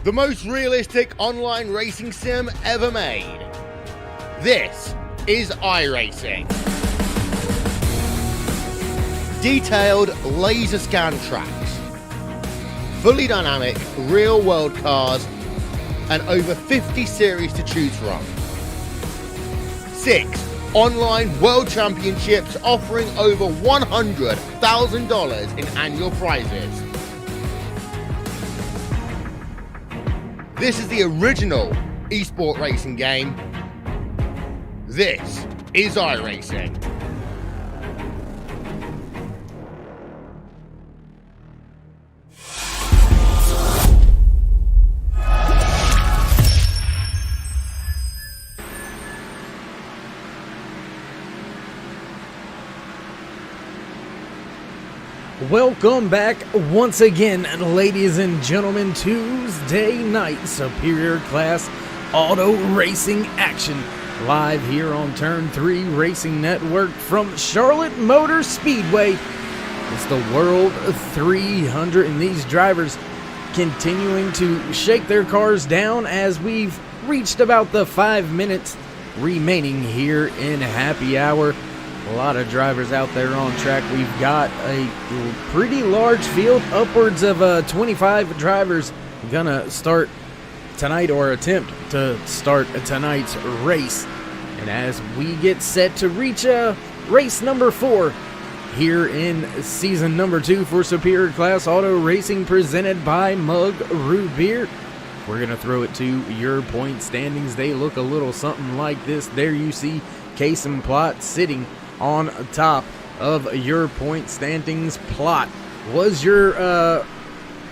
the most realistic online racing sim ever made. This is iRacing. Detailed laser scan tracks, fully dynamic real-world cars, and over 50 series to choose from. 6 online world championships offering over $100,000 in annual prizes. This is the original esport racing game. This is iRacing. Welcome back once again, ladies and gentlemen. Tuesday night Superior Class Auto Racing action live here on Turn 3 Racing Network from Charlotte Motor Speedway. It's the World 300, and these drivers continuing to shake their cars down as we've reached about the 5 minutes remaining here in happy hour. A lot of drivers out there on track. We've got a pretty large field, upwards of 25 drivers gonna start tonight or attempt to start tonight's race. And as we get set to reach race number 4 here in season number 2 for Superior Class Auto Racing presented by Mug Root Beer, we're gonna throw it to your point standings. They look a little something like this. There you see Kason Plott sitting on top of your point standings. Plott was your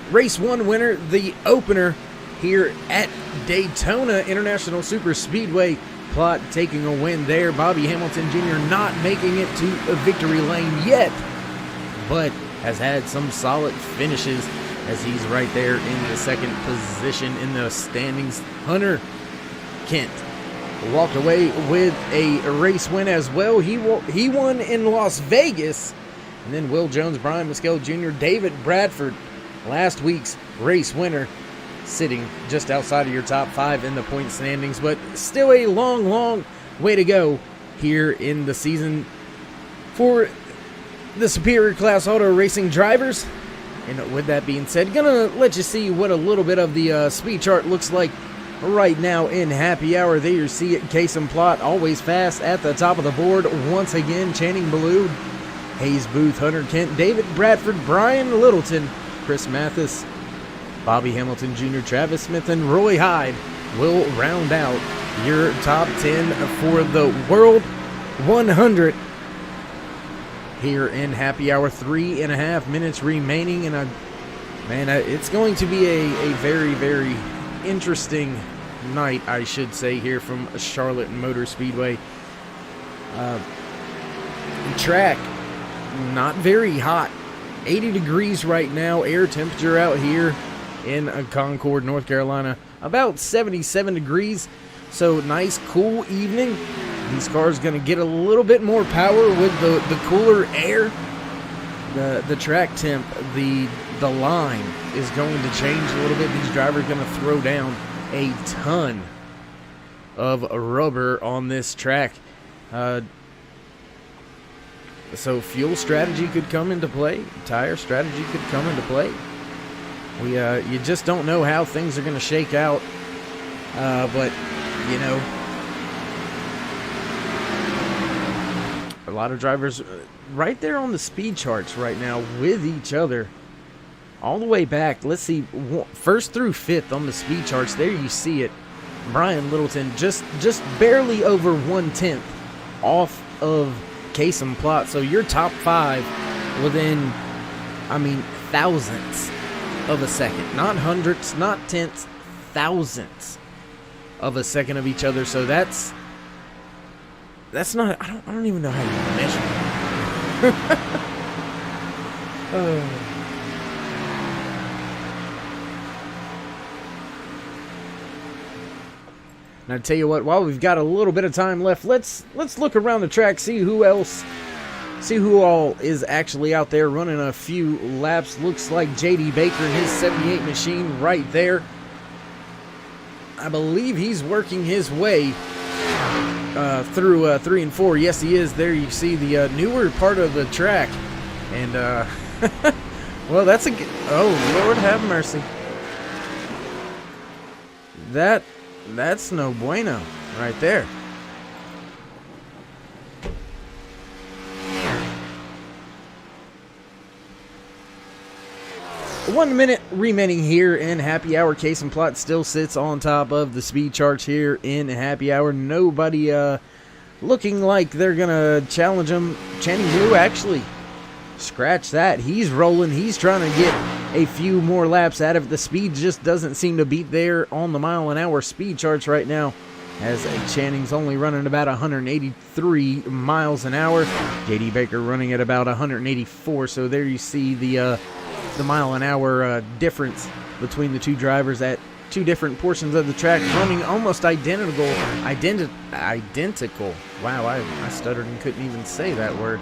race 1 winner, the opener here at Daytona International Super Speedway. Plott taking a win there. Bobby Hamilton Jr. not making it to a victory lane yet, but has had some solid finishes as he's right there in the second position in the standings. Hunter Kent walked away with a race win as well. He won in Las Vegas. And then Will Jones, Brian Mescal Jr., David Bradford, last week's race winner, sitting just outside of your top 5 in the point standings. But still a long, long way to go here in the season for the Superior Class Auto Racing drivers. And with that being said, gonna let you see what a little bit of the speed chart looks like right now in happy hour. There you see it, Kason Plott always fast at the top of the board once again. Channing Ballou, Hayes Booth, Hunter Kent, David Bradford, Brian Littleton, Chris Mathis, Bobby Hamilton Jr., Travis Smith, and Roy Hyde will round out your top 10 for the World 100 here in happy hour. 3.5 minutes remaining, and it's going to be a very, very interesting night, I should say, here from Charlotte Motor Speedway. Track not very hot, 80 degrees right now. Air temperature out here in Concord, North Carolina, about 77 degrees. So nice cool evening. These cars going to get a little bit more power with the cooler air. The track temp, the line is going to change a little bit. These drivers are going to throw down a ton of rubber on this track. So fuel strategy could come into play. Tire strategy could come into play. You just don't know how things are going to shake out. But, you know, a lot of drivers right there on the speed charts right now with each other all the way back. Let's see, first through 5th on the speed charts. There you see it. Brian Littleton just barely over 1/10 off of Kason Plott. So your top 5 within, thousandths of a second. Not hundredths, not tenths, thousandths of a second of each other. So that's not, I don't even know how you measure. And I tell you what, while we've got a little bit of time left, let's look around the track, see who all is actually out there running a few laps. Looks like JD Baker and his 78 machine right there. I believe he's working his way through 3 and 4. Yes, he is. There you see the newer part of the track. And, well, that's oh, Lord have mercy. That's no bueno right there. One minute remaining here in Happy Hour. Case and Plot still sits on top of the speed charts here in Happy Hour. Nobody looking like they're gonna challenge him. Channing Blue, actually, scratch that. He's rolling. He's trying to get a few more laps out of it. The speed just doesn't seem to beat there on the mile-an-hour speed charts right now, as Channing's only running about 183 miles an hour. JD Baker running at about 184. So there you see the mile-an-hour difference between the two drivers at two different portions of the track, running almost identical. Wow, I stuttered and couldn't even say that word.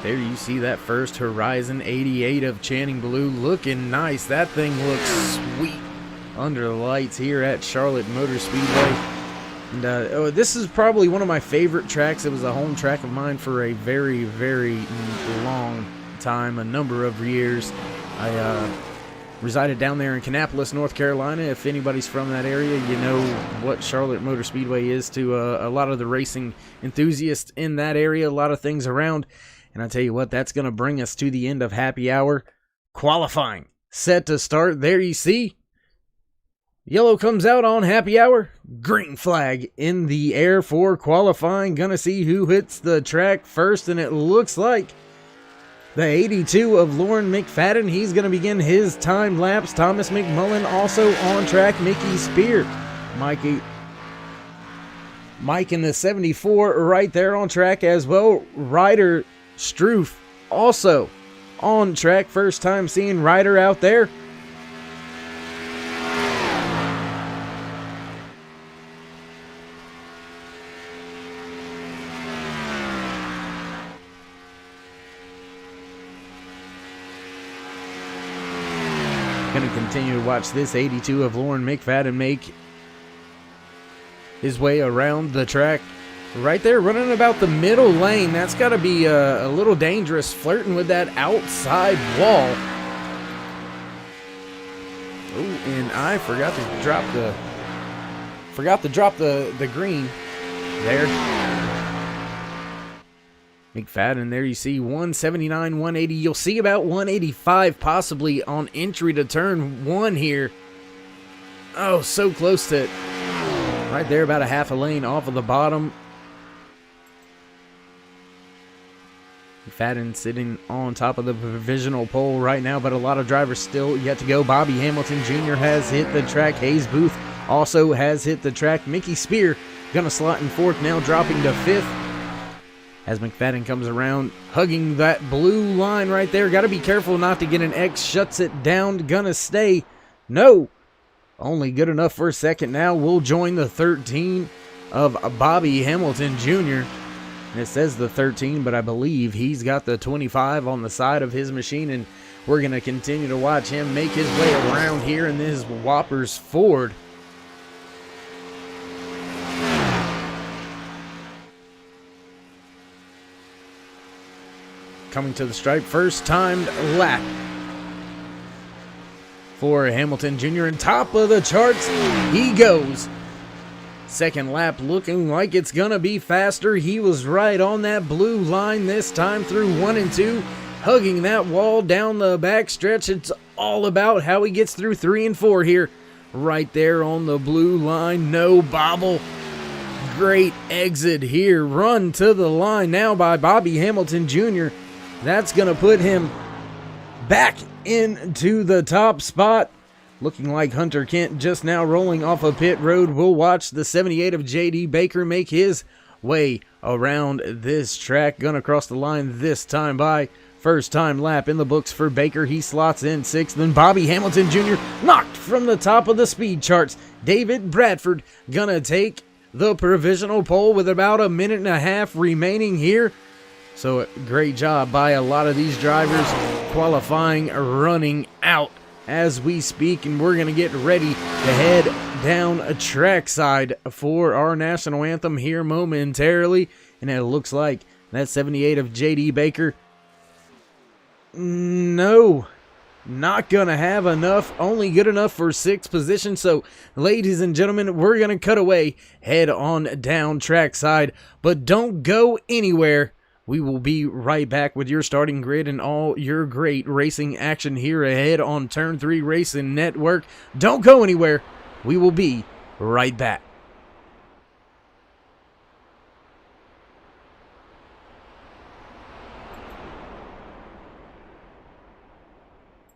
There you see that first Horizon 88 of Channing Blue looking nice. That thing looks sweet under the lights here at Charlotte Motor Speedway. And this is probably one of my favorite tracks. It was a home track of mine for a very, very long time, a number of years. I resided down there in Kannapolis, North Carolina. If anybody's from that area, you know what Charlotte Motor Speedway is to a lot of the racing enthusiasts in that area, a lot of things around. And I tell you what, that's going to bring us to the end of Happy Hour. Qualifying set to start. There you see. Yellow comes out on Happy Hour. Green flag in the air for qualifying. Gonna see who hits the track first, and it looks like the 82 of Lauren McFadden. He's gonna begin his time lapse. Thomas McMullen also on track. Mickey Spear. Mike in the 74 right there on track as well. Ryder Struth also on track. First time seeing Ryder out there. Going to continue to watch this 82 of Lauren McFadden make his way around the track. Right there, running about the middle lane. That's got to be a little dangerous, flirting with that outside wall. Oh, and I forgot to drop the green there. McFadden, there you see 179, 180. You'll see about 185 possibly on entry to turn one here. Oh, so close to it. Right there, about a half a lane off of the bottom. McFadden sitting on top of the provisional pole right now, but a lot of drivers still yet to go. Bobby Hamilton Jr. has hit the track. Hayes Booth also has hit the track. Mickey Spear gonna slot in fourth now, dropping to fifth. As McFadden comes around, hugging that blue line right there. Got to be careful not to get an X. Shuts it down. Gonna stay. No. Only good enough for a second now. We'll join the 13 of Bobby Hamilton Jr. It says the 13, but I believe he's got the 25 on the side of his machine, and we're going to continue to watch him make his way around here in this Whoppers Ford. Coming to the stripe, first timed lap for Hamilton Jr. and top of the charts he goes. Second lap looking like it's gonna be faster. He was right on that blue line this time through 1 and 2, hugging that wall down the back stretch. It's all about how he gets through 3 and 4 here. Right there on the blue line, no bobble. Great exit here. Run to the line now by Bobby Hamilton Jr. That's going to put him back into the top spot. Looking like Hunter Kent just now rolling off a pit road. We'll watch the 78 of J.D. Baker make his way around this track. Gonna cross the line this time by first time lap in the books for Baker. He slots in sixth. Then Bobby Hamilton Jr. knocked from the top of the speed charts. David Bradford gonna take the provisional pole with about a minute and a half remaining here. So great job by a lot of these drivers qualifying, running out as we speak, and we're going to get ready to head down a trackside for our national anthem here momentarily. And it looks like that 78 of JD Baker, no, not going to have enough, only good enough for 6th position. So, ladies and gentlemen, we're going to cut away, head on down trackside, but don't go anywhere. We will be right back with your starting grid and all your great racing action here ahead on Turn 3 Racing Network. Don't go anywhere. We will be right back.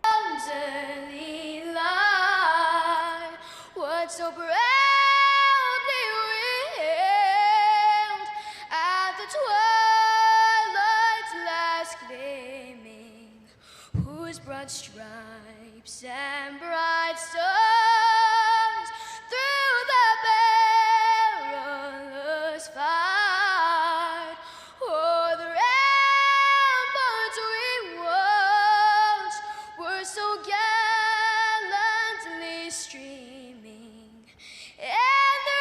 Under the light, what so proudly wailed at the twilight's last gleaming, whose broad stripes and bright stars through the perilous fight o'er the ramparts we watched were so gallantly streaming, and the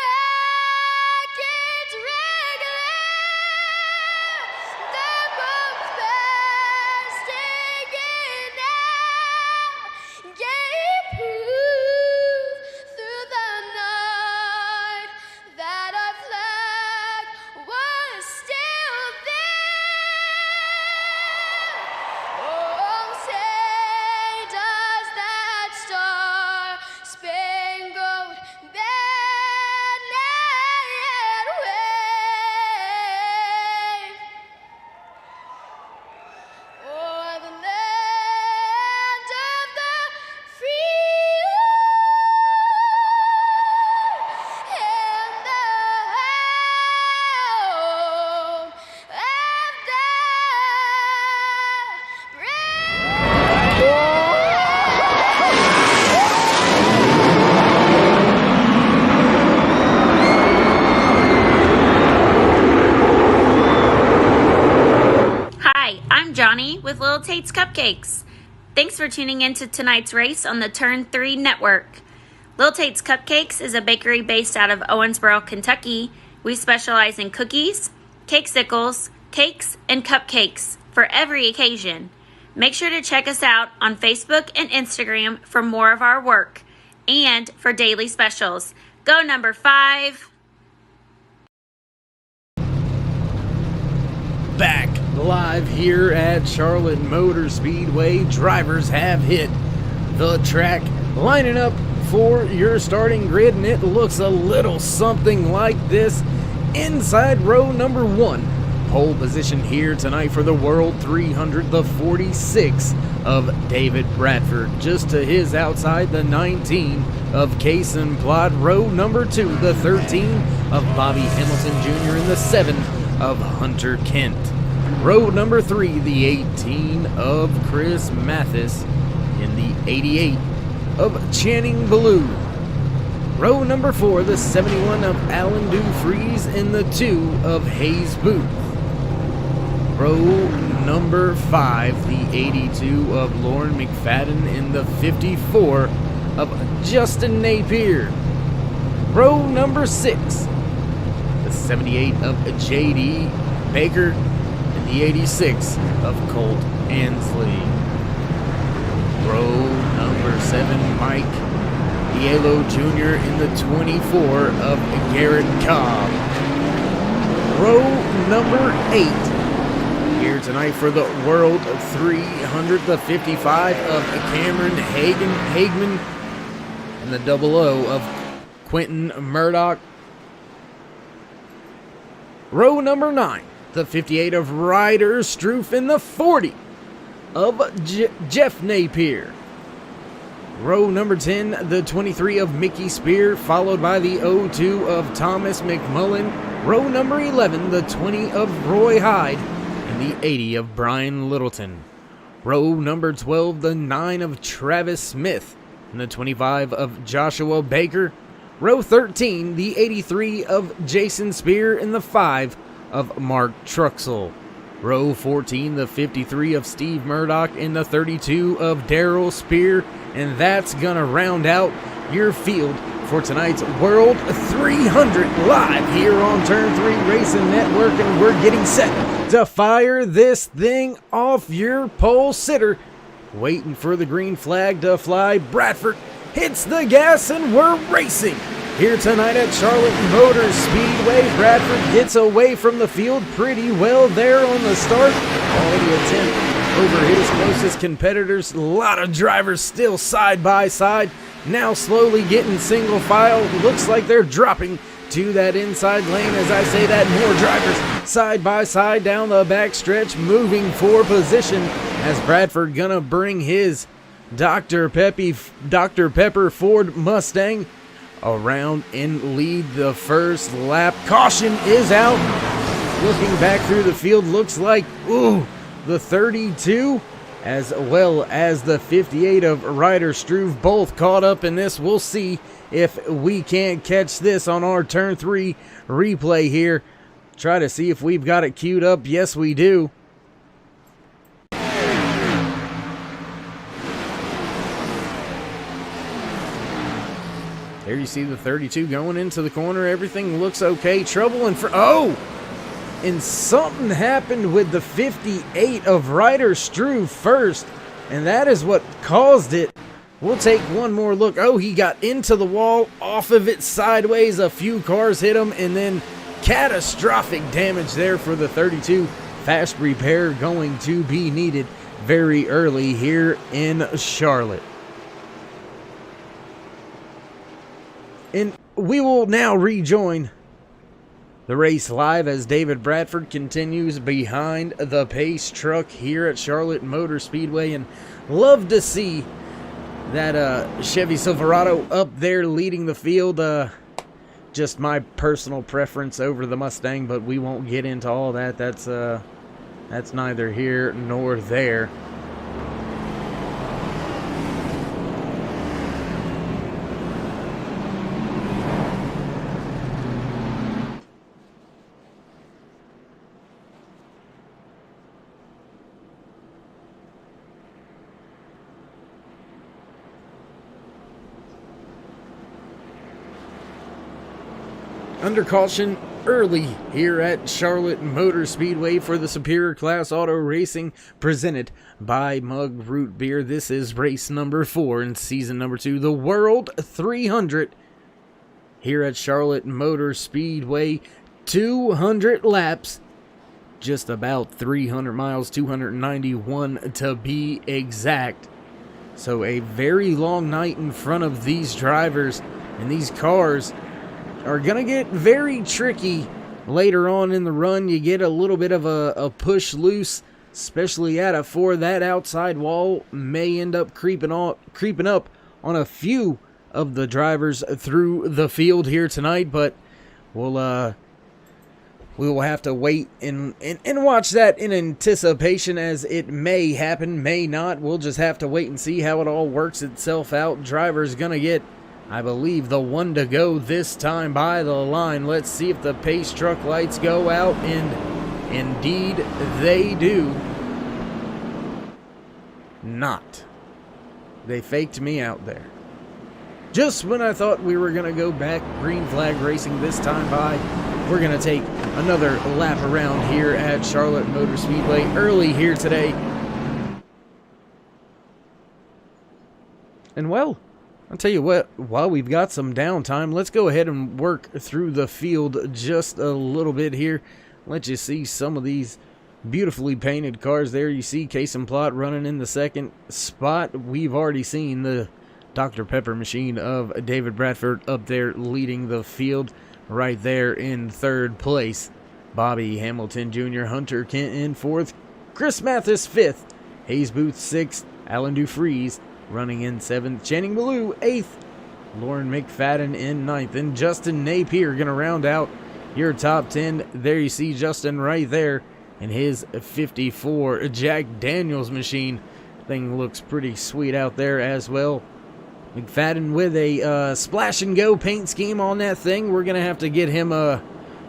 rackets regular, the boats bursting in air, gave proof through the night that our flag was still there. Oh, say does that star-spangled banner yet wave o'er the land of the free and the home of the Hi, I'm Johnny with Little Tate's Cupcakes. Thanks for tuning in to tonight's race on the Turn 3 Network. Little Tate's Cupcakes is a bakery based out of Owensboro, Kentucky. We specialize in cookies, cakesicles, cakes, and cupcakes for every occasion. Make sure to check us out on Facebook and Instagram for more of our work and for daily specials. Go number 5. Back live here at Charlotte Motor Speedway. Drivers have hit the track, lining up for your starting grid, and it looks a little something like this. Inside row number 1, pole position here tonight for the World 300, the 46 of David Bradford. Just to his outside, the 19 of Kason Plott. Row number 2, the 13 of Bobby Hamilton Jr. and the 7 of Hunter Kent. Row number 3, the 18 of Chris Mathis in the 88 of Channing Ballou. Row number 4, the 71 of Alan Dufries in the 2 of Hayes Booth. Row number 5, the 82 of Lauren McFadden in the 54 of Justin Napier. Row number 6, the 78 of JD Baker and the 86 of Colt Ansley. Row number 7, Mike Diallo Jr. in the 24 of Garrett Cobb. Row number 8, here tonight for the World 300, the 55 of Cameron Hagman and the 00 of Quentin Murdoch. Row number 9, the 58 of Ryder Stroof in the 40 of Jeff Napier. Row number 10, the 23 of Mickey Spear, followed by the 02 of Thomas McMullen. Row number 11, the 20 of Roy Hyde, and the 80 of Brian Littleton. Row number 12, the 9 of Travis Smith, and the 25 of Joshua Baker. Row 13, the 83 of Jason Spear, and the 5 of Mark Truxell. Row 14, the 53 of Steve Murdoch, and the 32 of Daryl Spear. And that's going to round out your field for tonight's World 300 live here on Turn 3 Racing Network. And we're getting set to fire this thing off. Your pole sitter waiting for the green flag to fly. Bradford hits the gas and we're racing here tonight at Charlotte Motor Speedway. Bradford gets away from the field pretty well there on the start. Quality attempt over his closest competitors. A lot of drivers still side by side. Now slowly getting single file. Looks like they're dropping to that inside lane. As I say that, more drivers side by side down the backstretch, moving for position as Bradford gonna bring his Dr. Pepper Ford Mustang around and lead the first lap. Caution is out. Looking back through the field, looks like, the 32 as well as the 58 of Ryder Struve both caught up in this. We'll see if we can't catch this on our Turn 3 replay here. Try to see if we've got it queued up. Yes, we do. There you see the 32 going into the corner. Everything looks okay. Trouble in front. And something happened with the 58 of Ryder Struve first, and that is what caused it. We'll take one more look. He got into the wall, off of it sideways. A few cars hit him, and then catastrophic damage there for the 32. Fast repair going to be needed very early here in Charlotte. And we will now rejoin the race live as David Bradford continues behind the pace truck here at Charlotte Motor Speedway. And love to see that Chevy Silverado up there leading the field. Just my personal preference over the Mustang, but we won't get into all that. That's neither here nor there. Under caution early here at Charlotte Motor Speedway for the Superior Class Auto Racing presented by Mug Root Beer. This is race number 4 in season number 2, the World 300 here at Charlotte Motor Speedway. 200 laps, just about 300 miles, 291 to be exact. So a very long night in front of these drivers, and these cars are going to get very tricky later on in the run. You get a little bit of a push loose, especially at a 4. That outside wall may end up creeping up on a few of the drivers through the field here tonight, but we will have to wait and watch that in anticipation, as it may happen, may not. We'll just have to wait and see how it all works itself out. Driver's going to get, I believe, the one to go this time by the line. Let's see if the pace truck lights go out, and indeed they do not. They faked me out there. Just when I thought we were going to go back green flag racing this time by, we're going to take another lap around here at Charlotte Motor Speedway early here today. And well, I'll tell you what, while we've got some downtime, let's go ahead and work through the field just a little bit here. Let you see some of these beautifully painted cars there. You see Case and Plot running in the second spot. We've already seen the Dr. Pepper machine of David Bradford up there leading the field right there in third place. Bobby Hamilton Jr., Hunter Kent in fourth, Chris Mathis fifth, Hayes Booth sixth, Alan Dufries running in 7th. Channing Ballou 8th. Lauren McFadden in 9th. And Justin Napier going to round out your top 10. There you see Justin right there in his 54 Jack Daniels machine. Thing looks pretty sweet out there as well. McFadden with a splash and go paint scheme on that thing. We're going to have to get him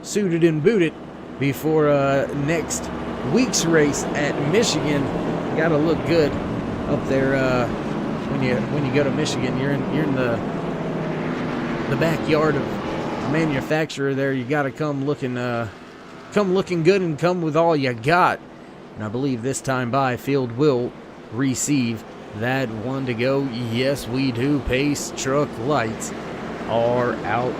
suited and booted before next week's race at Michigan. You got to look good up there when you go to Michigan. You're in the backyard of the manufacturer there. You got to come looking good and come with all you got. And I believe this time Byfield will receive that one to go. Yes, we do. Pace truck lights are out.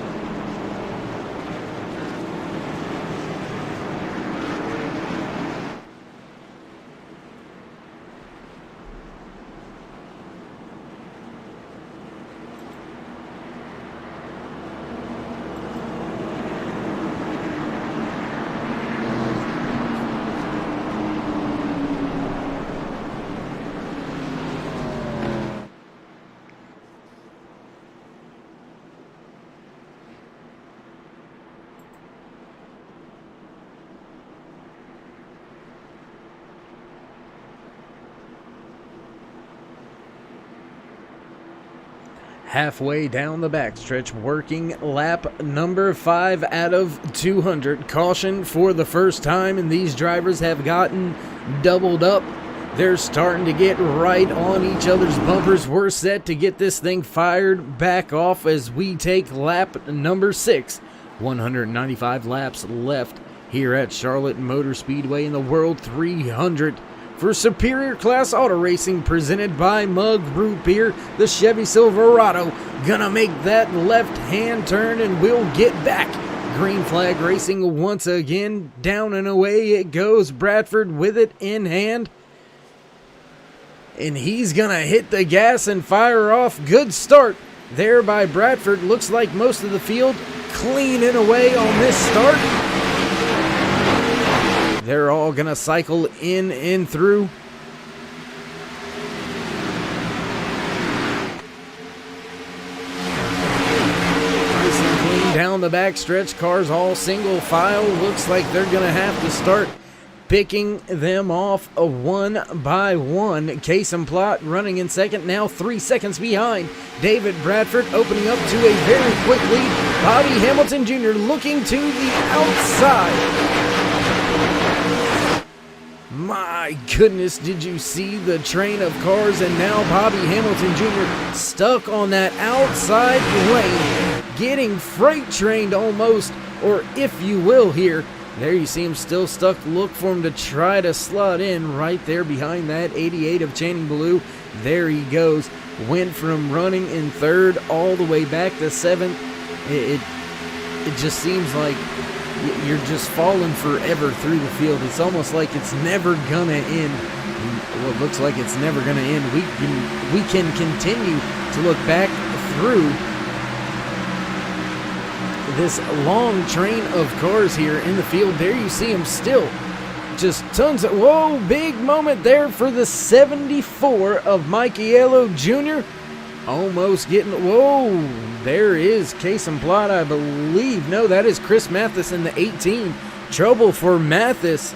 Halfway down the backstretch, working lap number 5 out of 200. Caution for the first time, and these drivers have gotten doubled up. They're starting to get right on each other's bumpers. We're set to get this thing fired back off as we take lap number 6. 195 laps left here at Charlotte Motor Speedway in the World 300. For Superior Class Auto Racing, presented by Mug Root Beer, the Chevy Silverado gonna make that left-hand turn and we'll get back. Green flag racing once again. Down and away it goes. Bradford with it in hand. And he's gonna hit the gas and fire off. Good start there by Bradford. Looks like most of the field cleaning away on this start. They're all going to cycle in and through. Nice and clean down the backstretch. Cars all single file. Looks like they're going to have to start picking them off one by one. Case and Plot running in second, now 3 seconds behind. David Bradford opening up to a very quick lead. Bobby Hamilton Jr. looking to the outside. My goodness, did you see the train of cars? And now Bobby Hamilton Jr. stuck on that outside lane, getting freight trained almost, or if you will here. There you see him still stuck. Look for him to try to slot in right there behind that 88 of Channing Blue. There he goes. Went from running in third all the way back to 7th. It just seems like you're just falling forever through the field. It's almost like it's never gonna end. Well, it looks like it's never gonna end. We can continue to look back through this long train of cars here in the field. There you see him still. Just tons of, whoa, big moment there for the 74 of Michaelo Jr. Almost getting, whoa, there is Case and Plot, I believe. No, that is Chris Mathis in the 18. Trouble for Mathis.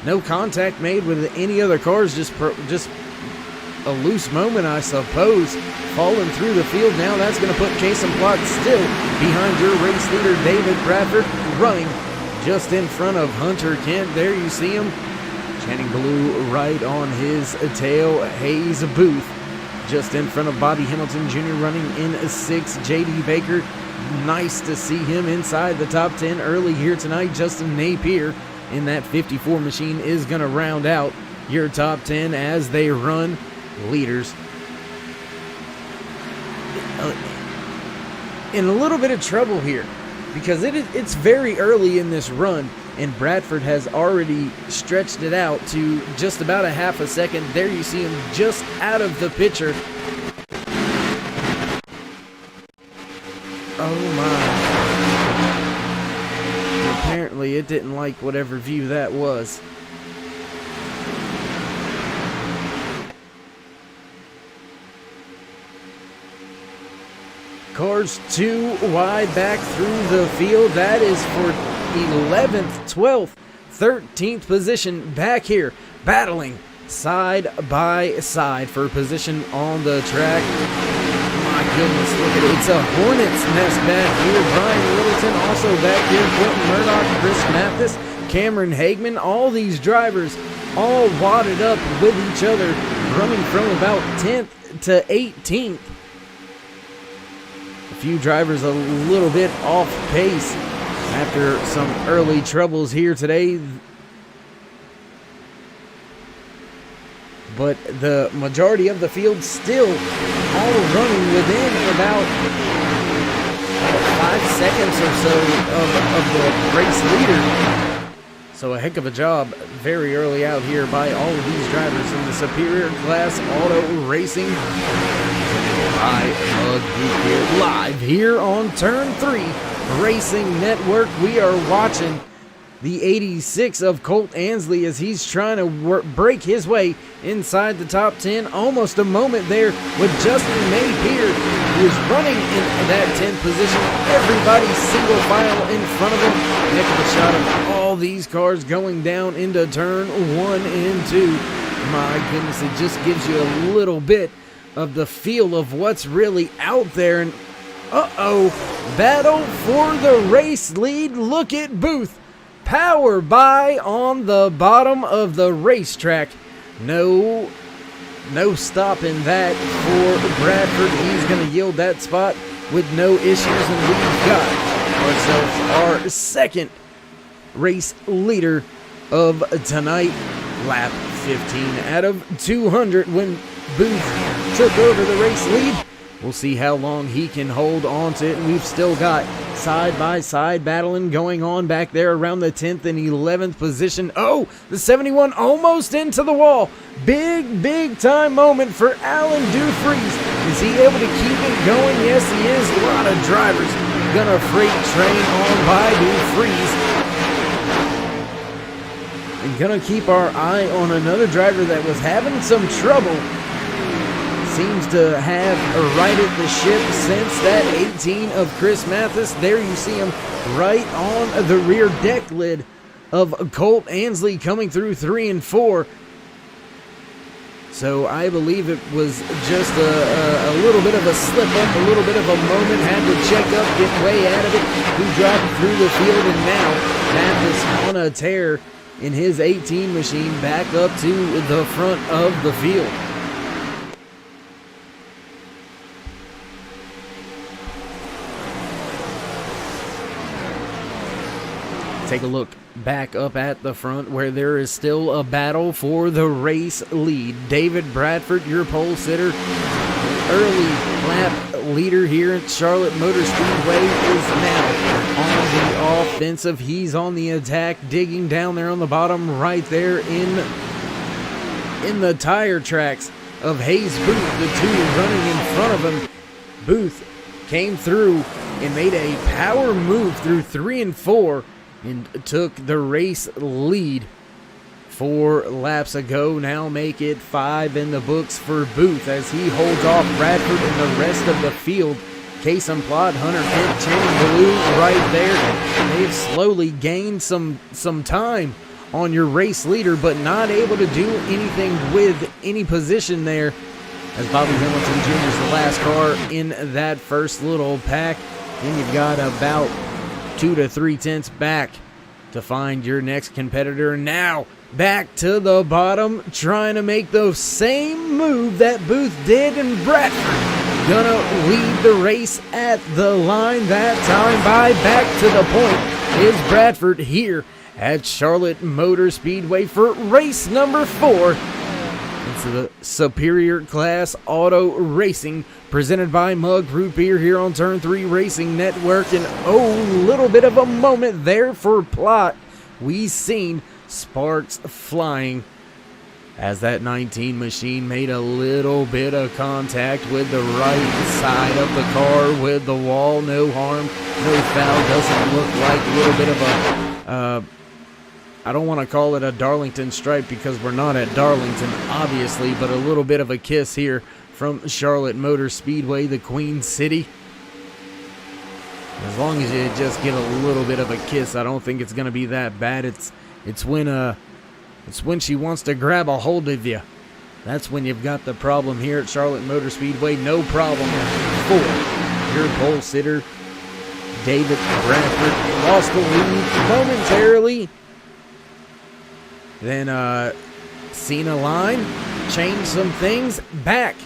No contact made with any other cars, just a loose moment, I suppose. Falling through the field now, that's going to put Case and Plot still behind your race leader, David Bradford, running just in front of Hunter Kent. There you see him. Channing Blue right on his tail. Hayes Booth just in front of Bobby Hamilton Jr. running in 6th. J.D. Baker, nice to see him inside the top 10 early here tonight. Justin Napier in that 54 machine is going to round out your top 10 as they run leaders. In a little bit of trouble here because it's very early in this run, and Bradford has already stretched it out to just about a half a second. There you see him just out of the picture. Oh my. Apparently it didn't like whatever view that was. Cars too wide back through the field. That is for 11th, 12th, 13th position back here, battling side by side for position on the track. My goodness, look at it. It's a hornet's nest back here. Brian Littleton also back here. Quentin Murdoch, Chris Mathis, Cameron Hagman. All these drivers all wadded up with each other, running from about 10th to 18th. A few drivers a little bit off pace after some early troubles here today. But the majority of the field still all running within about 5 seconds or so of the race leader. So a heck of a job very early out here by all of these drivers in the Superior Class Auto Racing by Mug Group here, live here on Turn 3 Racing Network. We are watching the 86 of Colt Ansley as he's trying to break his way inside the top 10. Almost a moment there with Justin Maypier, who is running in that 10th position. Everybody single file in front of him. Heck of a shot of all these cars going down into turn 1 and 2. My goodness, it just gives you a little bit of the feel of what's really out there. And battle for the race lead. Look at Booth. Power by on the bottom of the racetrack. No stopping that for Bradford. He's going to yield that spot with no issues, and we've got ourselves our second race leader of tonight. Lap 15 out of 200 when Booth took over the race lead. We'll see how long he can hold on to it. We've still got side-by-side battling going on back there around the 10th and 11th position. Oh, the 71 almost into the wall. Big time moment for Alan Dufries. Is he able to keep it going? Yes, he is. A lot of drivers gonna freight train on by Dufries. And gonna keep our eye on another driver that was having some trouble. Seems to have righted the ship since that 18 of Chris Mathis. There you see him right on the rear deck lid of Colt Ansley coming through 3 and 4. So I believe it was just a little bit of a slip up, a little bit of a moment. Had to check up, get way out of it. He dropped through the field, and now Mathis on a tear in his 18 machine back up to the front of the field. Take a look back up at the front where there is still a battle for the race lead. David Bradford, your pole sitter, early lap leader here at Charlotte Motor Speedway, is now on the offensive. He's on the attack, digging down there on the bottom right there in the tire tracks of Hayes Booth, the two running in front of him. Booth came through and made a power move through 3 and 4 and took the race lead 4 laps ago. Now make it 5 in the books for Booth as he holds off Bradford and the rest of the field. Case and Plot, Hunter Pitt, Channing Blue right there. They've slowly gained some time on your race leader, but not able to do anything with any position there, as Bobby Hamilton Jr. is the last car in that first little pack. Then you've got about 2 to 3 tenths back to find your next competitor. Now back to the bottom, trying to make the same move that Booth did, and Bradford gonna lead the race at the line that time by. Back to the point is Bradford here at Charlotte Motor Speedway for race number 4. It's the Superior Class Auto Racing, presented by Mug Root Beer here on Turn 3 Racing Network. And little bit of a moment there for Plot. We seen sparks flying as that 19 machine made a little bit of contact with the right side of the car with the wall. No harm, no foul. Doesn't look like a little bit of a I don't want to call it a Darlington stripe because we're not at Darlington, obviously, but a little bit of a kiss here from Charlotte Motor Speedway, the Queen City. As long as you just get a little bit of a kiss, I don't think it's going to be that bad. It's when she wants to grab a hold of you. That's when you've got the problem here at Charlotte Motor Speedway. No problem for your pole sitter, David Bradford. Lost the lead momentarily Then Cena line, change some things, back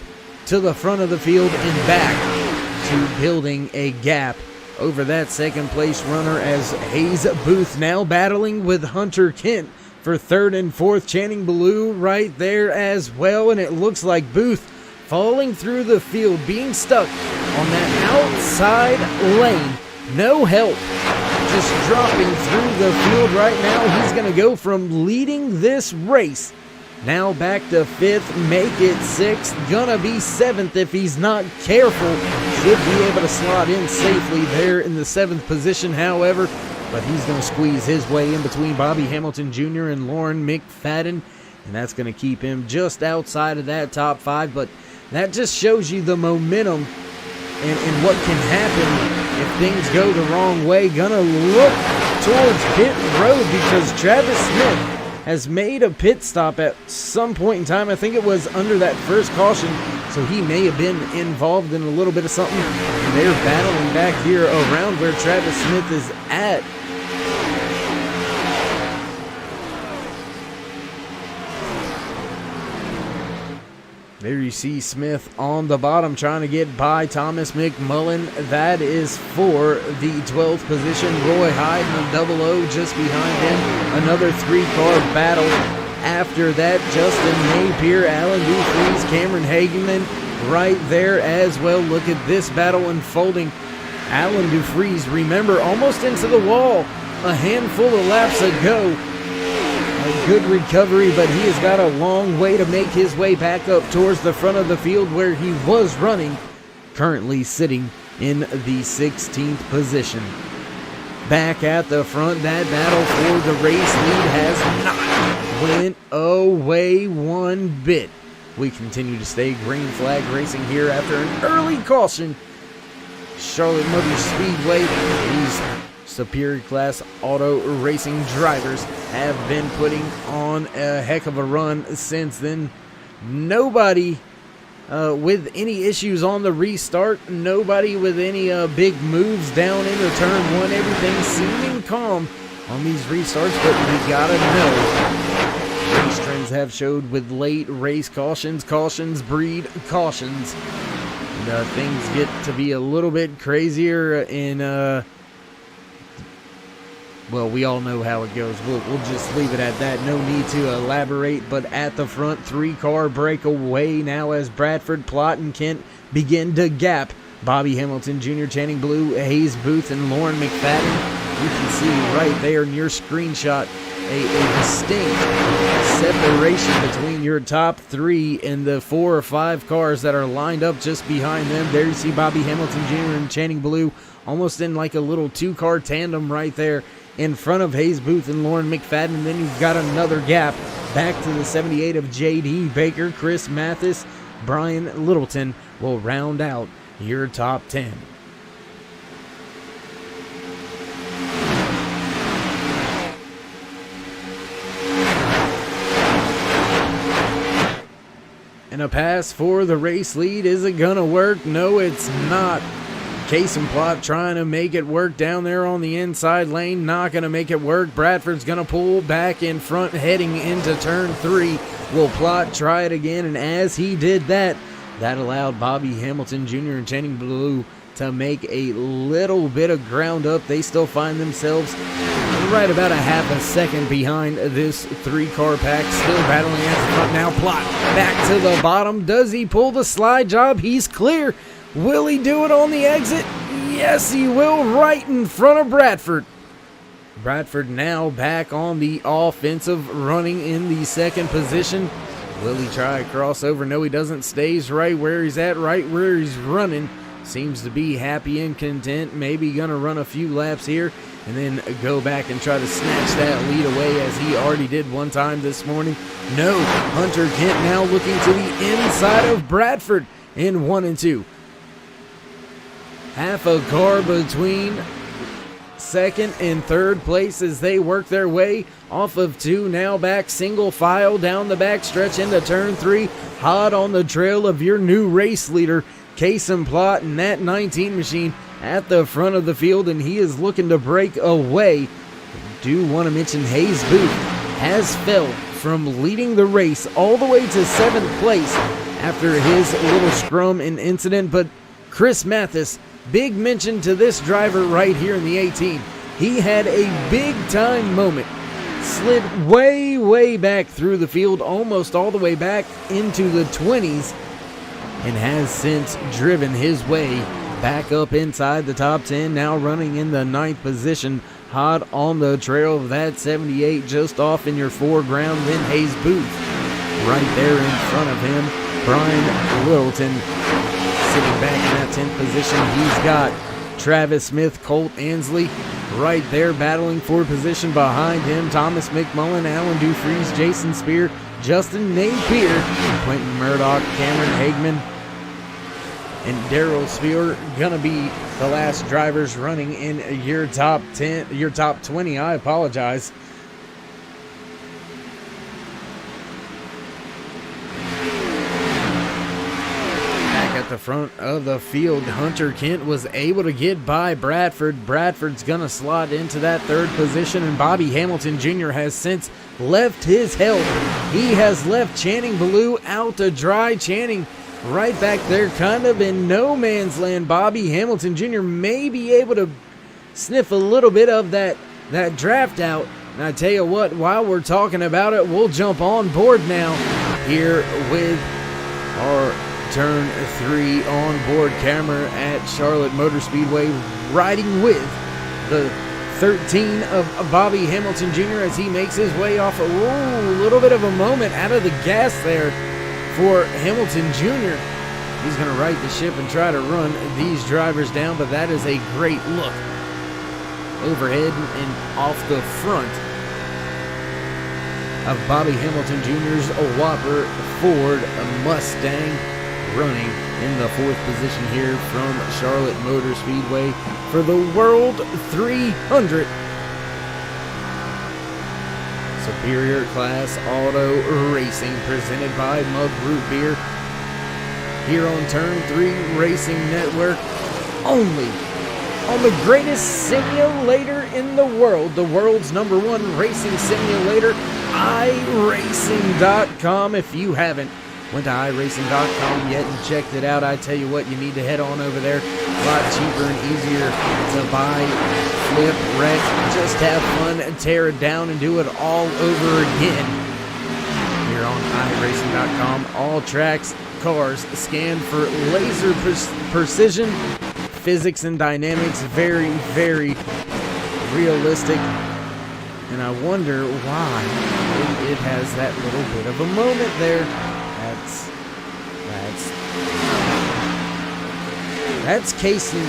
to the front of the field and back to building a gap over that second place runner as Hayes Booth now battling with Hunter Kent for third and fourth. Channing Blue right there as well, and it looks like Booth falling through the field, being stuck on that outside lane. No help, just dropping through the field right now. He's going to go from leading this race now back to fifth, make it sixth, gonna be seventh if he's not careful. Should be able to slot in safely there in the seventh position, however, but he's gonna squeeze his way in between Bobby Hamilton Jr. and Lauren McFadden, and that's gonna keep him just outside of that top five. But that just shows you the momentum and what can happen if things go the wrong way. Gonna look towards pit road because Travis Smith has made a pit stop at some point in time. I think it was under that first caution, so he may have been involved in a little bit of something. And they're battling back here around where Travis Smith is at. There you see Smith on the bottom trying to get by Thomas McMullen. That is for the 12th position. Roy Hyde in the double O just behind him. Another three-car battle. After that, Justin Napier, Alan DeFries, Cameron Hageman right there as well. Look at this battle unfolding. Alan DeFries, remember, almost into the wall a handful of laps ago. A good recovery, but he has got a long way to make his way back up towards the front of the field where he was running, currently sitting in the 16th position. Back at the front, that battle for the race lead has not went away one bit. We continue to stay green flag racing here after an early caution. Charlotte Motor Speedway, these Superior Class Auto Racing drivers have been putting on a heck of a run since then. Nobody with any issues on the restart. Nobody with any big moves down into turn one. Everything seeming calm on these restarts, but we gotta know. Race trends have showed with late race cautions. Cautions breed cautions. And things get to be a little bit crazier in well, we all know how it goes. We'll just leave it at that. No need to elaborate. But at the front, three-car breakaway now as Bradford, Plott, and Kent begin to gap Bobby Hamilton Jr., Channing Blue, Hayes Booth, and Lauren McFadden. You can see right there in your screenshot a distinct separation between your top three and the 4 or 5 cars that are lined up just behind them. There you see Bobby Hamilton Jr. and Channing Blue almost in like a little 2-car tandem right there in front of Hayes Booth and Lauren McFadden. And then you've got another gap back to the 78 of J.D. Baker. Chris Mathis, Brian Littleton will round out your top 10. And a pass for the race lead. Is it gonna work? No, it's not. Case and Plott trying to make it work down there on the inside lane. Not going to make it work. Bradford's going to pull back in front heading into turn 3. Will Plott try it again? And as he did that, that allowed Bobby Hamilton Jr. and Channing Blue to make a little bit of ground up. They still find themselves right about a half a second behind this 3-car pack. Still battling at the front now. Plott back to the bottom. Does he pull the slide job? He's clear. Will he do it on the exit? Yes, he will, right in front of Bradford. Bradford now back on the offensive, running in the second position. Will he try a crossover? No, he doesn't. Stays right where he's at, right where he's running. Seems to be happy and content. Maybe gonna run a few laps here and then go back and try to snatch that lead away as he already did one time this morning. No, Hunter Kent now looking to the inside of Bradford in 1 and 2. Half a car between second and third place as they work their way off of 2. Now back single file down the back stretch into turn 3. Hot on the trail of your new race leader, Case and Plott, and that 19 machine at the front of the field, and he is looking to break away. Do want to mention Hayes Booth has fell from leading the race all the way to 7th place after his little scrum and incident. But Chris Mathis, big mention to this driver right here in the 18. He had a big time moment. Slid way back through the field, almost all the way back into the 20s, and has since driven his way back up inside the top 10, now running in the 9th position, hot on the trail of that 78 just off in your foreground. Then Hayes Booth right there in front of him. Brian Littleton sitting back in that 10th position. He's got Travis Smith, Colt Ansley right there battling for position behind him. Thomas McMullen, Alan Dufries, Jason Spear, Justin Napier, Quentin Murdoch, Cameron Hagman, and Daryl Spear gonna be the last drivers running in your top 10, your top 20. I apologize. At the front of the field, Hunter Kent was able to get by Bradford. Bradford's gonna slot into that 3rd position, and Bobby Hamilton Jr. has since left his help. He has left Channing Ballou out to dry. Channing right back there, kind of in no man's land. Bobby Hamilton Jr. may be able to sniff a little bit of that draft out. And I tell you what, while we're talking about it, we'll jump on board now here with our Turn 3 on-board camera at Charlotte Motor Speedway, riding with the 13 of Bobby Hamilton Jr. as he makes his way off. A little bit of a moment out of the gas there for Hamilton Jr. He's going to right the ship and try to run these drivers down, but that is a great look overhead and off the front of Bobby Hamilton Jr.'s Whopper Ford Mustang, running in the 4th position here from Charlotte Motor Speedway for the World 300 Superior Class Auto Racing, presented by Mug Root Beer, here on Turn 3 Racing Network, only on the greatest simulator in the world, the world's #1 racing simulator, iRacing.com. If you haven't went to iRacing.com yet and checked it out, I tell you what, you need to head on over there. A lot cheaper and easier to buy, flip, wreck, just have fun, tear it down, and do it all over again. Here on iRacing.com, all tracks, cars scanned for laser precision, physics and dynamics, very realistic. And I wonder why it has that little bit of a moment there. That's Casey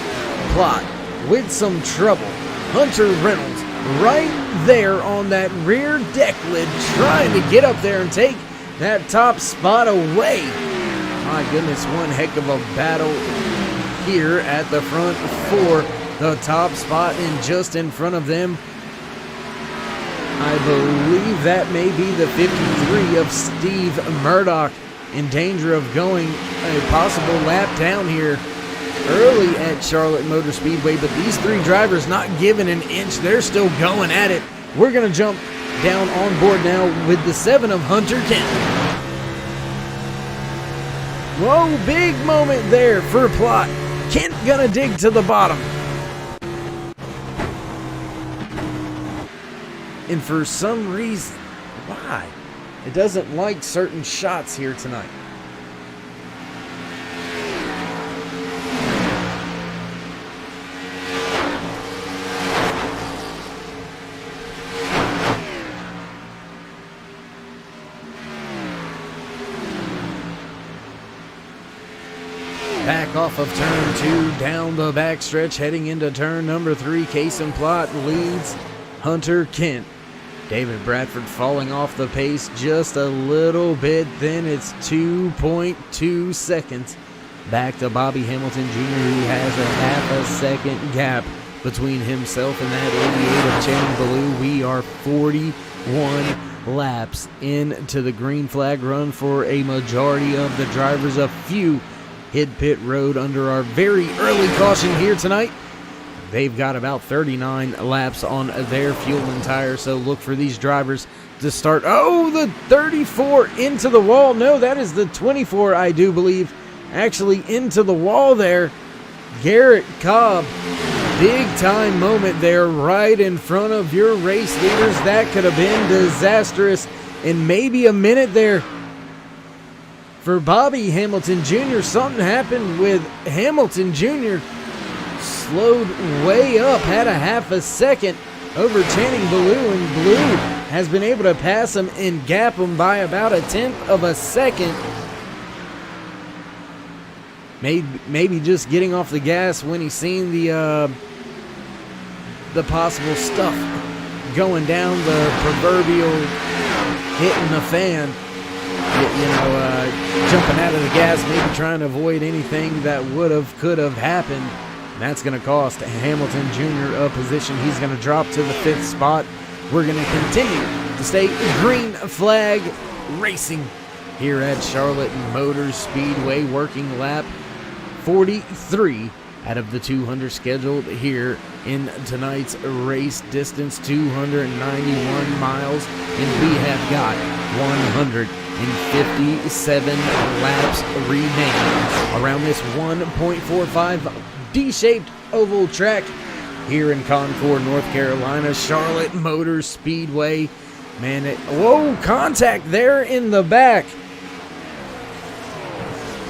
Plot with some trouble. Hunter Reynolds right there on that rear deck lid, trying to get up there and take that top spot away. My goodness, one heck of a battle here at the front for the top spot, and just in front of them, I believe that may be the 53 of Steve Murdoch, in danger of going a possible lap down here early at Charlotte Motor Speedway. But these 3 drivers not giving an inch. They're still going at it. We're going to jump down on board now with the 7 of Hunter Kent. Whoa, big moment there for Plot. Kent gonna dig to the bottom. And for some reason, why? It doesn't like certain shots here tonight. Back off of turn 2, down the backstretch, heading into turn number 3. Kason Plot leads Hunter Kent. David Bradford falling off the pace just a little bit. Then it's 2.2 seconds back to Bobby Hamilton Jr., who has a half a second gap between himself and that 88 of Channing Ballou. We are 41 laps into the green flag run for a majority of the drivers. A few hit pit road under our very early caution here tonight. They've got about 39 laps on their fuel and tire, so look for these drivers to start. Oh, the 34 into the wall. No, that is the 24, I do believe, actually into the wall there. Garrett Cobb, big time moment there right in front of your race leaders. That could have been disastrous, and maybe a minute there for Bobby Hamilton Jr. Something happened with Hamilton Jr. Slowed way up, had a half a second over Channing Ballou, and Ballou has been able to pass him and gap him by about a tenth of a second. Maybe just getting off the gas when he's seen the possible stuff going down, the proverbial hitting the fan. Jumping out of the gas, maybe trying to avoid anything that could have happened. And that's going to cost Hamilton Jr. a position. He's going to drop to the 5th spot. We're going to continue to stay green flag racing here at Charlotte Motor Speedway. Working lap 43 out of the 200 scheduled here in tonight's race. Distance 291 miles, and we have got 157 laps remaining around this 1.45 D-shaped oval track here in Concord, North Carolina. Charlotte Motor Speedway. Man, whoa, contact there in the back.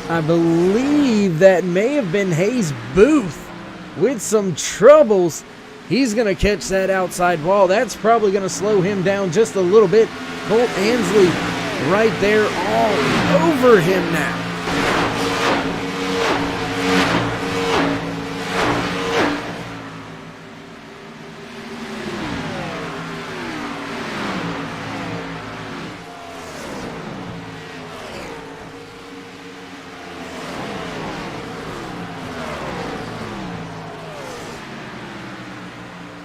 I believe that may have been Hayes Booth with some troubles. He's going to catch that outside wall. That's probably going to slow him down just a little bit. Colt Ansley right there all over him now.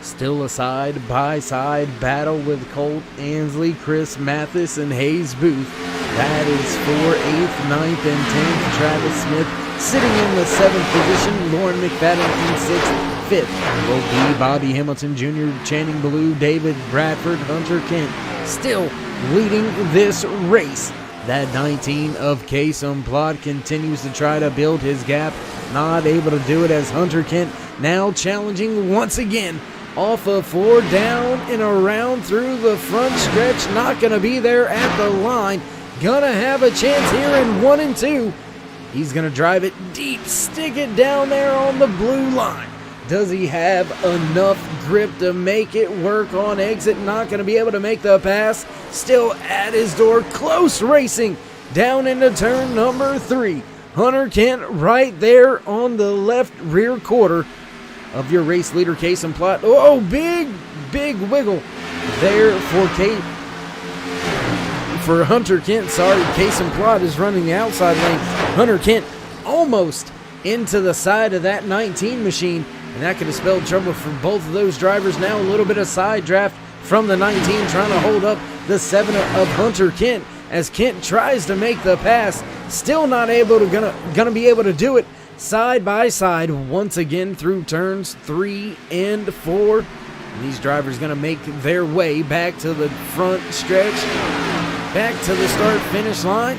Still a side-by-side battle with Colt Ansley, Chris Mathis, and Hayes Booth. That is for 8th, 9th, and 10th. Travis Smith sitting in the 7th position. Lauren McFadden in 6th. 5th will be Bobby Hamilton Jr., Channing Ballou, David Bradford, Hunter Kent still leading this race. That 19 of Kason Plott continues to try to build his gap. Not able to do it as Hunter Kent now challenging once again. Off of 4, down and around through the front stretch. Not going to be there at the line. Gonna have a chance here in 1 and 2. He's going to drive it deep, stick it down there on the blue line. Does he have enough grip to make it work on exit? Not going to be able to make the pass. Still at his door. Close racing down into turn number 3. Hunter Kent right there on the left rear quarter of your race leader, Kason Plott. Oh, big wiggle there for Hunter Kent. Sorry, Kason Plott is running the outside lane. Hunter Kent almost into the side of that 19 machine, and that could have spelled trouble for both of those drivers. Now a little bit of side draft from the 19, trying to hold up the 7 of Hunter Kent as Kent tries to make the pass. Still not able to gonna be able to do it. Side by side once again through turns 3 and 4. And these drivers going to make their way back to the front stretch, back to the start-finish line.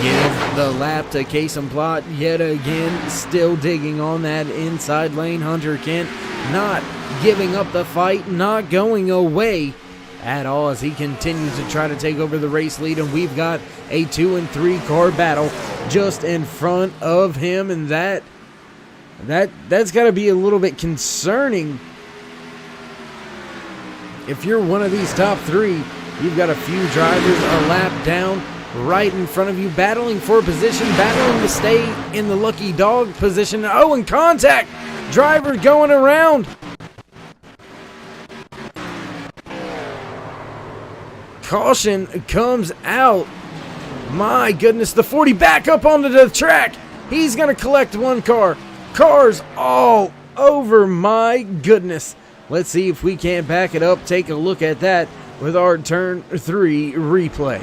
Give the lap to Kason Plott yet again, still digging on that inside lane. Hunter Kent not giving up the fight, not going away at all as he continues to try to take over the race lead, and we've got a 2 and 3 car battle just in front of him, and that's got to be a little bit concerning. If you're one of these top 3, you've got a few drivers a lap down right in front of you, battling for position, battling to stay in the lucky dog position. Oh, and contact! Driver going around. Caution comes out. My goodness, the 40 back up onto the track. He's going to collect one car. Cars all over, my goodness. Let's see if we can't back it up. Take a look at that with our turn 3 replay.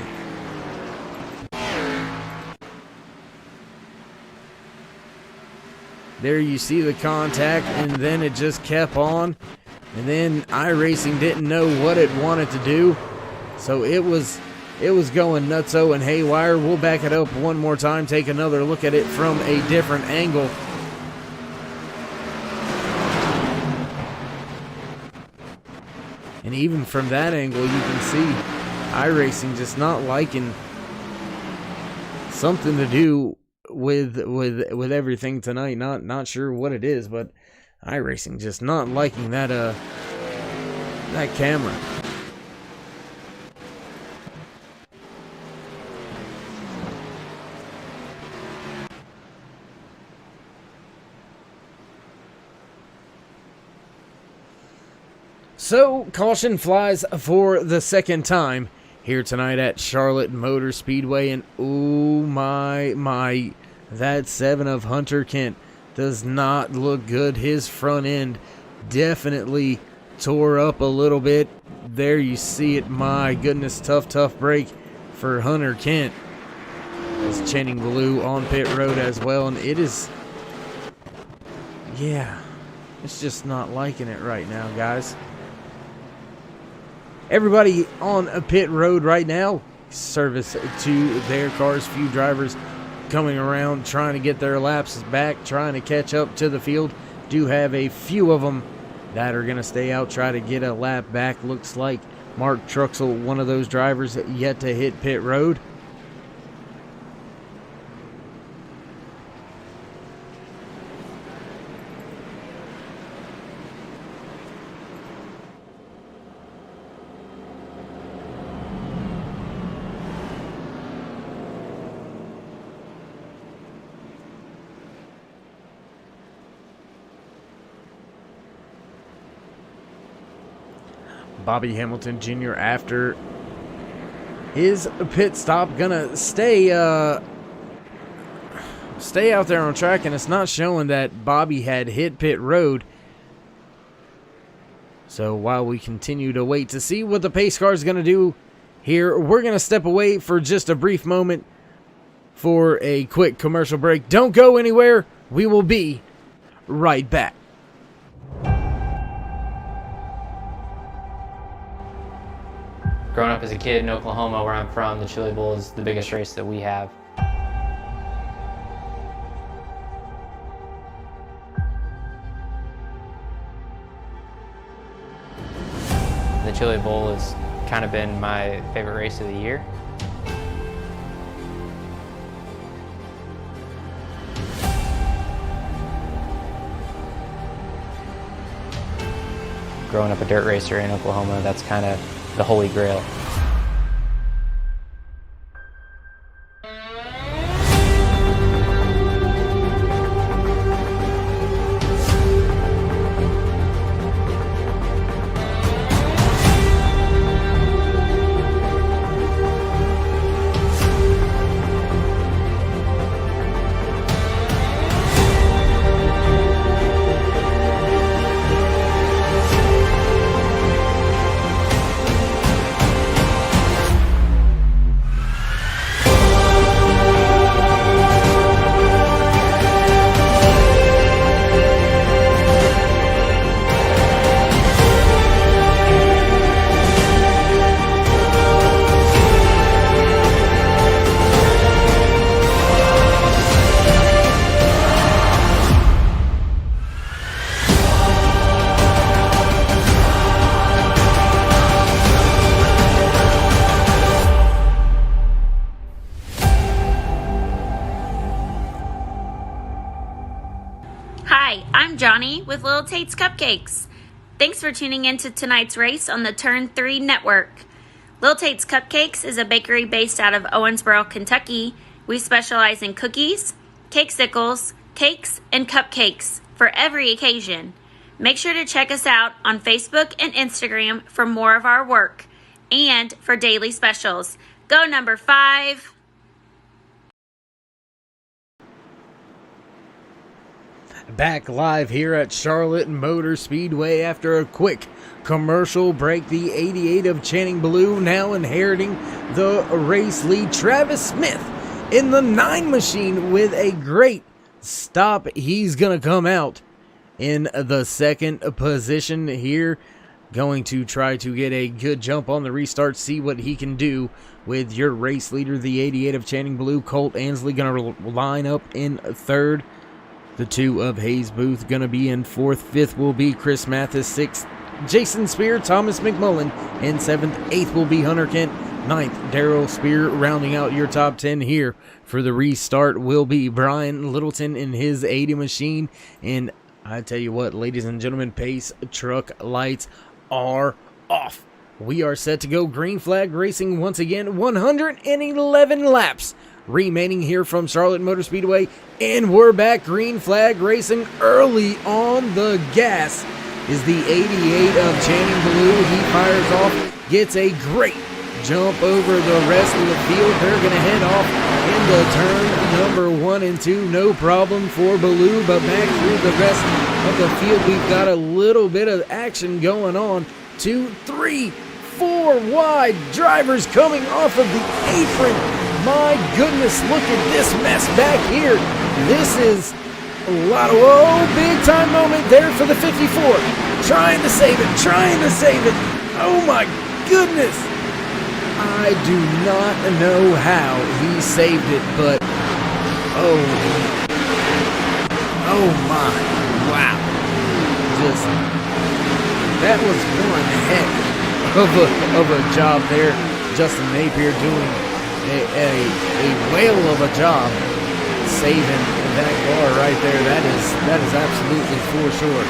There you see the contact, and then it just kept on. And then iRacing didn't know what it wanted to do. So it was going nutso and haywire. We'll back it up one more time, take another look at it from a different angle. And even from that angle, you can see iRacing just not liking something to do with everything tonight. Not sure what it is, but iRacing just not liking that camera. So, caution flies for the second time here tonight at Charlotte Motor Speedway, and oh my, that 7 of Hunter Kent does not look good. His front end definitely tore up a little bit. There you see it. My goodness, tough break for Hunter Kent. It's Channing Ballou on pit road as well, and it is, yeah, it's just not liking it right now, guys. Everybody on a pit road right now, service to their cars. Few drivers coming around trying to get their laps back, trying to catch up to the field. Do have a few of them that are going to stay out, try to get a lap back. Looks like Mark Truxell, one of those drivers, yet to hit pit road. Bobby Hamilton Jr. after his pit stop gonna stay out there on track, and it's not showing that Bobby had hit pit road. So while we continue to wait to see what the pace car is gonna do here, we're gonna step away for just a brief moment for a quick commercial break. Don't go anywhere. We will be right back. Growing up as a kid in Oklahoma, where I'm from, the Chili Bowl is the biggest race that we have. The Chili Bowl has kind of been my favorite race of the year. Growing up a dirt racer in Oklahoma, that's kind of the holy grail. Hi, I'm Johnny with Little Tate's Cupcakes. Thanks for tuning in to tonight's race on the Turn 3 Network. Little Tate's Cupcakes is a bakery based out of Owensboro, Kentucky. We specialize in cookies, cakesicles, cakes, and cupcakes for every occasion. Make sure to check us out on Facebook and Instagram for more of our work and for daily specials. Go number 5. Back live here at Charlotte Motor Speedway after a quick commercial break. The 88 of Channing Ballou now inheriting the race lead. Travis Smith in the 9 machine with a great stop. He's going to come out in the second position here. Going to try to get a good jump on the restart, see what he can do with your race leader, the 88 of Channing Blue. Colt Ansley going to line up in third. The 2 of Hayes Booth going to be in fourth. Fifth will be Chris Mathis. Sixth, Jason Spear, Thomas McMullen. And seventh, eighth will be Hunter Kent. Ninth, Daryl Spear. Rounding out your top 10 here for the restart will be Brian Littleton in his 80 machine. And I tell you what, ladies and gentlemen, pace truck lights are off. We are set to go. Green flag racing once again. 111 laps remaining here from Charlotte Motor Speedway, and we're back. Green flag racing. Early on the gas is the 88 of Channing Blue. He fires off, gets a great jump over the rest of the field. They're going to head off into turn number 1 and 2. No problem for Baloo, but back through the rest of the field, we've got a little bit of action going on. 2, 3, 4 wide. Drivers coming off of the apron. My goodness, look at this mess back here. This is a lot of, big time moment there for the 54. Trying to save it, trying to save it. Oh my goodness. I do not know how he saved it, but oh my, wow. Just, that was one heck of a job there. Justin Napier doing a whale of a job saving that car right there. That is absolutely for sure.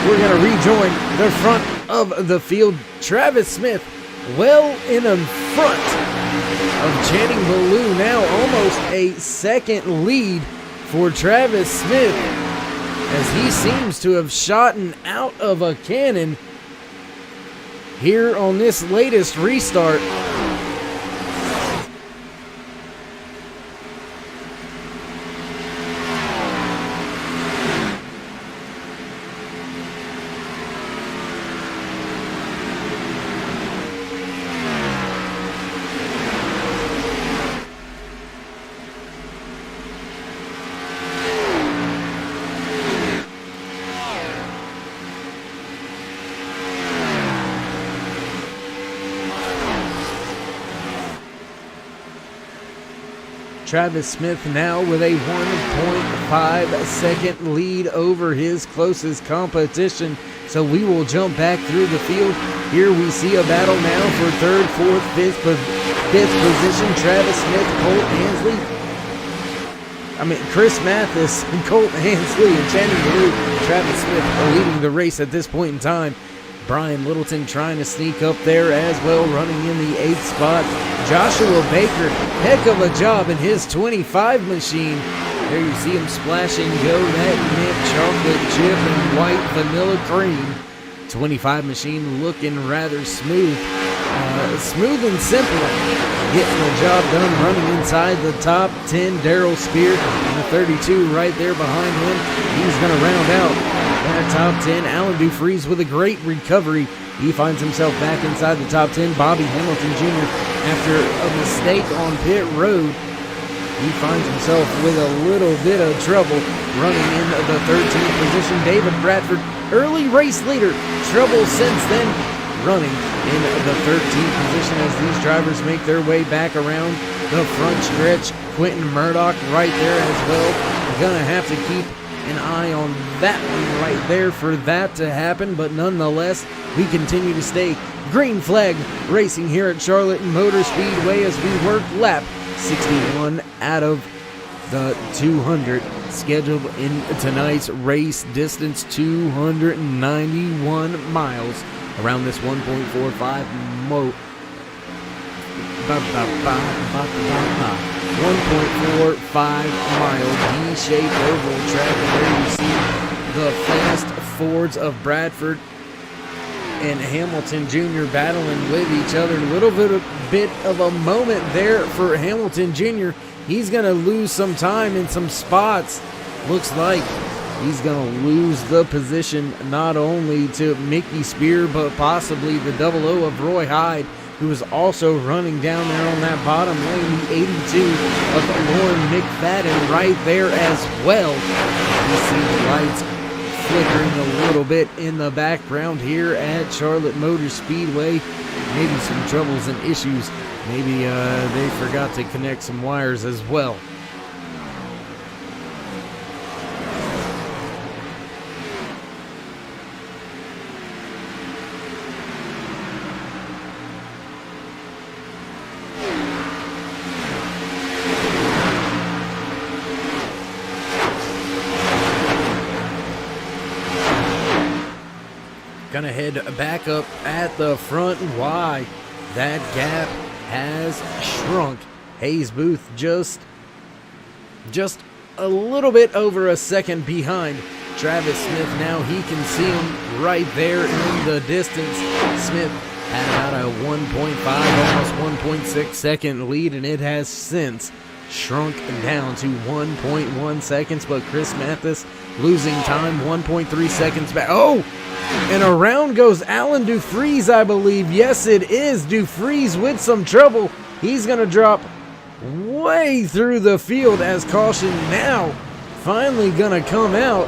We're going to rejoin the front of the field. Travis Smith well in front of Channing Baloo, now almost a second lead for Travis Smith, as he seems to have shot out of a cannon here on this latest restart. Travis Smith now with a 1.5 second lead over his closest competition. So we will jump back through the field. Here we see a battle now for third, fourth, fifth position. Travis Smith, Colt Ansley. Chris Mathis, Colt Ansley, and Channing Blue. Travis Smith are leading the race at this point in time. Brian Littleton trying to sneak up there as well, running in the 8th spot. Joshua Baker, heck of a job in his 25 machine. There you see him splashing go that mint chocolate chip and white vanilla cream. 25 machine looking rather smooth. Smooth and simple. Getting the job done, running inside the top 10. Daryl Spear and the 32 right there behind him. He's going to round out that top 10. Alan Dufries with a great recovery. He finds himself back inside the top 10. Bobby Hamilton Jr., after a mistake on pit road, he finds himself with a little bit of trouble running in the 13th position. David Bradford, early race leader, trouble since then, running in the 13th position as these drivers make their way back around the front stretch. Quentin Murdoch right there as well. Gonna have to keep an eye on that one right there for that to happen, but nonetheless, we continue to stay green flag racing here at Charlotte Motor Speedway as we work lap 61 out of the 200 scheduled in tonight's race. Distance 291 miles around this 1.45 1.45 mile D-shaped oval track, and there you see the fast Fords of Bradford and Hamilton Jr. battling with each other. A little bit of a moment there for Hamilton Jr. He's going to lose some time in some spots. Looks like he's going to lose the position not only to Mickey Spear, but possibly the 00 of Roy Hyde. who is also running down there on that bottom lane, the 82 of Lauren McFadden right there as well. You see the lights flickering a little bit in the background here at Charlotte Motor Speedway. Maybe some troubles and issues. Maybe they forgot to connect some wires as well. Gonna head back up at the front. Why? That gap has shrunk. Hayes Booth just a little bit over a second behind Travis Smith. Now he can see him right there in the distance. Smith had about a 1.5, almost 1.6 second lead, and it has since shrunk down to 1.1 seconds. But Chris Mathis losing time, 1.3 seconds back. Oh! And around goes Alan Dufries, I believe. Yes, it is. Dufries with some trouble. He's going to drop way through the field as caution now finally going to come out.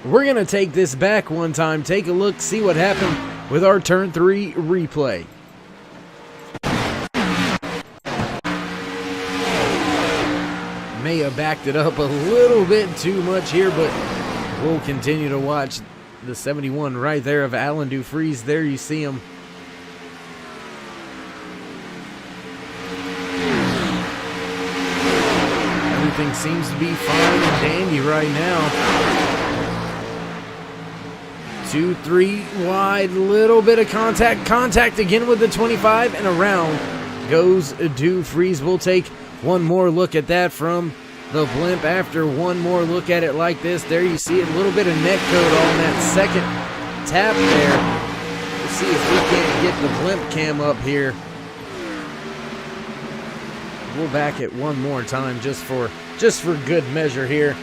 We're going to take this back one time. Take a look, see what happened with our turn 3 replay. May have backed it up a little bit too much here, but we'll continue to watch the 71 right there of Alan Dufries. There you see him. Everything seems to be fine and dandy right now. 2-3 wide, little bit of contact again with the 25, and around goes Dufries. We'll take one more look at that from the blimp. After one more look at it like this, there you see it, a little bit of net code on that second tap there. Let's see if we can't get the blimp cam up here. We'll back it one more time just for good measure here.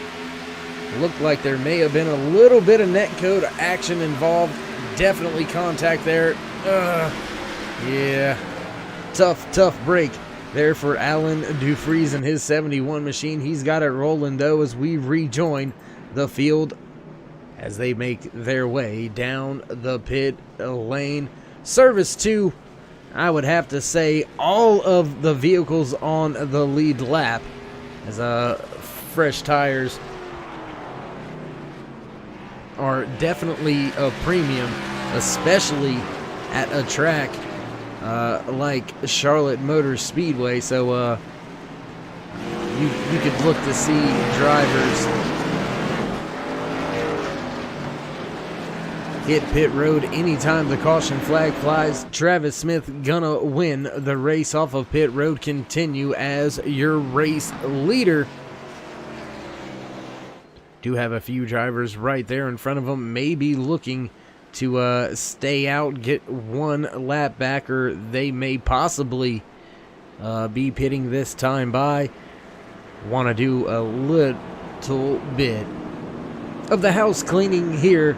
Looked like there may have been a little bit of net code action involved. Definitely contact there. Yeah, tough break there for Alan Dufries and his 71 machine. He's got it rolling though as we rejoin the field as they make their way down the pit lane. Service to, I would have to say, all of the vehicles on the lead lap, as fresh tires are definitely a premium, especially at a track like Charlotte Motor Speedway. So you could look to see drivers hit pit road anytime the caution flag flies. Travis Smith gonna win the race off of pit road, continue as your race leader. Do have a few drivers right there in front of them, maybe looking to stay out, get one lap back, or they may possibly be pitting this time by. Want to do a little bit of the house cleaning here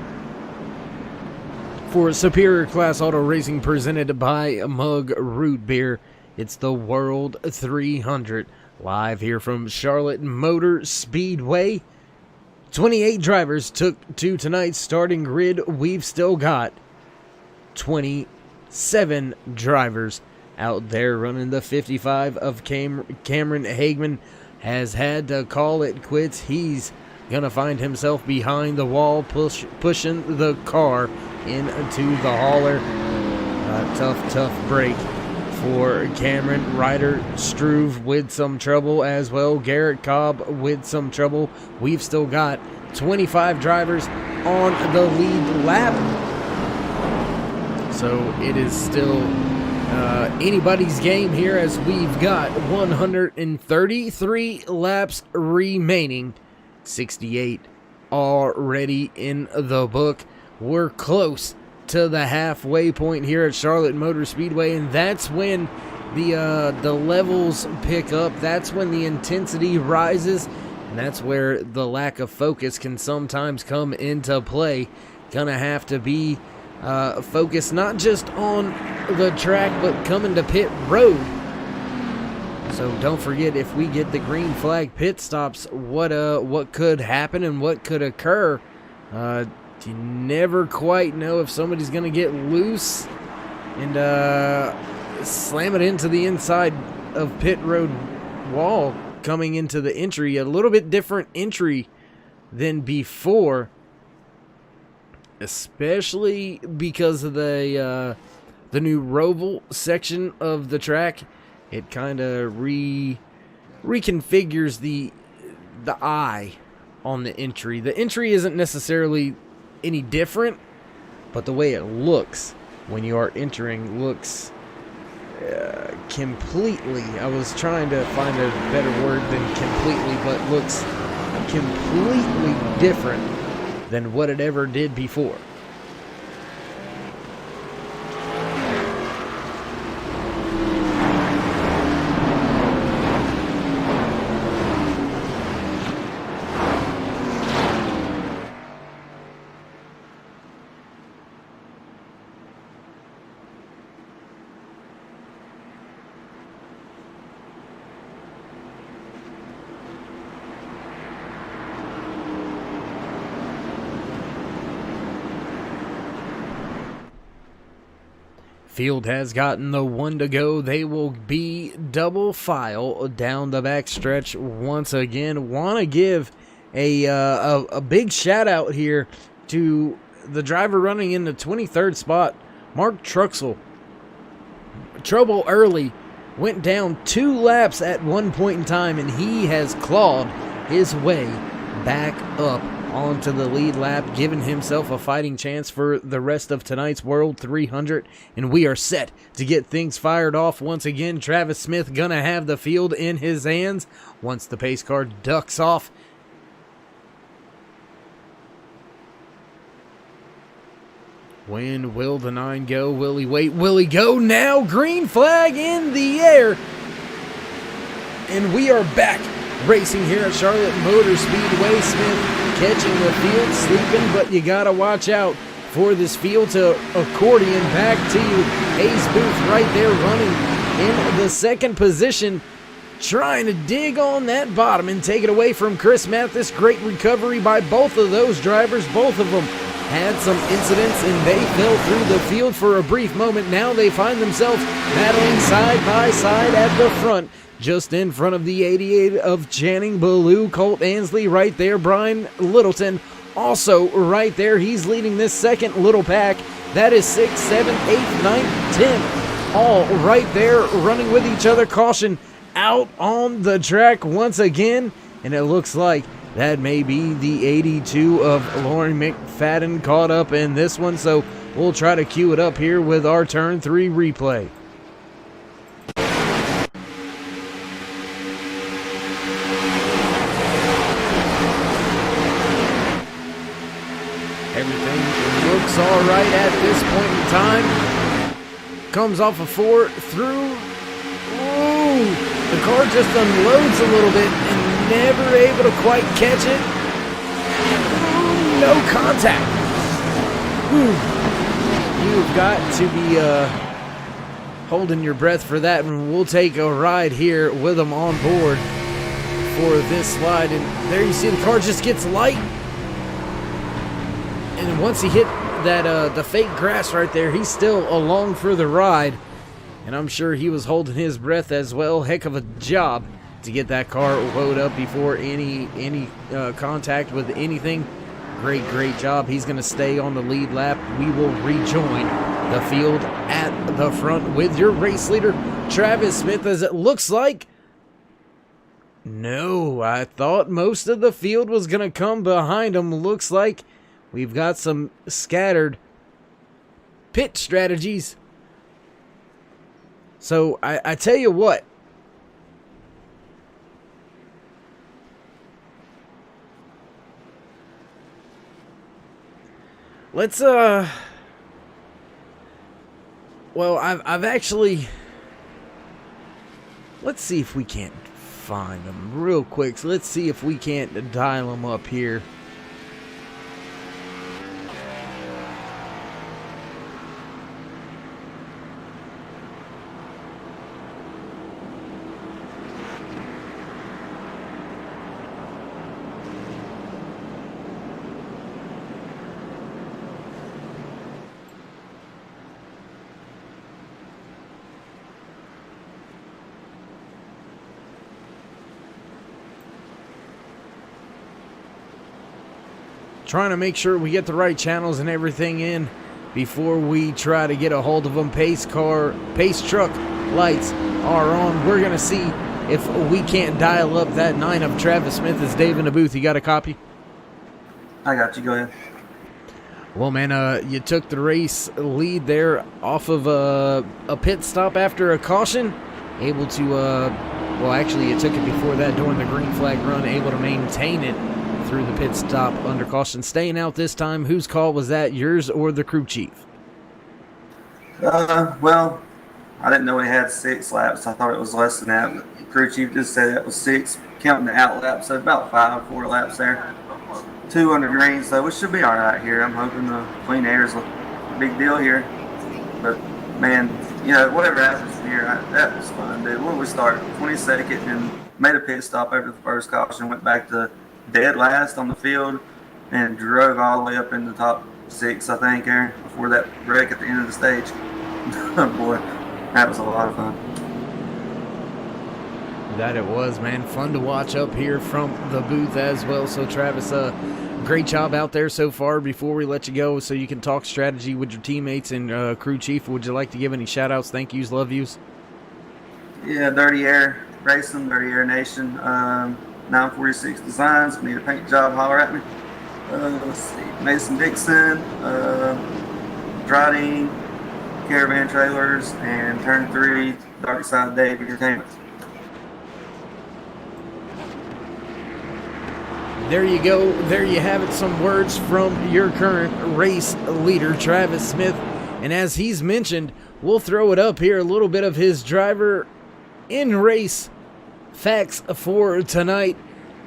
for Superior Class Auto Racing, presented by Mug Root Beer. It's the World 300, live here from Charlotte Motor Speedway. 28 drivers took to tonight's starting grid. We've still got 27 drivers out there running. The 55 of Cameron Hagman has had to call it quits. He's going to find himself behind the wall, pushing the car into the hauler. Tough break for Cameron. Ryder Struve with some trouble as well. Garrett Cobb with some trouble. We've still got 25 drivers on the lead lap. So it is still anybody's game here, as we've got 133 laps remaining. 68 already in the book. We're close to the halfway point here at Charlotte Motor Speedway, and that's when the levels pick up. That's when the intensity rises, and that's where the lack of focus can sometimes come into play. Gonna have to be focus not just on the track, but coming to pit road. So don't forget, if we get the green flag pit stops, what could happen and what could occur. You never quite know if somebody's going to get loose and slam it into the inside of pit road wall coming into the entry. A little bit different entry than before, especially because of the new Roval section of the track. It kind of reconfigures the eye on the entry. The entry isn't necessarily any different, but the way it looks when you are entering looks completely, I was trying to find a better word than completely, but looks completely different than what it ever did before. Field has gotten the one to go. They will be double file down the backstretch once again. Want to give a big shout out here to the driver running in the 23rd spot, Mark Truxell. Trouble early, went down 2 laps at one point in time, and he has clawed his way back up onto the lead lap, giving himself a fighting chance for the rest of tonight's World 300, and we are set to get things fired off once again. Travis Smith gonna have the field in his hands once the pace car ducks off. When will the 9 go? Will he wait? Will he go now? Green flag in the air, and we are back racing here at Charlotte Motor Speedway. Smith catching the field sleeping, but you gotta watch out for this field to accordion back to you. Hayes Booth right there running in the second position, trying to dig on that bottom and take it away from Chris Mathis. Great recovery by both of those drivers. Both of them had some incidents and they fell through the field for a brief moment. Now they find themselves battling side by side at the front, just in front of the 88 of Channing Ballou. Colt Ansley right there. Brian Littleton also right there. He's leading this second little pack. That is 6, 7, 8, 9, 10. All right there running with each other. Caution out on the track once again. And it looks like that may be the 82 of Lauren McFadden caught up in this one. So we'll try to cue it up here with our Turn 3 replay. Everything looks all right at this point in time. Comes off a 4 through. Ooh, the car just unloads a little bit and never able to quite catch it. Ooh, no contact. Ooh. You've got to be holding your breath for that, and we'll take a ride here with them on board for this slide. And there you see the car just gets light. And once he hit that the fake grass right there, he's still along for the ride. And I'm sure he was holding his breath as well. Heck of a job to get that car wound up before any contact with anything. Great job. He's going to stay on the lead lap. We will rejoin the field at the front with your race leader, Travis Smith, as it looks like. No, I thought most of the field was going to come behind him. Looks like we've got some scattered pit strategies. So I tell you what. Let's well, I've actually, let's see if we can't find them real quick. So let's see if we can't dial them up here. trying to make sure we get the right channels and everything in before we try to get a hold of them. Pace truck lights are on. We're going to see if we can't dial up that 9 of Travis Smith. Is Dave in the booth? You got a copy? I got you. Go ahead. Well, man, you took the race lead there off of a pit stop after a caution. Able to, well, actually, you took it before that during the green flag run. Able to maintain it through the pit stop under caution. Staying out this time. Whose call was that, yours or the crew chief? Well, I didn't know we had 6 laps. I thought it was less than that. But the crew chief just said it was 6, counting the out laps. So about 4 laps there. 2 under green, so we should be all right here. I'm hoping the clean air is a big deal here. But, man, you know, whatever happens from here, that was fun, dude. When we started 22nd and made a pit stop after the first caution, went back to dead last on the field and drove all the way up in the top 6, I think, Aaron, before that wreck at the end of the stage. Boy, that was a lot of fun. That it was, man. Fun to watch up here from the booth as well. So, Travis, great job out there so far. Before we let you go, so you can talk strategy with your teammates and crew chief, would you like to give any shout-outs, thank yous, love yous? Yeah, Dirty Air Racing, Dirty Air Nation, 946 Designs. If you need a paint job, holler at me. Let's see, Mason Dixon, Dryden, Caravan Trailers, and Turn 3, Dark Side Dave Entertainment. There you go. There you have it. Some words from your current race leader, Travis Smith. And as he's mentioned, we'll throw it up here. A little bit of his driver in race facts for tonight.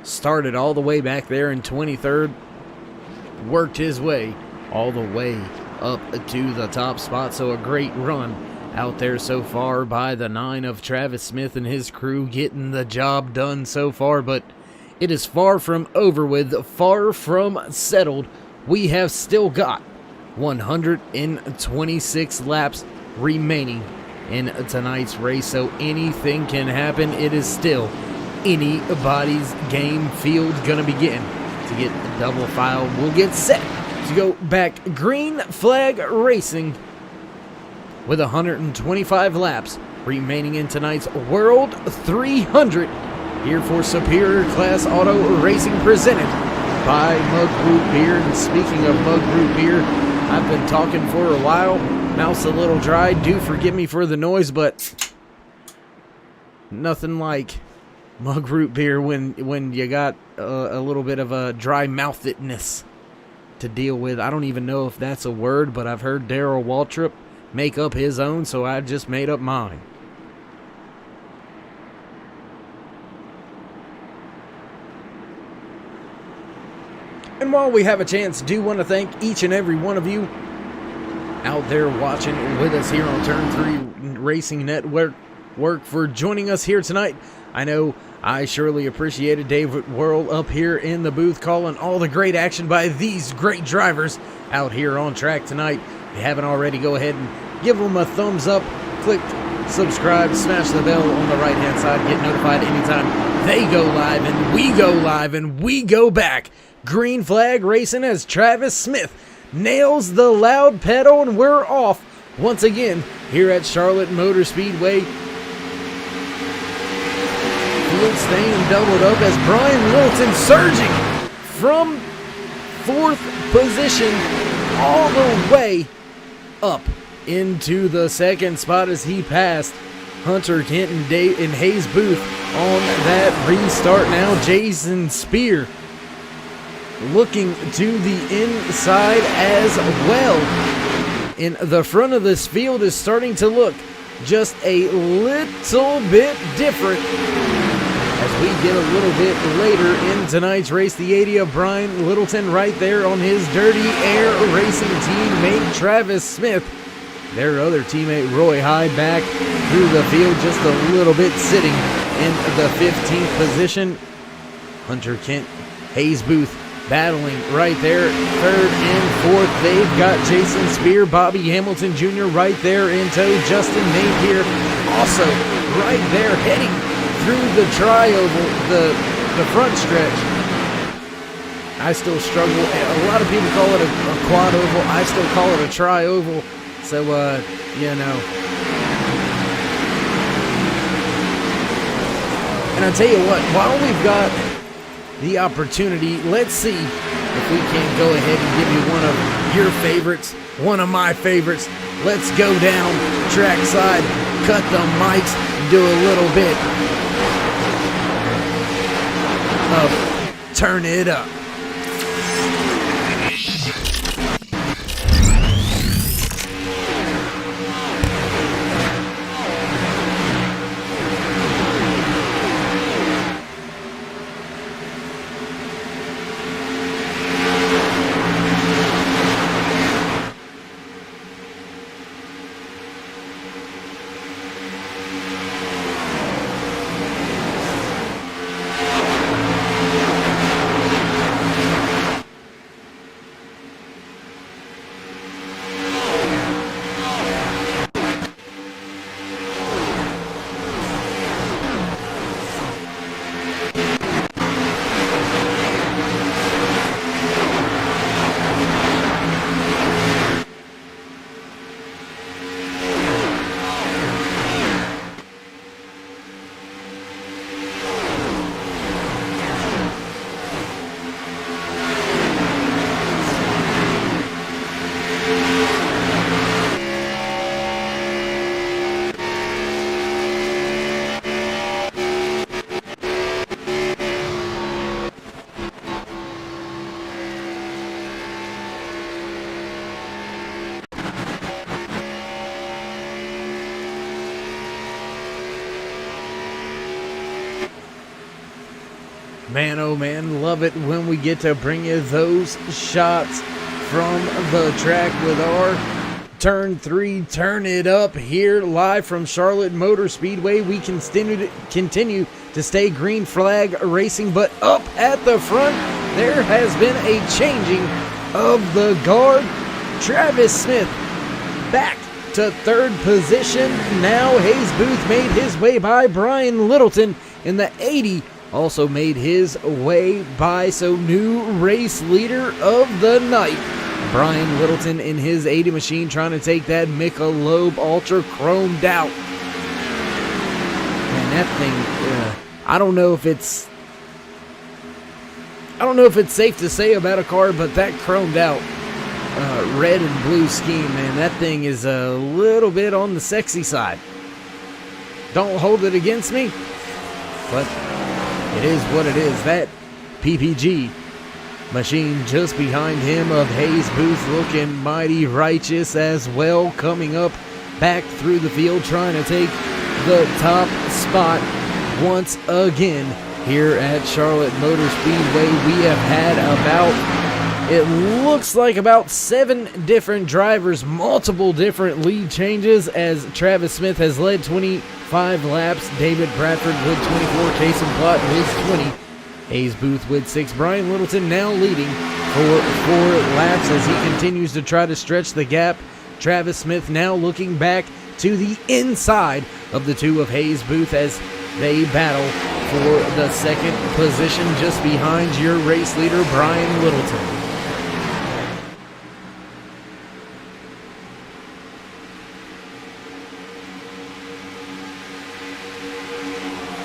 Started all the way back there in 23rd. Worked his way all the way up to the top spot. So a great run out there so far by the 9 of Travis Smith and his crew, getting the job done so far. But it is far from over with, far from settled. We have still got 126 laps remaining in tonight's race, so anything can happen. It is still anybody's game. Field gonna begin to get a double file. We'll get set to go back green flag racing with 125 laps remaining in tonight's World 300 here for Superior Class Auto Racing, presented by Mug Root Beer. And speaking of Mug Root Beer, I've been talking for a while. Mouth's a little dry. Do forgive me for the noise, but nothing like Mug Root Beer when you got a little bit of a dry mouthedness to deal with. I don't even know if that's a word, but I've heard Darrell Waltrip make up his own, so I just made up mine. And while we have a chance, do want to thank each and every one of you out there watching with us here on Turn 3 Racing Network for joining us here tonight. I know I surely appreciated David Worrell up here in the booth calling all the great action by these great drivers out here on track tonight. If you haven't already, go ahead and give them a thumbs up, click subscribe, smash the bell on the right hand side, get notified anytime they go live and we go live and we go back. Green flag racing as Travis Smith nails the loud pedal, and we're off once again here at Charlotte Motor Speedway. Field staying doubled up as Brian Littleton surging from 4th position all the way up into the 2nd spot as he passed Hunter Kent and Hayes Booth on that restart. Now Jason Spear looking to the inside as well. In the front of this field is starting to look just a little bit different as we get a little bit later in tonight's race. The 80 of Brian Littleton right there on his Dirty Air Racing teammate Travis Smith. Their other teammate Roy Hyde back through the field just a little bit, sitting in the 15th position. Hunter Kent, Hayes Booth battling right there, 3rd and 4th. They've got Jason Spear, Bobby Hamilton Jr. right there in tow. Justin Napier also right there heading through the tri-oval, the front stretch. I still struggle. A lot of people call it a quad oval. I still call it a tri-oval. So, you know. And I'll tell you what, while we've got the opportunity, let's see if we can go ahead and give you one of your favorites, one of my favorites. Let's go down trackside, cut the mics, do a little bit of Turn It Up. Man, oh man, love it when we get to bring you those shots from the track with our Turn 3 Turn It Up here live from Charlotte Motor Speedway. We continue to stay green flag racing, but up at the front, there has been a changing of the guard. Travis Smith back to third position. Now Hayes Booth made his way by Brian Littleton in the 80. Also made his way by, so new race leader of the night, Brian Littleton in his 80 machine, trying to take that Michelob Ultra chromed out. And that thing, I don't know if it's safe to say about a car, but that chromed out red and blue scheme, man, that thing is a little bit on the sexy side. Don't hold it against me, but it is what it is. That PPG machine just behind him of Hayes Booth looking mighty righteous as well, coming up back through the field, trying to take the top spot once again here at Charlotte Motor Speedway. We have had it looks like about 7 different drivers, multiple different lead changes, as Travis Smith has led 25 laps, David Bradford with 24, Jason Plott with 20, Hayes Booth with 6, Brian Littleton now leading for 4 laps as he continues to try to stretch the gap. Travis Smith now looking back to the inside of the two of Hayes Booth as they battle for the second position just behind your race leader, Brian Littleton.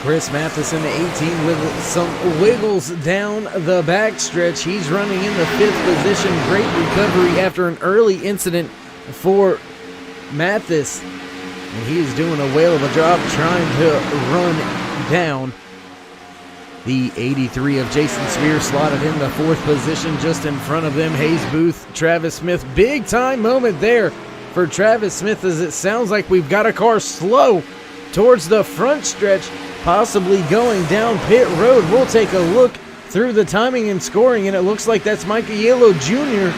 Chris Matheson, 18, with some wiggles down the backstretch. He's running in the 5th position. Great recovery after an early incident for Mathis. And he is doing a whale of a job trying to run down the 83 of Jason Spear, slotted in the 4th position just in front of them. Hayes Booth, Travis Smith. Big time moment there for Travis Smith, as it sounds like we've got a car slow towards the front stretch, possibly going down pit road. We'll take a look through the timing and scoring, and it looks like that's Mike Aiello Jr.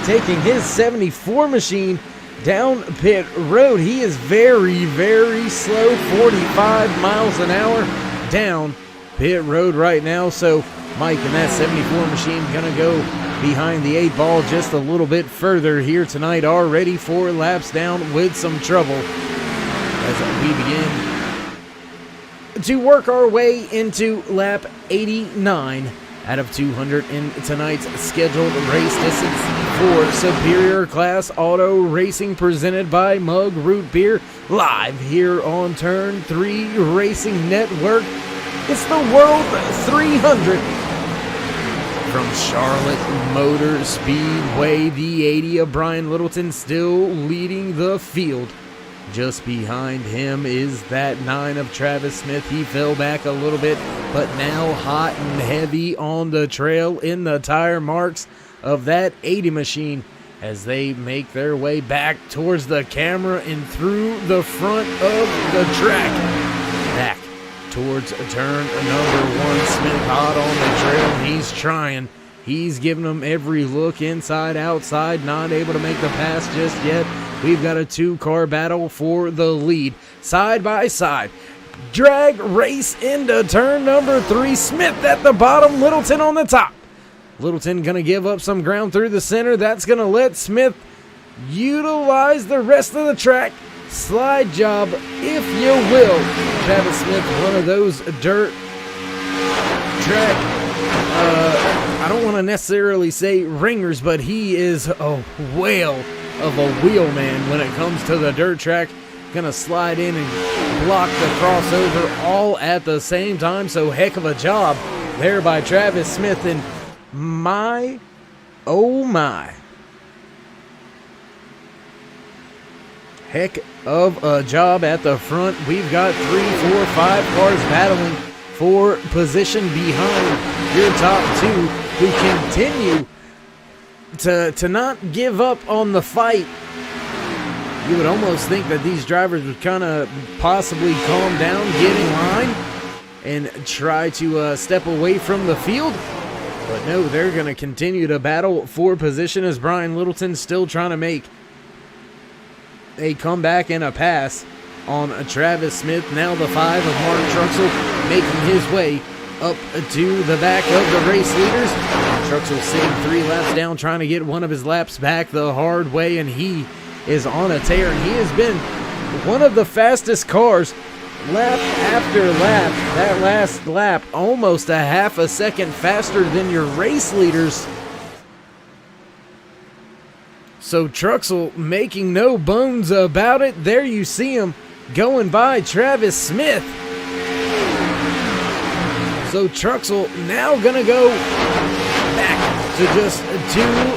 taking his 74 machine down pit road. He is very, very slow, 45 miles an hour down pit road right now. So Mike and that 74 machine gonna go behind the 8 ball just a little bit further here tonight, already 4 laps down with some trouble as we begin to work our way into lap 89 out of 200 in tonight's scheduled race distance for Superior Class Auto Racing, presented by Mug Root Beer, live here on Turn 3 Racing Network. It's the World 300 from Charlotte Motor Speedway. The 80 of Brian Littleton still leading the field. Just behind him is that 9 of Travis Smith. He fell back a little bit, but now hot and heavy on the trail in the tire marks of that 80 machine as they make their way back towards the camera and through the front of the track. Back towards turn number 1. Smith hot on the trail. He's trying. He's giving them every look, inside, outside, not able to make the pass just yet. We've got a 2-car battle for the lead. Side by side. Drag race into turn number 3. Smith at the bottom, Littleton on the top. Littleton going to give up some ground through the center. That's going to let Smith utilize the rest of the track. Slide job, if you will. Travis Smith, one of those dirt track, I don't want to necessarily say ringers, but he is a whale of a wheelman when it comes to the dirt track. Gonna slide in and block the crossover all at the same time. So heck of a job there by Travis Smith. And my, oh my, heck of a job at the front. We've got 3, 4, 5 cars battling for position behind your top 2, who continue to not give up on the fight. You would almost think that these drivers would kind of possibly calm down, get in line, and try to step away from the field. But no, they're going to continue to battle for position as Brian Littleton's still trying to make a comeback and a pass on Travis Smith. Now the 5 of Mark Truxell making his way up to the back of the race leaders. Truxell sitting 3 laps down, trying to get one of his laps back the hard way, and he is on a tear. And he has been one of the fastest cars lap after lap. That last lap, almost a half a second faster than your race leaders. So Truxell making no bones about it. There you see him going by Travis Smith. So Truxell now going to go back to just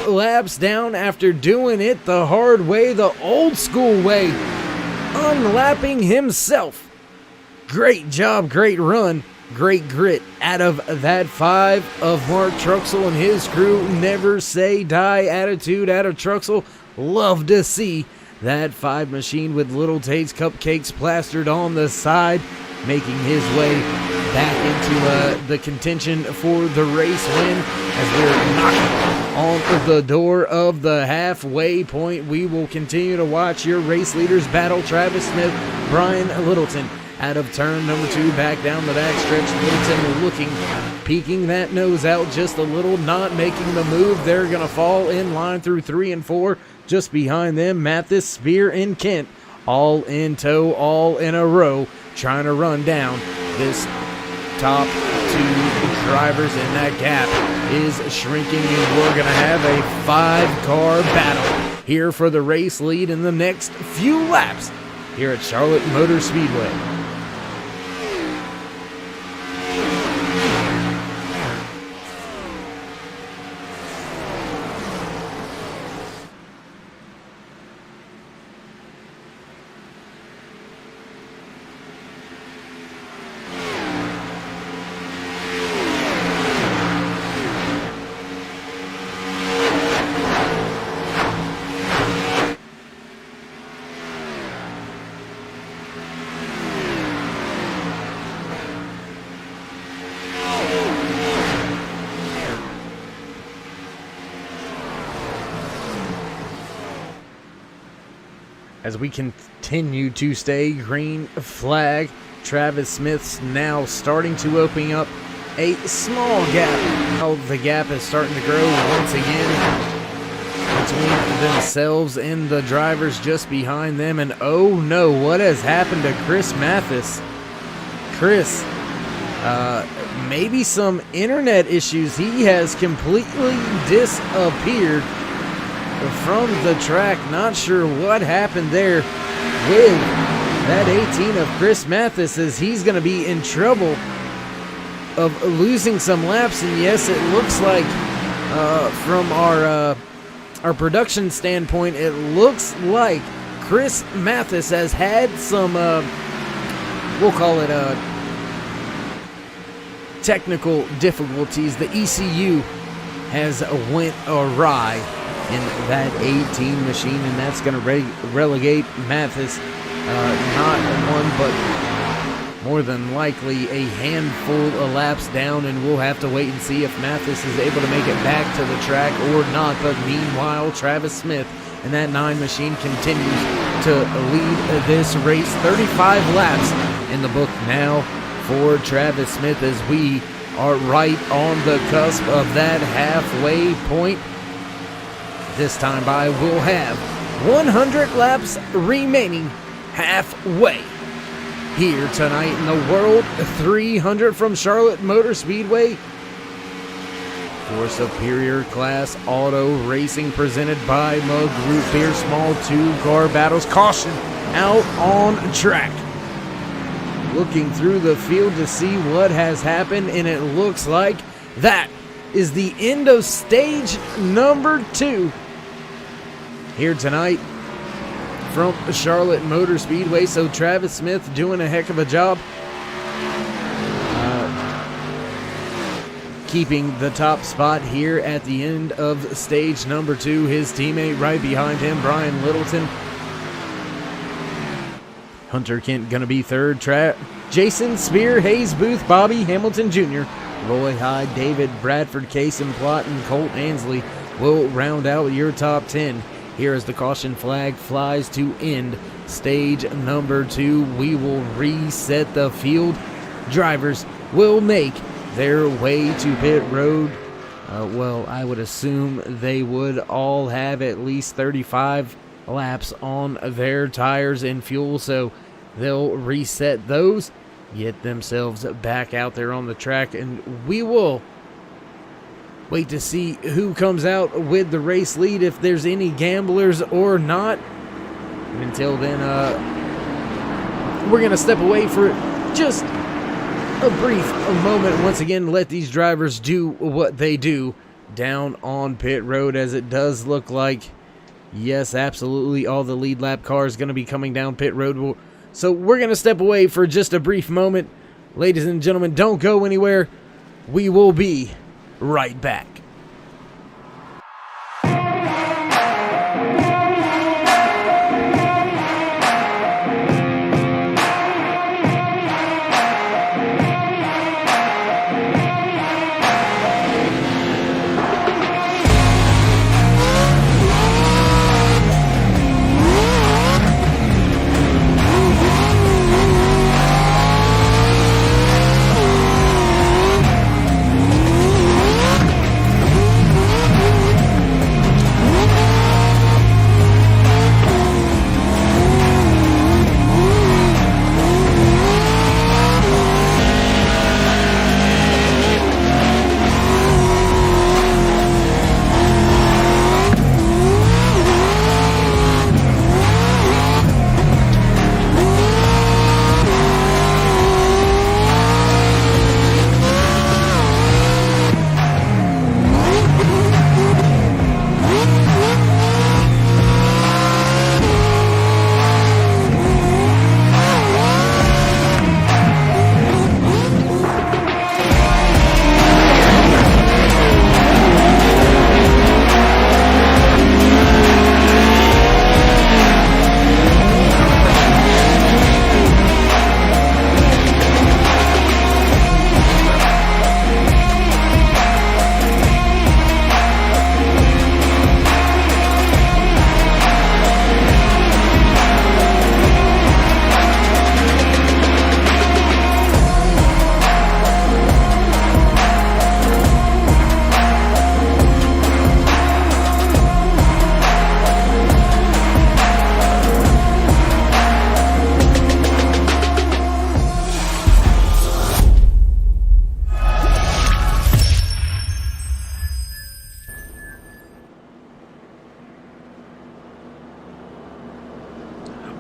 2 laps down after doing it the hard way, the old school way, unlapping himself. Great job, great run, great grit out of that 5 of Mark Truxell and his crew. Never say die attitude out of Truxell. Love to see that 5 machine with Little Tate's Cupcakes plastered on the side, making his way back into the contention for the race win as we're knocking on the door of the halfway point. We will continue to watch your race leaders battle. Travis Smith, Brian Littleton out of turn number 2, back down the back stretch. Littleton looking, peeking that nose out just a little, not making the move. They're going to fall in line through 3 and 4. Just behind them, Mathis, Spear, and Kent, all in tow, all in a row, trying to run down this top 2 drivers, and that gap is shrinking, and we're going to have a 5-car battle here for the race lead in the next few laps here at Charlotte Motor Speedway. As we continue to stay green flag, Travis Smith's now starting to open up a small gap. Now the gap is starting to grow once again between themselves and the drivers just behind them. And oh no, what has happened to Chris Mathis? Chris maybe some internet issues. He has completely disappeared from the track. Not sure what happened there with that 18 of Chris Mathis, as he's going to be in trouble of losing some laps. And yes, it looks like from our production standpoint, it looks like Chris Mathis has had some we'll call it technical difficulties. The ECU has went awry in that 18 machine, and that's going to relegate Mathis not one but more than likely a handful of laps down, and we'll have to wait and see if Mathis is able to make it back to the track or not. But meanwhile, Travis Smith and that 9 machine continues to lead this race. 35 laps in the book now for Travis Smith, as we are right on the cusp of that halfway point. This time by, we'll have 100 laps remaining halfway here tonight in the World 300 from Charlotte Motor Speedway for Superior Class Auto Racing, presented by Mug Root Beer. Small 2-car battles. Caution out on track. Looking through the field to see what has happened, and it looks like that is the end of stage number 2 here tonight from Charlotte Motor Speedway. So Travis Smith doing a heck of a job keeping the top spot here at the end of stage number 2. His teammate right behind him, Brian Littleton. Hunter Kent going to be third. Jason Spear, Hayes Booth, Bobby Hamilton Jr., Roy Hyde, David Bradford, Cason Plott, and Colt Ansley will round out your top 10. Here as the caution flag flies to end stage number 2. We will reset the field. Drivers will make their way to pit road. Well, I would assume they would all have at least 35 laps on their tires and fuel, so they'll reset those, get themselves back out there on the track, and we will wait to see who comes out with the race lead, if there's any gamblers or not. And until then, we're going to step away for just a brief moment. Once again, let these drivers do what they do down on pit road, as it does look like, yes, absolutely, all the lead lap cars going to be coming down pit road. So we're going to step away for just a brief moment. Ladies and gentlemen, don't go anywhere. We will be right back.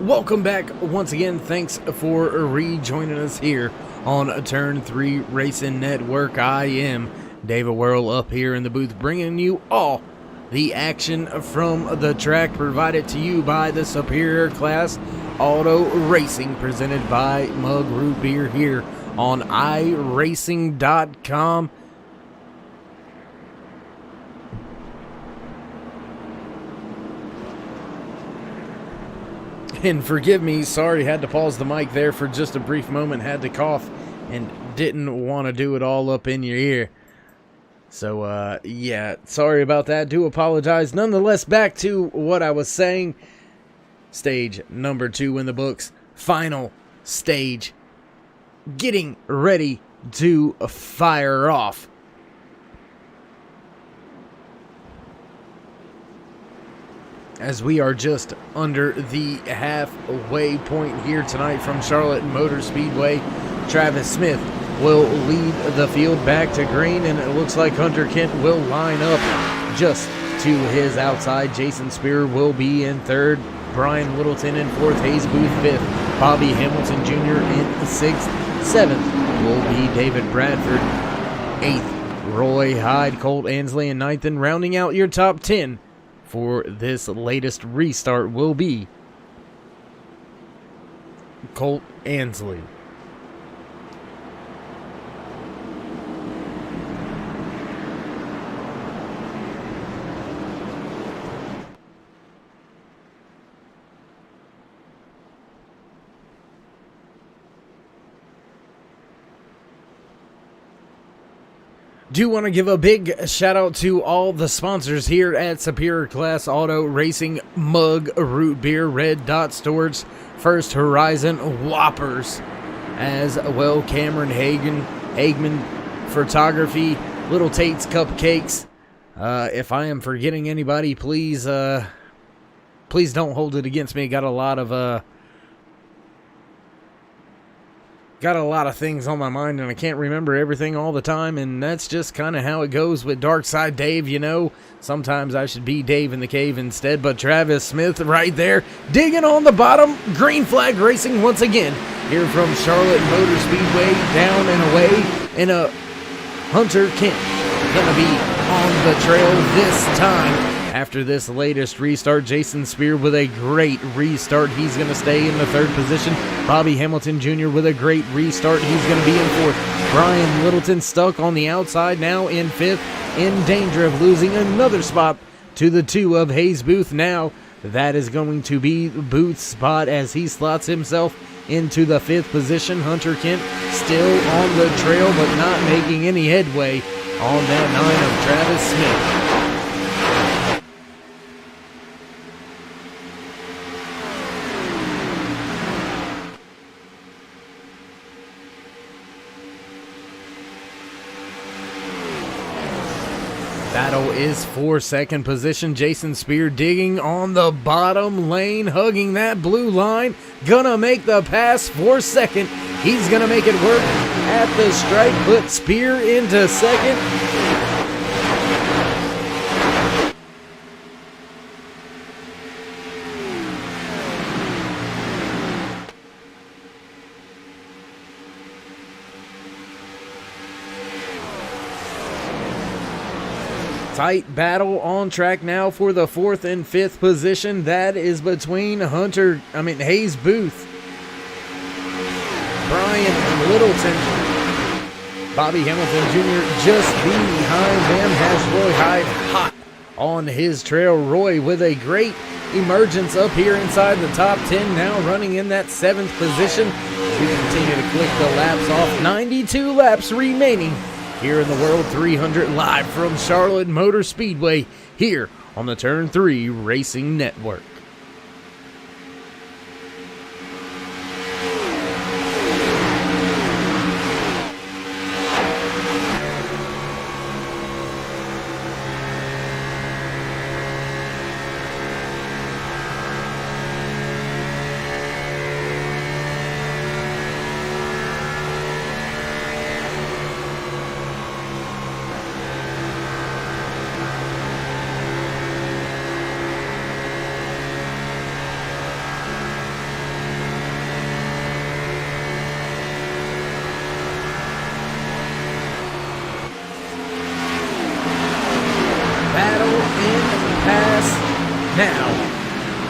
Welcome back once again. Thanks for rejoining us here on Turn 3 Racing Network. I am David Whirl up here in the booth bringing you all the action from the track provided to you by the Superior Class Auto Racing, presented by Mug Root Beer here on iRacing.com. And forgive me, sorry, had to pause the mic there for just a brief moment, had to cough and didn't want to do it all up in your ear. So, yeah, sorry about that, do apologize. Nonetheless, back to what I was saying. Stage number 2 in the books, final stage, getting ready to fire off. As we are just under the halfway point here tonight from Charlotte Motor Speedway, Travis Smith will lead the field back to green, and it looks like Hunter Kent will line up just to his outside. Jason Spear will be in third, Brian Littleton in fourth, Hayes Booth fifth, Bobby Hamilton Jr. in sixth, seventh will be David Bradford, eighth Roy Hyde, Colt Ansley in ninth, and rounding out your top 10 for this latest restart will be Colt Ansley. Do want to give a big shout out to all the sponsors here at Superior Class Auto Racing: Mug Root Beer, Red Dot Storage, First Horizon, Whoppers, as well Cameron Hagman Photography, Little Tate's Cupcakes. If I am forgetting anybody, please don't hold it against me. Got a lot of things on my mind, and I can't remember everything all the time, and that's just kind of how it goes with Darkside Dave, you know. Sometimes I should be Dave in the Cave instead, but Travis Smith right there, digging on the bottom. Green Flag Racing once again, here from Charlotte Motor Speedway, down and away, and a Hunter Kent gonna be on the trail this time. After this latest restart, Jason Spear with a great restart. He's going to stay in the third position. Bobby Hamilton Jr. with a great restart. He's going to be in fourth. Brian Littleton stuck on the outside, now in fifth, in danger of losing another spot to the 2 of Hayes Booth. Now that is going to be Booth's spot as he slots himself into the 5th position. Hunter Kent still on the trail but not making any headway on that 9 of Travis Smith. Battle is for second position. Jason Spear digging on the bottom lane, hugging that blue line. Gonna make the pass for second. He's gonna make it work at the stripe, put Spear into second. Tight battle on track now for the 4th and 5th position. That is between Hayes Booth, Brian Littleton, Bobby Hamilton Jr. just behind them has Roy Hyde hot on his trail. Roy with a great emergence up here inside the top 10, now running in that 7th position. We continue to click the laps off. 92 laps remaining here in the World 300, live from Charlotte Motor Speedway, here on the Turn 3 Racing Network. battle in pass now.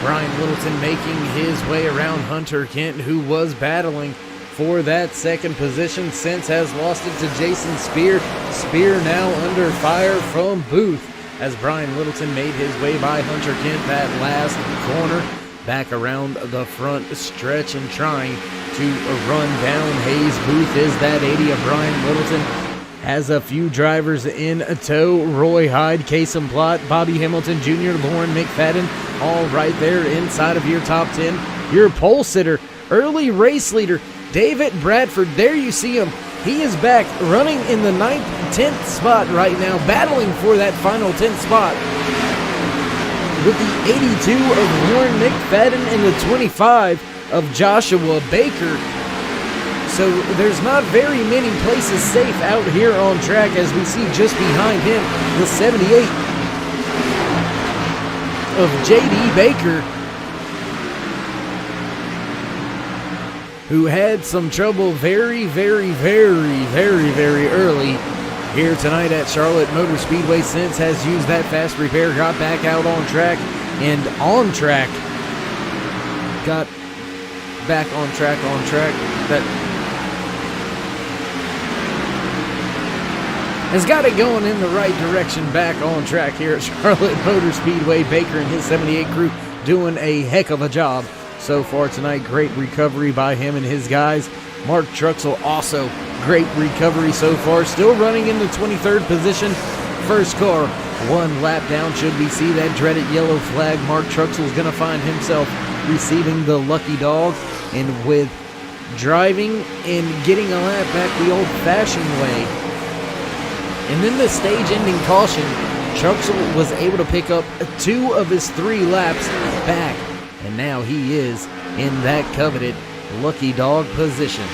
Brian Littleton making his way around Hunter Kent, who was battling for that second position. Since has lost it to Jason Spear. Spear now under fire from Booth as Brian Littleton made his way by Hunter Kent that last corner. Back around the front stretch and trying to run down Hayes Booth is that 80 of Brian Littleton. Has a few drivers in tow. Roy Hyde, Kasem Plott, Bobby Hamilton Jr., Lauren McFadden, all right there inside of your top 10. Your pole sitter, early race leader, David Bradford. There you see him. He is back running in the 9th, 10th spot right now, battling for that final 10th spot. With the 82 of Lauren McFadden and the 25 of Joshua Baker. So there's not very many places safe out here on track, as we see just behind him the 78 of J.D. Baker, who had some trouble very early here tonight at Charlotte Motor Speedway. Since has used that fast repair, got back out on track, and on track, got back on track, that has got it going in the right direction, back on track here at Charlotte Motor Speedway. Baker and his 78 crew doing a heck of a job so far tonight. Great recovery by him and his guys. Mark Truxell also great recovery so far. Still running in the 23rd position. First car, one lap down. Should we see that dreaded yellow flag, Mark Truxell's going to find himself receiving the lucky dog. And with driving and getting a lap back the old-fashioned way, and then the stage-ending caution, Truxell was able to pick up 2 of his 3 laps back. And now he is in that coveted lucky dog position.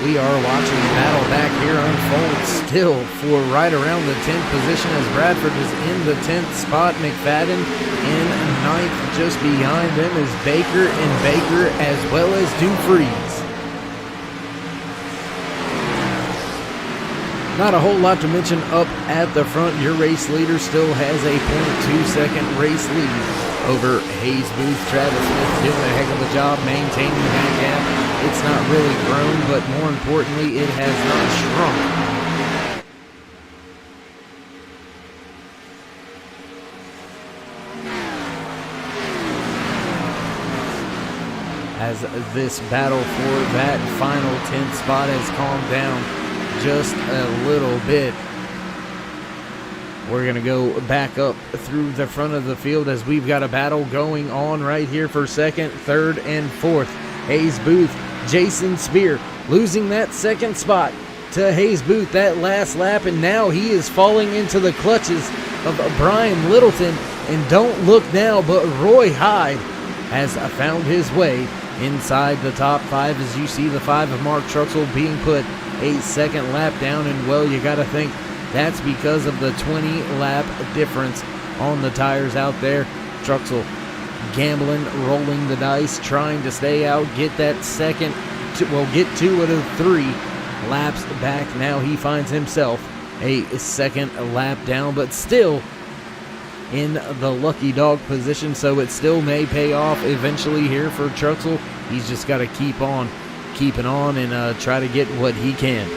We are watching the battle back here unfold still for right around the 10th position, as Bradford is in the 10th spot. McFadden in 9th. Just behind them is Baker and Baker, as well as DeFries. Not a whole lot to mention up at the front. Your race leader still has a 0.2-second race lead over Hayes Booth. Travis Smith doing a heck of a job maintaining that gap. It's not really grown, but more importantly, it has not shrunk. As this battle for that final 10th spot has calmed down just a little bit. We're going to go back up through the front of the field as we've got a battle going on right here for 2nd, 3rd, and 4th. Hayes Booth, Jason Spear losing that 2nd spot to Hayes Booth that last lap, and now he is falling into the clutches of Brian Littleton. And don't look now, but Roy Hyde has found his way inside the top 5, as you see the 5 of Mark Truxell being put a 2nd lap down. And well, you got to think that's because of the 20 lap difference on the tires out there. Truxell gambling, rolling the dice, trying to stay out, get that second, get 2 out of 3 laps back. Now he finds himself a 2nd lap down, but still in the lucky dog position, so it still may pay off eventually here for Truxell. He's just got to keep on keeping on and try to get what he can.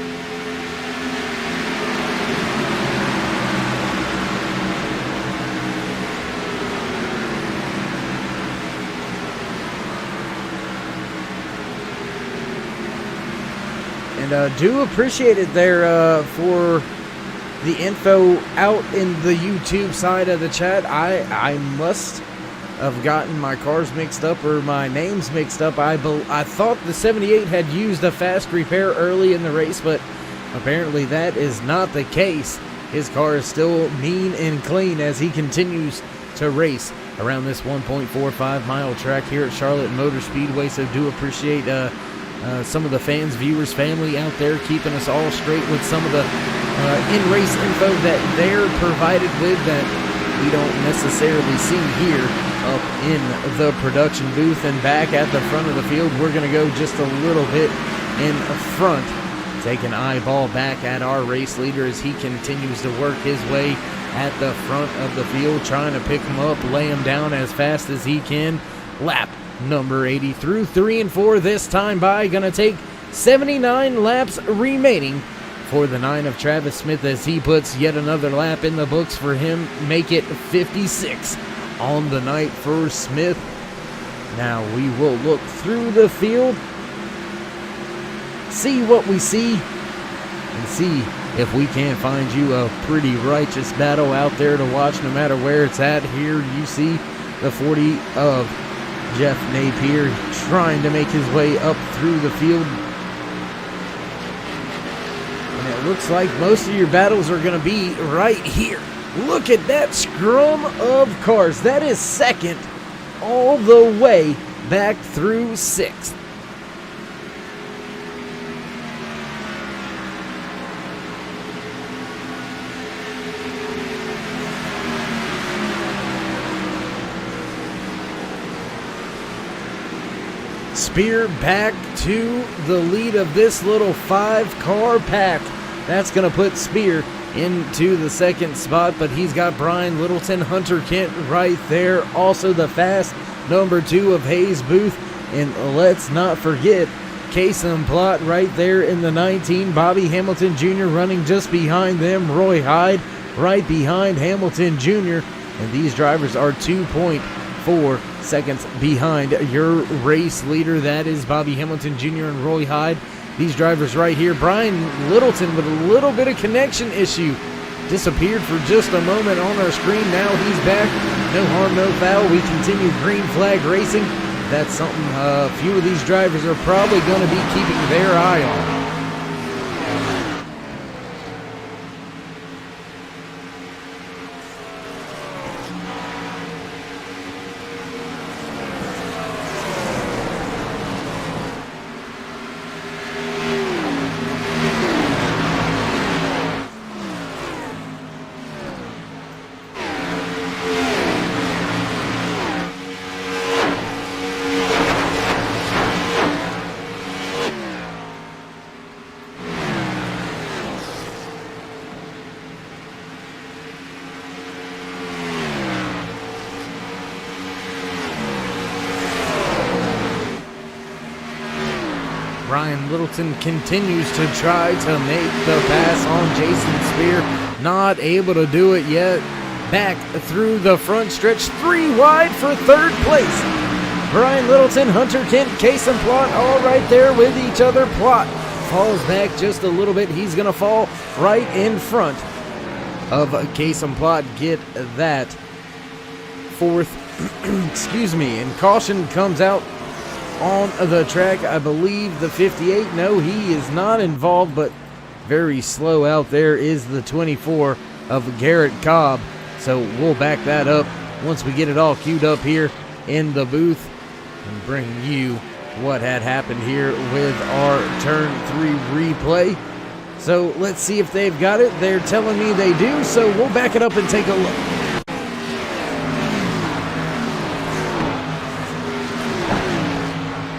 And do appreciate it there for the info out in the YouTube side of the chat. I must have gotten my cars mixed up or my names mixed up. I thought the 78 had used a fast repair early in the race, but apparently that is not the case. His car is still mean and clean as he continues to race around this 1.45 mile track here at Charlotte Motor Speedway. So do appreciate some of the fans, viewers, family out there keeping us all straight with some of the in-race info that they're provided with that we don't necessarily see here up in the production booth. And back at the front of the field, we're going to go just a little bit in front. Take an eyeball back at our race leader as he continues to work his way at the front of the field, trying to pick him up, lay him down as fast as he can. Lap number 80 through 3 and 4 this time by. Going to take 79 laps remaining for the 9 of Travis Smith as he puts yet another lap in the books for him. Make it 56 on the night for Smith. Now we will look through the field, see what we see, and see if we can't find you a pretty righteous battle out there to watch no matter where it's at. Here you see the 40 of Jeff Napier trying to make his way up through the field. And it looks like most of your battles are going to be right here. Look at that scrum of cars. That is second all the way back through sixth. Spear back to the lead of this little 5-car pack. That's going to put Spear into the second spot, but he's got Brian Littleton, Hunter Kent right there. Also the fast number 2 of Hayes Booth. And let's not forget Kason Plott right there in the 19. Bobby Hamilton Jr. running just behind them. Roy Hyde right behind Hamilton Jr. And these drivers are 2.4 seconds behind your race leader. That is Bobby Hamilton Jr. and Roy Hyde. These drivers right here. Brian Littleton with a little bit of connection issue. Disappeared for just a moment on our screen. Now he's back. No harm, no foul. We continue green flag racing. That's something a few of these drivers are probably going to be keeping their eye on. Brian Littleton continues to try to make the pass on Jason Spear. Not able to do it yet. Back through the front stretch, 3 wide for third place. Brian Littleton, Hunter Kent, Kason Plott all right there with each other. Plott falls back just a little bit. He's going to fall right in front of Kason Plott. Get that fourth, excuse me, and caution comes out on the track. I believe the 58. No, he is not involved, but very slow out there is the 24 of Garrett Cobb. So we'll back that up once we get it all queued up here in the booth and bring you what had happened here with our turn 3 replay. So let's see if they've got it. They're telling me they do, so we'll back it up and take a look.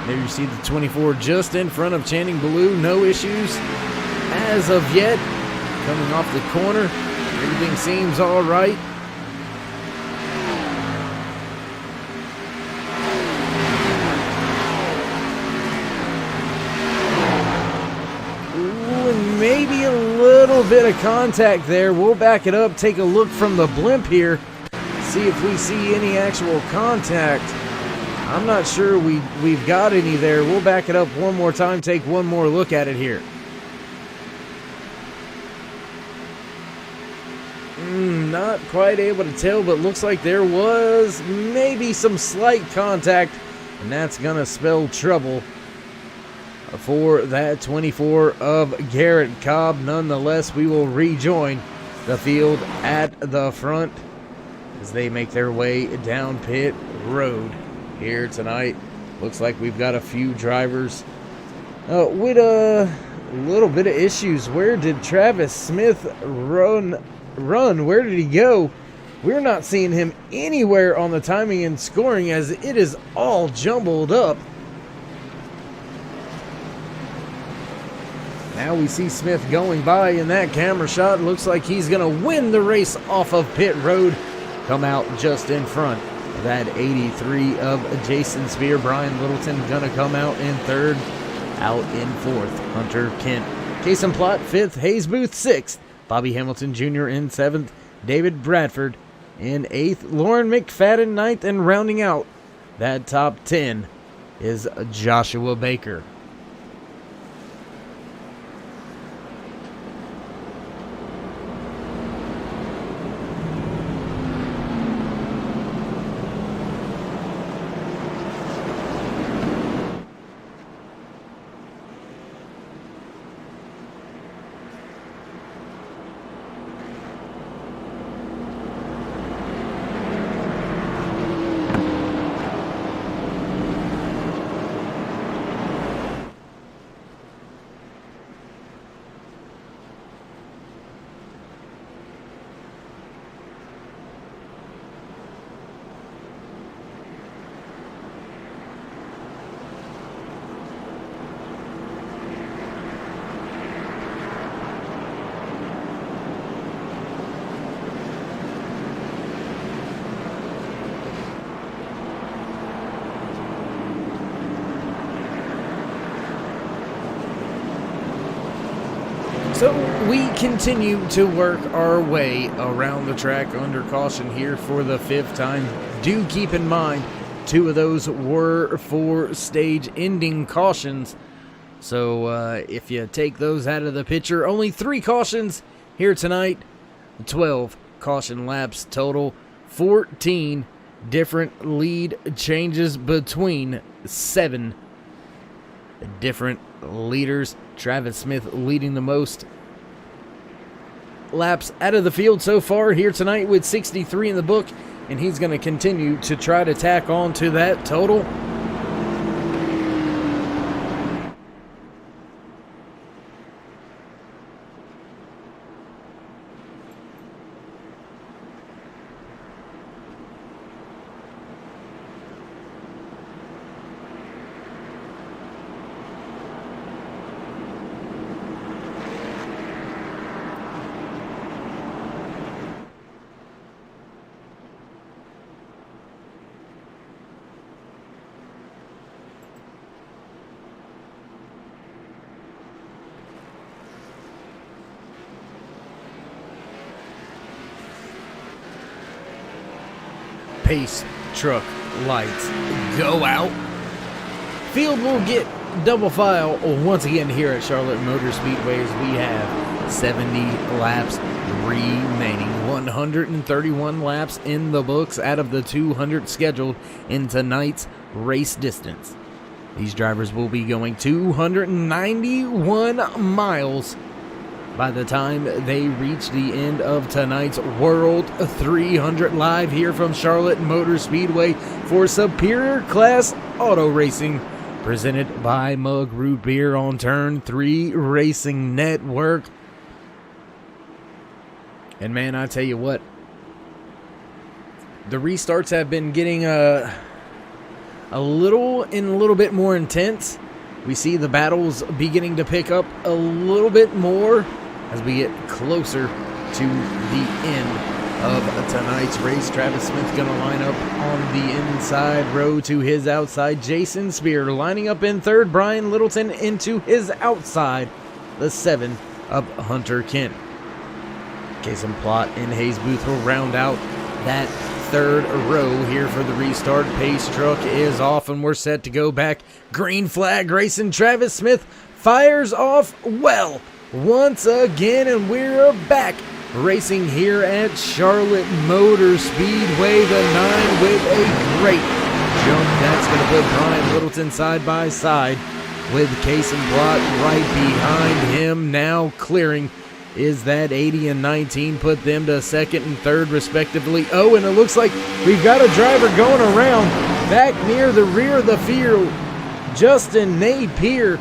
There you see the 24 just in front of Channing Ballou. No issues as of yet. Coming off the corner, everything seems all right. Ooh, and maybe a little bit of contact there. We'll back it up, take a look from the blimp here, see if we see any actual contact. I'm not sure we've got any there. We'll back it up one more time, take one more look at it here. Not quite able to tell, but looks like there was maybe some slight contact, and that's going to spell trouble for that 24 of Garrett Cobb. Nonetheless, we will rejoin the field at the front as they make their way down pit road here tonight. Looks like we've got a few drivers with a little bit of issues. Where did Travis Smith run? Where did he go? We're not seeing him anywhere on the timing and scoring as it is all jumbled up. Now we see Smith going by in that camera shot. Looks like he's going to win the race off of pit road. Come out just in front of that 83 of Jason Spear. Brian Littleton going to come out in third. Out in fourth, Hunter Kent. Kason Plott, fifth. Hayes Booth, sixth. Bobby Hamilton Jr. in seventh. David Bradford in eighth. Lauren McFadden, ninth. And rounding out that top 10 is Joshua Baker. So we continue to work our way around the track under caution here for the fifth time. Do keep in mind, two of those were for stage ending cautions. So if you take those out of the picture, only 3 cautions here tonight. 12 caution laps total. 14 different lead changes between 7 different leaders. Travis Smith leading the most laps out of the field so far here tonight with 63 in the book, and he's going to continue to try to tack on to that total. Pace truck lights go out. Field will get double file once again here at Charlotte Motor Speedway as we have 70 laps remaining. 131 laps in the books out of the 200 scheduled in tonight's race distance. These drivers will be going 291 miles by the time they reach the end of tonight's World 300 live here from Charlotte Motor Speedway for Superior Class Auto Racing, presented by Mug Root Beer on Turn 3 Racing Network. And man, I tell you what, the restarts have been getting a little bit more intense. We see the battles beginning to pick up a little bit more as we get closer to the end of tonight's race. Travis Smith going to line up on the inside row to his outside. Jason Spear lining up in third. Brian Littleton into his outside. The 7 of Hunter Kent. Kason Plott and Hayes Booth will round out that third row here for the restart. Pace truck is off and we're set to go back. Green flag racing. Travis Smith fires off well once again, and we're back racing here at Charlotte Motor Speedway. The 9 with a great jump. That's going to put Brian Littleton side by side with Kason Plott right behind him. Now clearing is that 80 and 19, put them to second and third respectively. Oh, and it looks like we've got a driver going around back near the rear of the field. Justin Napier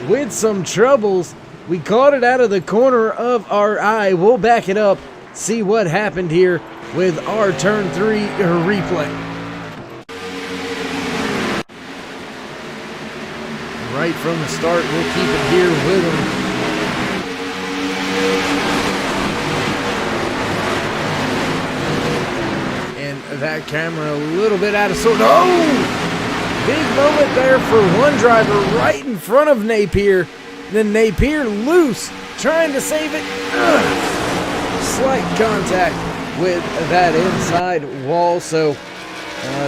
with some troubles. We caught it out of the corner of our eye. We'll back it up, see what happened here with our turn 3 replay. Right from the start, we'll keep it here with them. And that camera a little bit out of sort. Oh! Big moment there for one driver right in front of Napier. Then Napier loose, trying to save it. Slight contact with that inside wall, so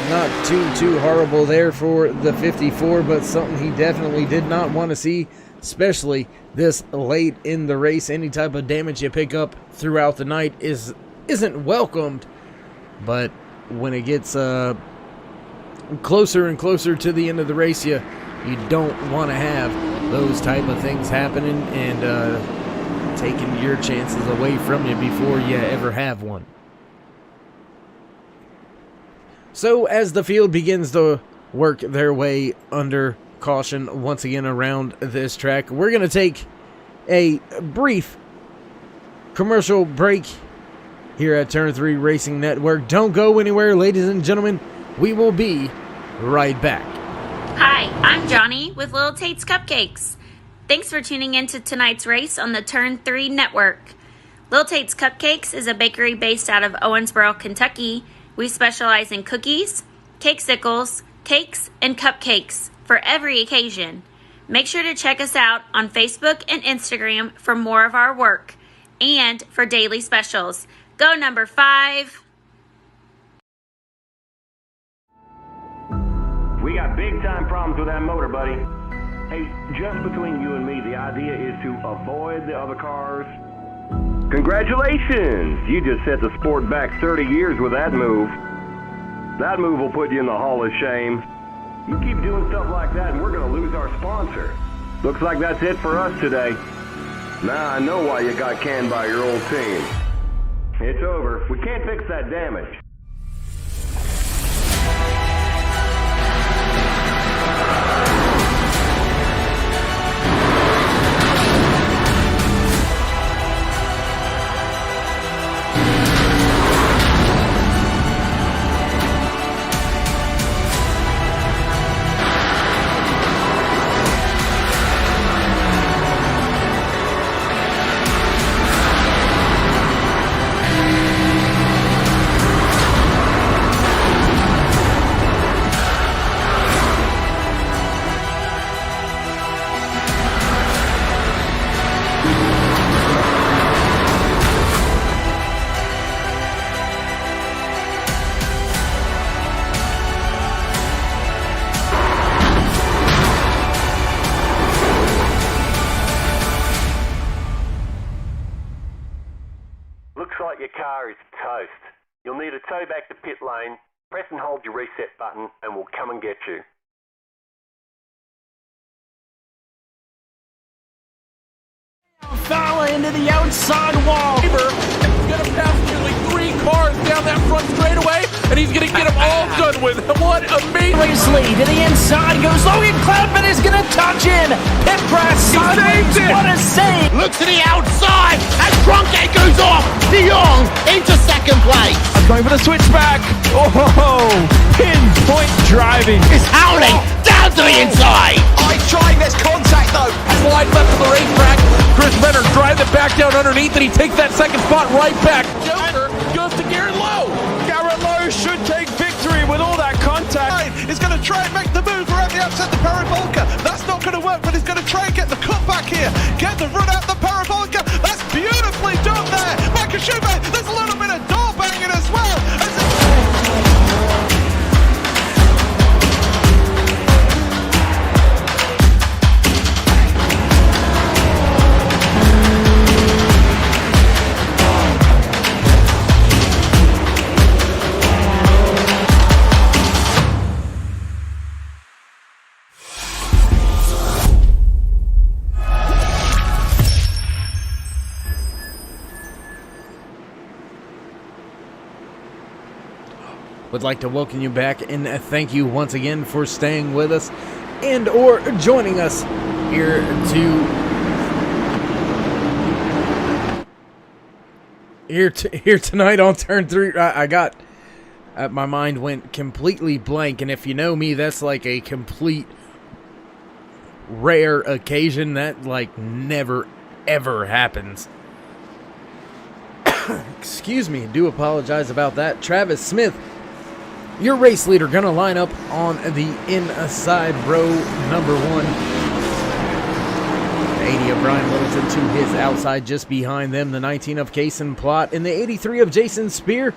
not too horrible there for the 54, but something he definitely did not want to see, especially this late in the race. Any type of damage you pick up throughout the night isn't welcomed, but when it gets closer and closer to the end of the race, you don't want to have those type of things happening and taking your chances away from you before you ever have one. So as the field begins to work their way under caution once again around this track, we're going to take a brief commercial break here at Turn 3 Racing Network. Don't go anywhere, ladies and gentlemen. We will be right back. Hi, I'm Johnny with Little Tate's Cupcakes. Thanks for tuning in to tonight's race on the Turn 3 Network. Little Tate's Cupcakes is a bakery based out of Owensboro, Kentucky. We specialize in cookies, cakesicles, cakes, and cupcakes for every occasion. Make sure to check us out on Facebook and Instagram for more of our work and for daily specials. Go number 5. We got big time problems with that motor, buddy. Hey, just between you and me, the idea is to avoid the other cars. Congratulations! You just set the sport back 30 years with that move. That move will put you in the Hall of Shame. You keep doing stuff like that and we're going to lose our sponsor. Looks like that's it for us today. Now I know why you got canned by your old team. It's over. We can't fix that damage. Your car is toast. You'll need a tow back to pit lane. Press and hold your reset button and we'll come and get you. Foul into the outside wall. He's going to pass nearly 3 cars down that front straightaway, and he's going to get them all done with. What amazing! Racely to the inside goes Logan Cloudman is going to touch in. Pit press sideways. What a save! Look to the outside as Cronkite goes off. De Jong into second place. Going for the switchback. Oh, pinpoint driving. It's howling down to the inside. Trying this contact though. Slide left of the racetrack. Chris Benner drives it back down underneath, and he takes that second spot right back. Joker goes to Garrett Lowe. Garrett Lowe should take victory with all that contact. He's going to try and make the move around the outside the Parabolka. That's not going to work, but he's going to try and get the cut back here. Get the run out the Parabolka. That's beautifully done there. Michael Schumacher, there's a little bit of door banging as well. Would like to welcome you back and thank you once again for staying with us and or joining us Here tonight on turn 3, I got, my mind went completely blank, and if you know me, that's like a complete rare occasion that like never ever happens. Excuse me, do apologize about that. Travis Smith, your race leader, gonna line up on the inside row number 1. The 80 of Brian Littleton to his outside, just behind them, the 19 of Kason Plott and the 83 of Jason Spear.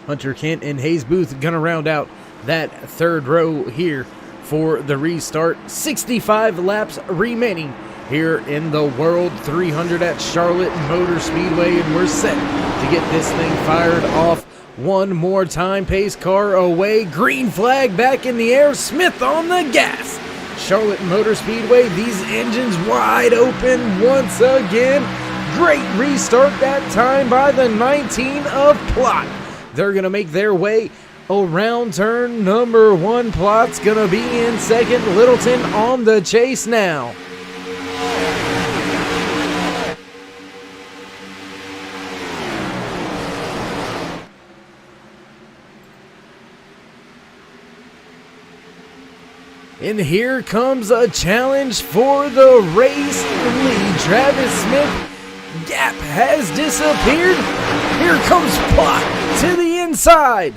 Hunter Kent and Hayes Booth gonna round out that third row here for the restart. 65 laps remaining here in the World 300 at Charlotte Motor Speedway, and we're set to get this thing fired off one more time. Pace car away, green flag back in the air, Smith on the gas. Charlotte Motor Speedway, these engines wide open once again. Great restart that time by the 19 of Plott. They're going to make their way around turn number 1. Plott's going to be in second. Littleton on the chase now. And here comes a challenge for the race lead. Travis Smith, gap has disappeared. Here comes Plott to the inside.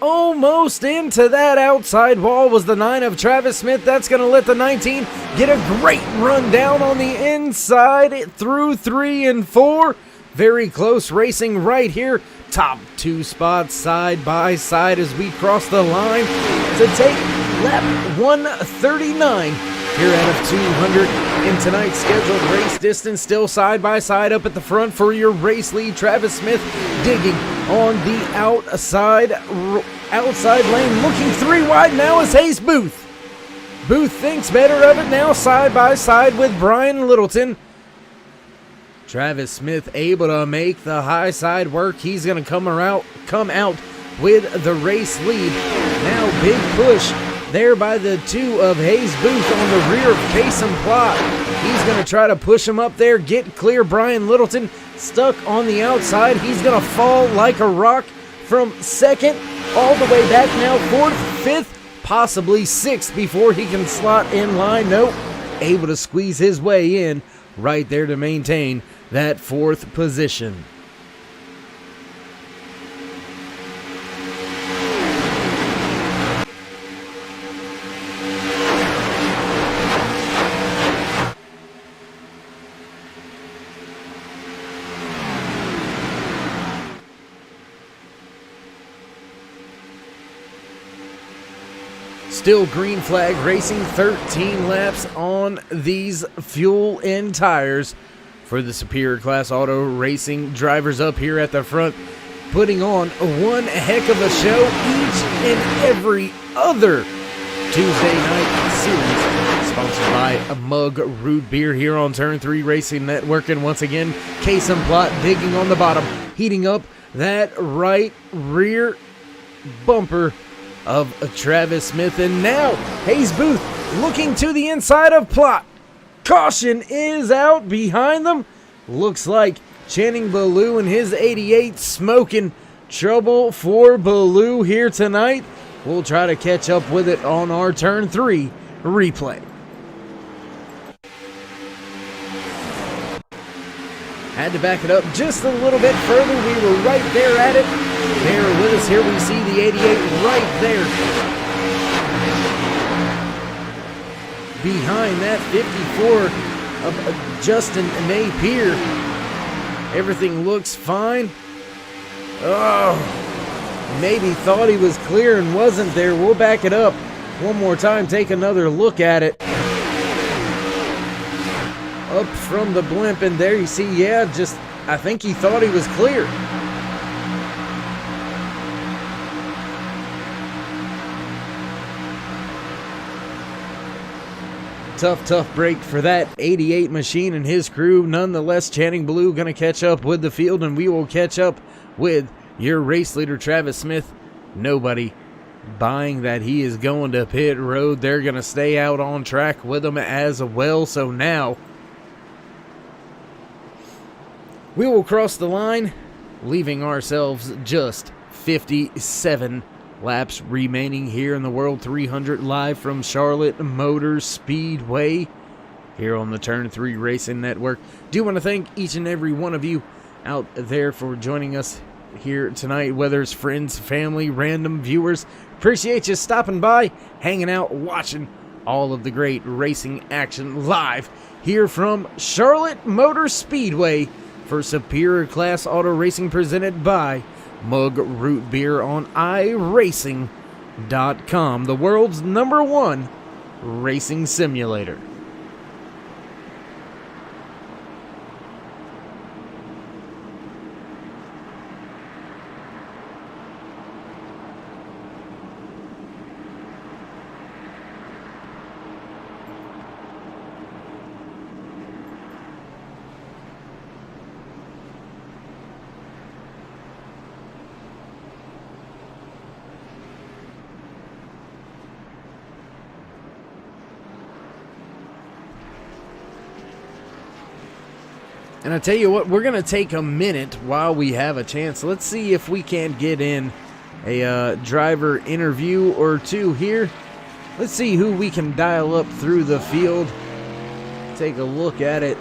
Almost into that outside wall was the 9 of Travis Smith. That's going to let the 19 get a great run down on the inside through 3 and 4. Very close racing right here. Top 2 spots side by side as we cross the line to take lap 139 here out of 200 in tonight's scheduled race distance. Still side by side up at the front for your race lead. Travis Smith digging on the outside lane, looking 3 wide now is Hayes Booth. Booth thinks better of it now, side by side with Brian Littleton. Travis Smith able to make the high side work. He's going to come out with the race lead. Now big push there by the 2 of Hayes Booth on the rear of Kason Plott. He's going to try to push him up there, get clear. Brian Littleton stuck on the outside. He's going to fall like a rock from second all the way back now, 4th, 5th, possibly 6th before he can slot in line. Nope, able to squeeze his way in right there to maintain that 4th position. Still green flag racing, 13 laps on these fuel and tires for the Superior Class Auto Racing drivers up here at the front, putting on one heck of a show each and every other Tuesday night series. Sponsored by a Mug Root Beer here on Turn 3 Racing Network. And once again, Kason Plott digging on the bottom, heating up that right rear bumper of Travis Smith. And now Hayes Booth looking to the inside of Plott. Caution is out behind them. Looks like Channing Ballou and his 88 smoking trouble for Ballou here tonight. We'll try to catch up with it on our Turn 3 replay. Had to back it up just a little bit further. We were right there at it. Bear with us here. We see the 88 right there. Behind that 54 of Justin Napier. Everything looks fine. Oh, maybe thought he was clear and wasn't there. We'll back it up one more time. Take another look at it. Up from the blimp, and there you see, I think he thought he was clear. Tough break for that 88 machine and his crew. Nonetheless, Channing Ballou going to catch up with the field, and we will catch up with your race leader, Travis Smith. Nobody buying that he is going to pit road. They're going to stay out on track with him as well. So now we will cross the line, leaving ourselves just 57 laps remaining here in the World 300, live from Charlotte Motor Speedway here on the Turn 3 Racing Network. Do want to thank each and every one of you out there for joining us here tonight, whether it's friends, family, random viewers. Appreciate you stopping by, hanging out, watching all of the great racing action live here from Charlotte Motor Speedway for Superior Class Auto Racing, presented by Mug Root Beer on iRacing.com, the world's #1 racing simulator. And I tell you what, we're going to take a minute while we have a chance. Let's see if we can't get in a driver interview or two here. Let's see who we can dial up through the field. Take a look at it.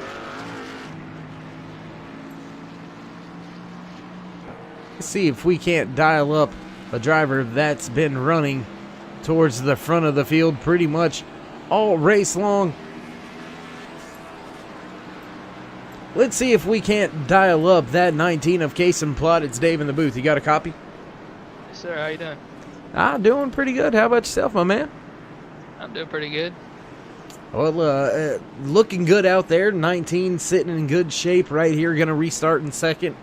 Let's see if we can't dial up a driver that's been running towards the front of the field pretty much all race long. Let's see if we can't dial up that 19 of Case and Plot. It's Dave in the booth. You got a copy? Yes, sir. How you doing? Doing pretty good. How about yourself, my man? I'm doing pretty good. Well, looking good out there. 19 sitting in good shape right here. Going to restart in second.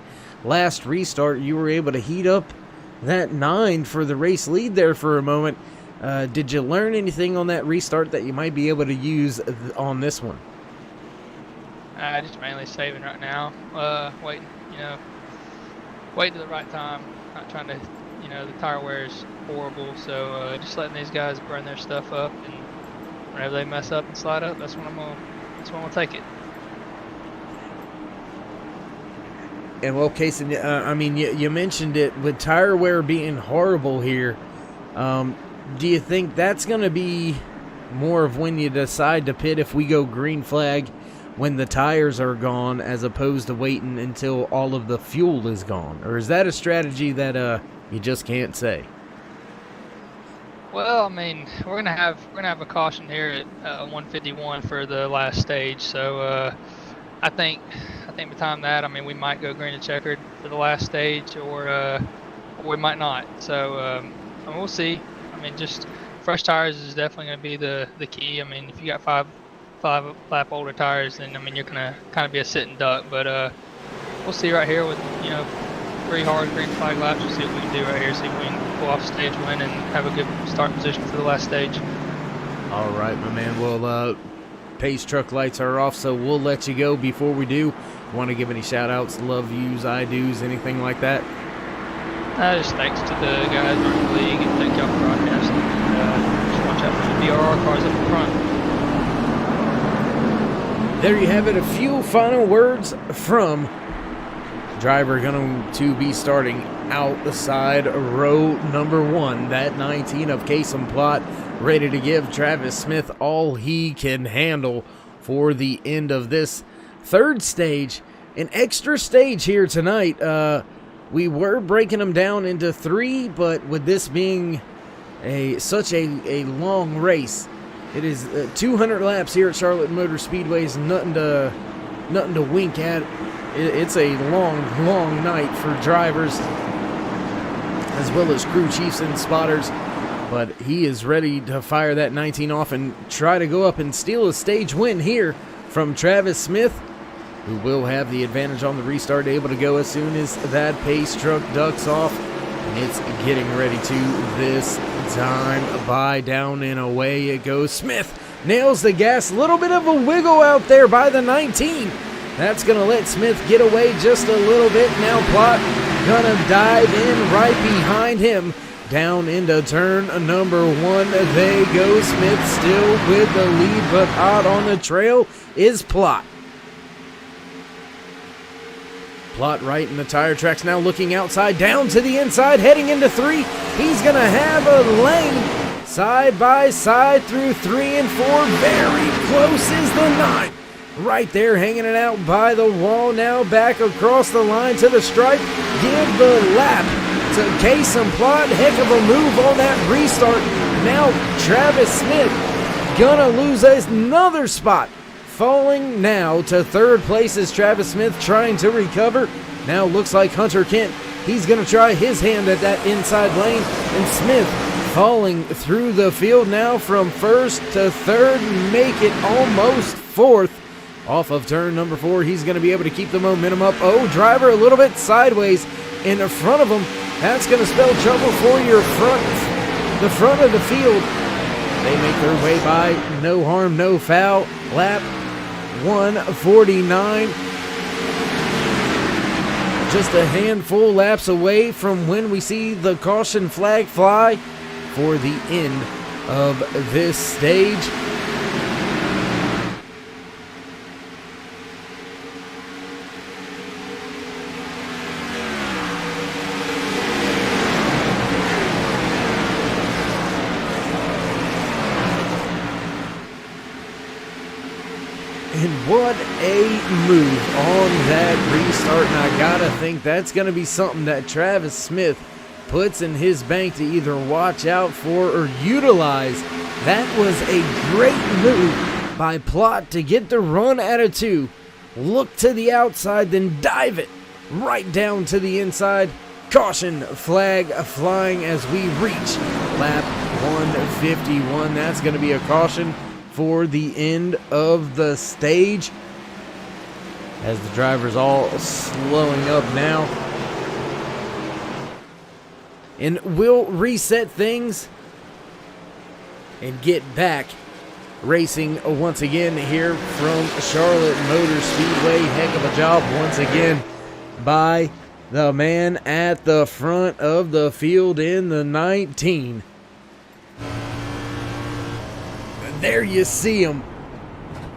Last restart, you were able to heat up that 9 for the race lead there for a moment. Did you learn anything on that restart that you might be able to use on this one? Just mainly saving right now. Waiting to the right time. Not trying to, the tire wear is horrible. So just letting these guys burn their stuff up, and whenever they mess up and slide up, that's when I'm gonna take it. And well, Casey, you mentioned it with tire wear being horrible here. Do you think that's going to be more of when you decide to pit if we go green flag when the tires are gone, as opposed to waiting until all of the fuel is gone? Or is that a strategy that you just can't say? Well, we're gonna have a caution here at 151 for the last stage. So I think by the time that, we might go green and checkered for the last stage, or we might not. So we'll see. Just fresh tires is definitely going to be the key. If you got five lap older tires, then you're going to kind of be a sitting duck. But we'll see right here with 3 hard green flag laps. We'll see what we can do right here. See if we can pull off stage win and have a good start position for the last stage. All right, my man. Well, pace truck lights are off, so we'll let you go. Before we do, want to give any shout outs, love yous, I do's, anything like that? Just thanks to the guys running the league, and thank y'all for broadcasting. Just watch out for the BRR cars up in front. There you have it. A few final words from driver going to be starting outside row number 1. That 19 of Case and Plot, ready to give Travis Smith all he can handle for the end of this third stage. An extra stage here tonight. We were breaking them down into 3, but with this being such a long race, it is 200 laps here at Charlotte Motor Speedway is nothing to wink at. It's a long night for drivers as well as crew chiefs and spotters. But he is ready to fire that 19 off and try to go up and steal a stage win here from Travis Smith, who will have the advantage on the restart, able to go as soon as that pace truck ducks off. And it's getting ready to this time. By down and away it goes. Smith nails the gas. A little bit of a wiggle out there by the 19. That's going to let Smith get away just a little bit. Now Plot going to dive in right behind him. down into turn number 1. They go. Smith still with the lead, but hot on the trail is Plott. Plott right in the tire tracks now, looking outside, down to the inside, heading into 3. He's going to have a lane side by side through 3 and 4. Very close is the 9. Right there, hanging it out by the wall. Now back across the line to the stripe. Give the lap to Kason Plott. Heck of a move on that restart. Now Travis Smith gonna lose another spot. Falling now to 3rd place is Travis Smith trying to recover. Now looks like Hunter Kent. He's gonna try his hand at that inside lane. And Smith falling through the field now from 1st to 3rd. Make it almost 4th. Off of turn number 4, he's going to be able to keep the momentum up. Oh, driver a little bit sideways in the front of him. That's going to spell trouble for the front of the field. They make their way by, no harm, no foul. Lap 149. Just a handful laps away from when we see the caution flag fly for the end of this stage. And what a move on that restart. And I gotta think that's gonna be something that Travis Smith puts in his bank to either watch out for or utilize. That was a great move by Plott to get the run at a 2. Look to the outside, then dive it right down to the inside. Caution flag flying as we reach lap 151. That's gonna be a caution for the end of the stage as the drivers all slowing up now. And we'll reset things and get back racing once again here from Charlotte Motor Speedway. Heck of a job once again by the man at the front of the field in the 19. There you see him,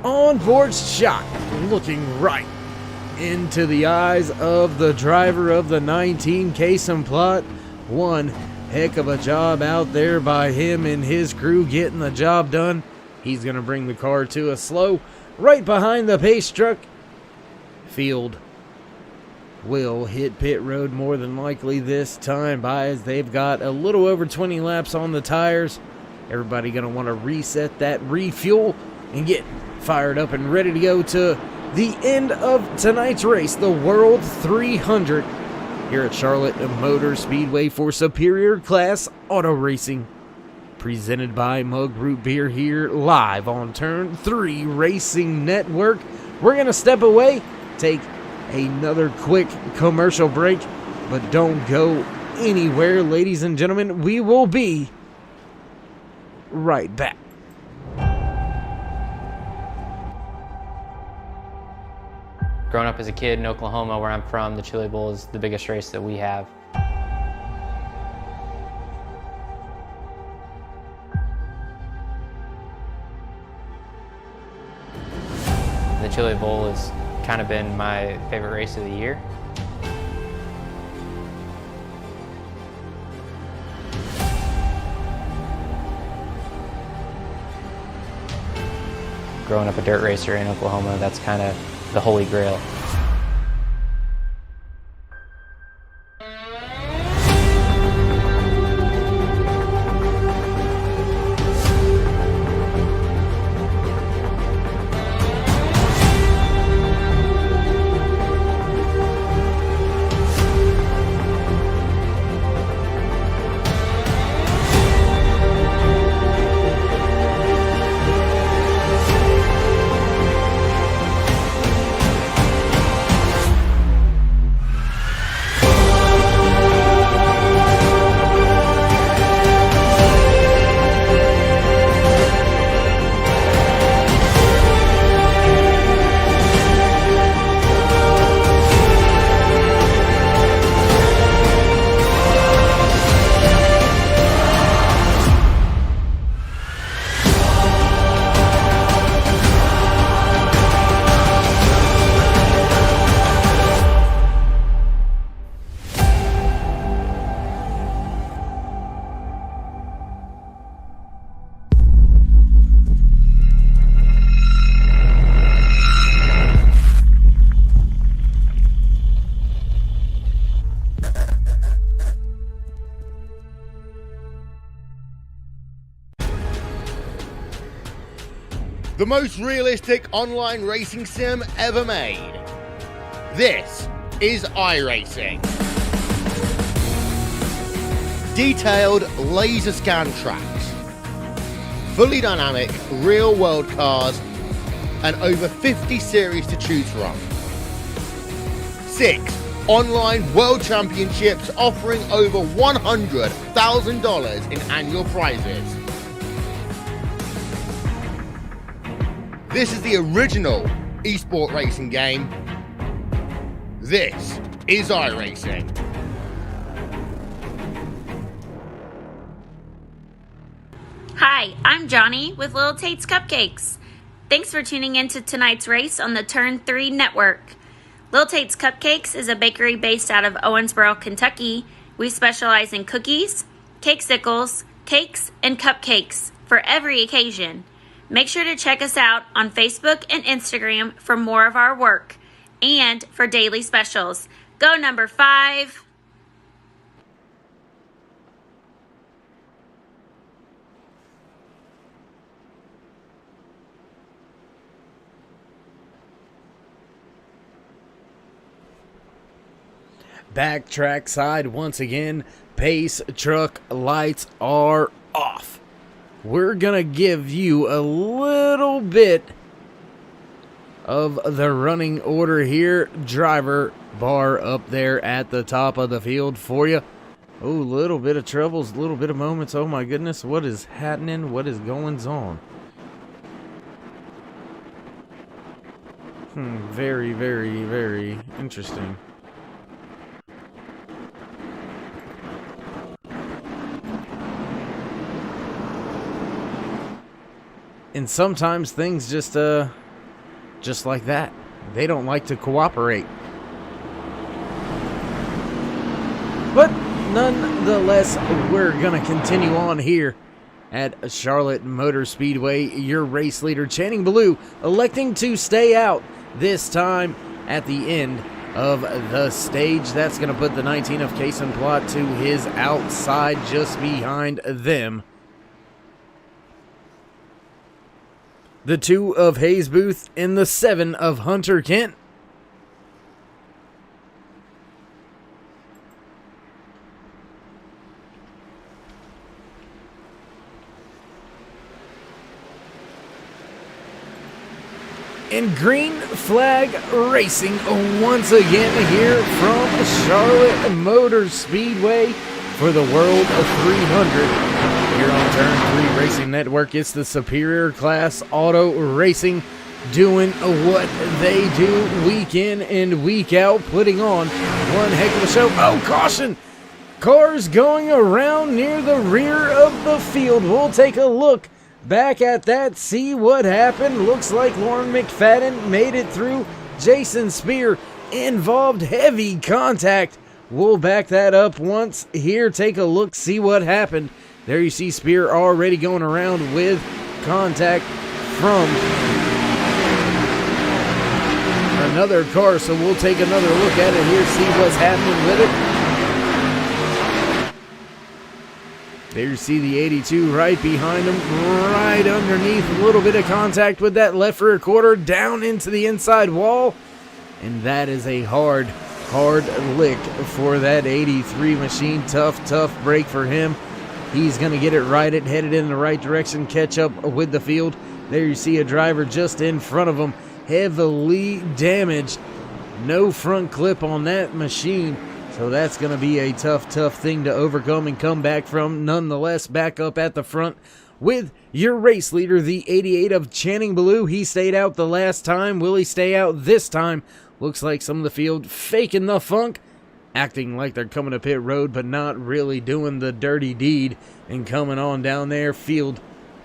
onboard shot, looking right into the eyes of the driver of the 19, Kason Plott. One heck of a job out there by him and his crew getting the job done. He's going to bring the car to a slow right behind the pace truck. Field will hit pit road more than likely this time by as they've got a little over 20 laps on the tires. Everybody going to want to reset that, refuel, and get fired up and ready to go to the end of tonight's race, the World 300, here at Charlotte Motor Speedway for Superior Class Auto Racing. Presented by Mug Root Beer here live on Turn 3 Racing Network. We're going to step away, take another quick commercial break, but don't go anywhere, ladies and gentlemen. We will be right back. Growing up as a kid in Oklahoma, where I'm from, the Chili Bowl is the biggest race that we have. The Chili Bowl has kind of been my favorite race of the year. Growing up a dirt racer in Oklahoma, that's kind of the holy grail. the most realistic online racing sim ever made. This is iRacing. Detailed laser scan tracks, fully dynamic real-world cars, and over 50 series to choose from. 6 online world championships offering over $100,000 in annual prizes. This is the original esport racing game. This is iRacing. Hi, I'm Johnny with Little Tate's Cupcakes. Thanks for tuning in to tonight's race on the Turn 3 Network. Little Tate's Cupcakes is a bakery based out of Owensboro, Kentucky. We specialize in cookies, cakesicles, cakes, and cupcakes for every occasion. Make sure to check us out on Facebook and Instagram for more of our work and for daily specials. Go number 5. Backtrack side once again. Pace truck lights are off. We're gonna give you a little bit of the running order here. Driver bar up there at the top of the field for you. Oh, little bit of troubles, little bit of moments. Oh my goodness, what is happening? What is going on? Very, very, very interesting. And sometimes things just like that. They don't like to cooperate. But nonetheless, we're going to continue on here at Charlotte Motor Speedway. Your race leader, Channing Ballou, electing to stay out this time at the end of the stage. That's going to put the 19 of Kason Plot to his outside just behind them. The 2 of Hayes Booth and the 7 of Hunter Kent. And Green Flag Racing once again here from Charlotte Motor Speedway for the World of 300. Here on Turn 3 Racing Network, it's the Superior Class Auto Racing doing what they do week in and week out, putting on one heck of a show. Oh, caution! Cars going around near the rear of the field. We'll take a look back at that, see what happened. Looks like Lauren McFadden made it through. Jason Spear involved heavy contact. We'll back that up once here. Take a look, see what happened. There you see Spear already going around with contact from another car. So we'll take another look at it here, see what's happening with it. There you see the 82 right behind him, right underneath. A little bit of contact with that left rear quarter down into the inside wall. And that is a hard lick for that 83 machine. Tough break for him. He's going to get it righted, headed in the right direction, catch up with the field. There you see a driver just in front of him, heavily damaged. No front clip on that machine. So that's going to be a tough thing to overcome and come back from. Nonetheless, back up at the front with your race leader, the 88 of Channing Ballou. He stayed out the last time. Will he stay out this time? Looks like some of the field faking the funk, acting like they're coming to pit road, but not really doing the dirty deed and coming on down there. Field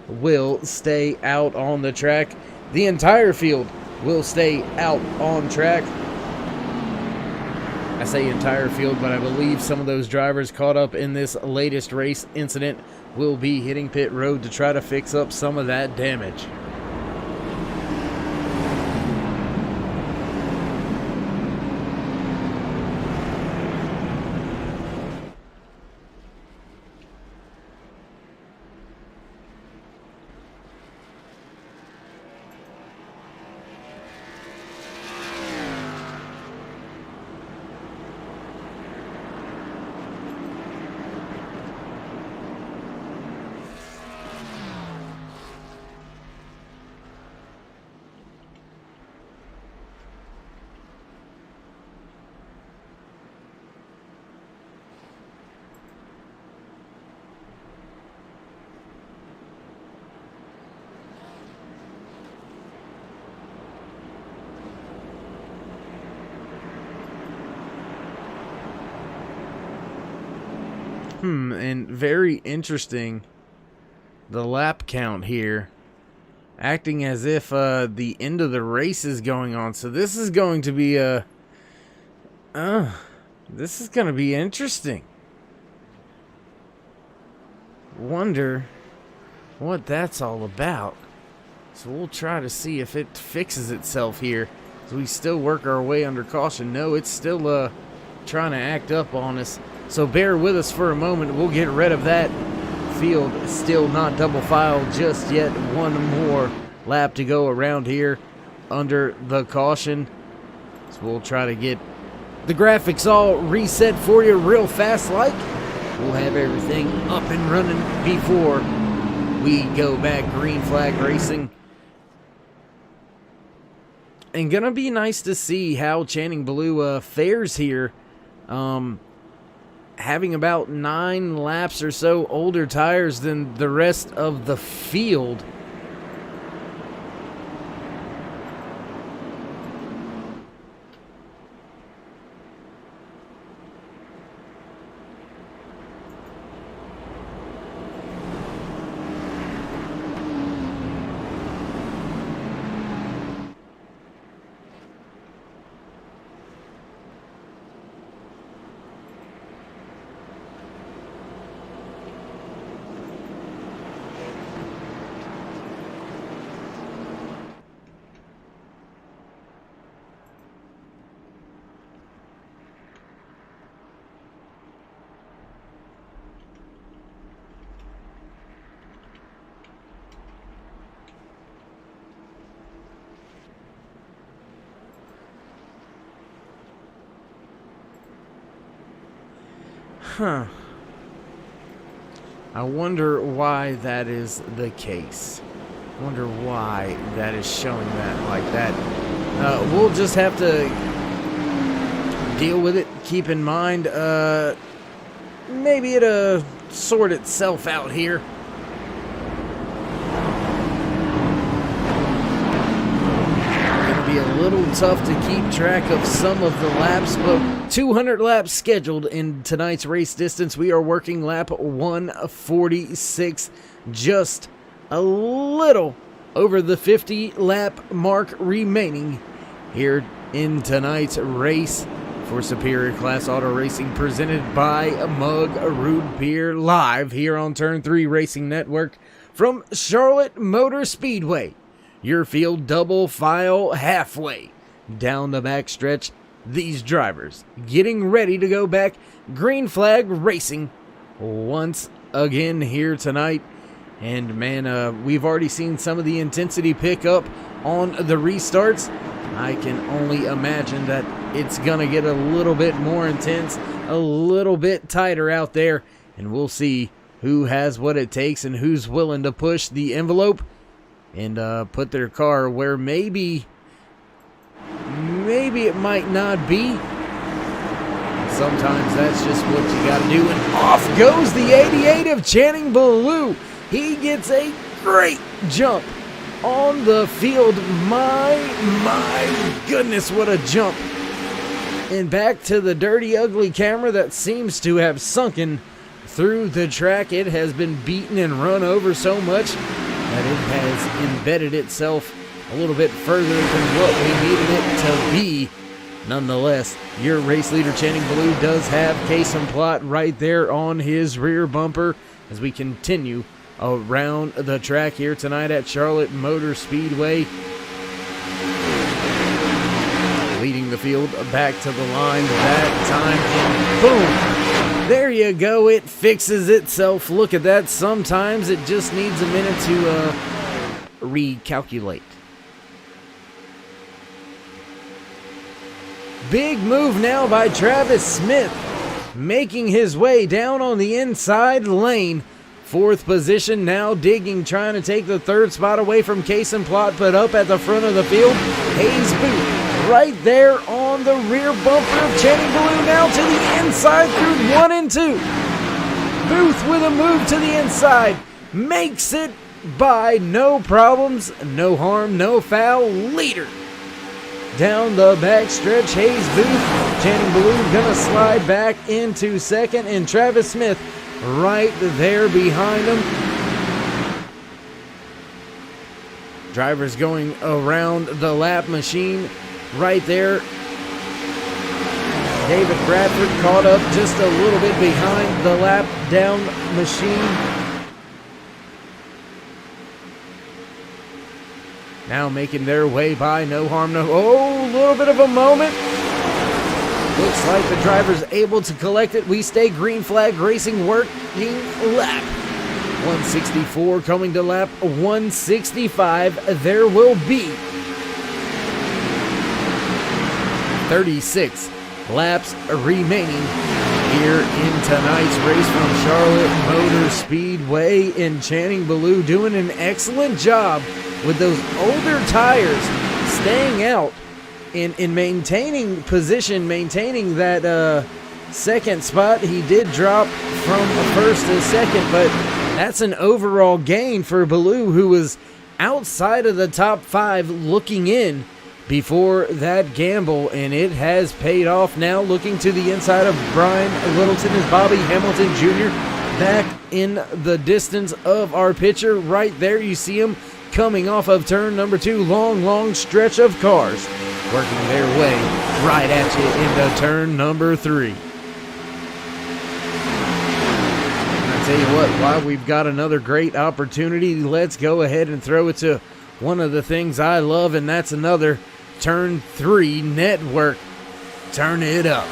will stay out on the track. The entire field will stay out on track. I say entire field, but I believe some of those drivers caught up in this latest race incident will be hitting pit road to try to fix up some of that damage. And very interesting, the lap count here, acting as if the end of the race is going on. So this is going to be this is going to be interesting. Wonder what that's all about. So we'll try to see if it fixes itself here. So we still work our way under caution. No, it's still trying to act up on us. So bear with us for a moment. We'll get rid of that. Field still not double file just yet. One more lap to go around here under the caution. So we'll try to get the graphics all reset for you real fast like. We'll have everything up and running before we go back green flag racing. And gonna be nice to see how Channing Blue fares here. Having about 9 laps or so older tires than the rest of the field. I wonder why that is the case. I wonder why that is showing that like that. We'll just have to deal with it. Keep in mind, maybe it'll sort itself out here. Be a little tough to keep track of some of the laps, but 200 laps scheduled in tonight's race distance. We are working lap 146, just a little over the 50 lap mark remaining here in tonight's race for Superior Class Auto Racing, presented by Mug Root Beer, live here on Turn 3 Racing Network from Charlotte Motor Speedway. Your field double file halfway down the backstretch. These drivers getting ready to go back green flag racing once again here tonight. And man, we've already seen some of the intensity pick up on the restarts. I can only imagine that it's gonna get a little bit more intense, a little bit tighter out there, and we'll see who has what it takes and who's willing to push the envelope and put their car where maybe it might not be. Sometimes that's just what you gotta do. And off goes the 88 of Channing Blue. He gets a great jump on the field. My goodness, what a jump. And back to the dirty, ugly camera that seems to have sunken through the track. It has been beaten and run over so much that it has embedded itself a little bit further than what we needed it to be. Nonetheless, your race leader Channing Blue does have Case and Plot right there on his rear bumper as we continue around the track here tonight at Charlotte Motor Speedway. Leading the field back to the line that time, and boom! There you go, it fixes itself. Look at that. Sometimes it just needs a minute to recalculate. Big move now by Travis Smith, making his way down on the inside lane. 4th position now, digging, trying to take the 3rd spot away from Case and Plot, but up at the front of the field, Hayes Booth right there on the rear bumper of Channing Blue, now to the inside through 1 and 2. Booth with a move to the inside, makes it by no problems, no harm, no foul. Leader down the backstretch, Hayes Booth. Channing Blue gonna slide back into 2nd, and Travis Smith right there behind him. Drivers going around the lap machine right there. David Bradford caught up just a little bit behind the lap down machine. Now making their way by, no harm, no. Oh, a little bit of a moment. Looks like the driver's able to collect it. We stay green flag racing working lap 164 coming to lap 165. There will be 36 laps remaining here in tonight's race from Charlotte Motor Speedway. Enchanting Baloo doing an excellent job with those older tires, staying out in maintaining position, maintaining that second spot. He did drop from first to second, but that's an overall gain for Baloo, who was outside of the top 5 looking in before that gamble, and it has paid off. Now looking to the inside of Brian Littleton is Bobby Hamilton Jr. back in the distance of our picture. Right there you see him coming off of turn number 2. Long stretch of cars working their way right at you into turn number 3. I tell you what, while we've got another great opportunity, let's go ahead and throw it to one of the things I love, and that's another turn 3 network. Turn it up.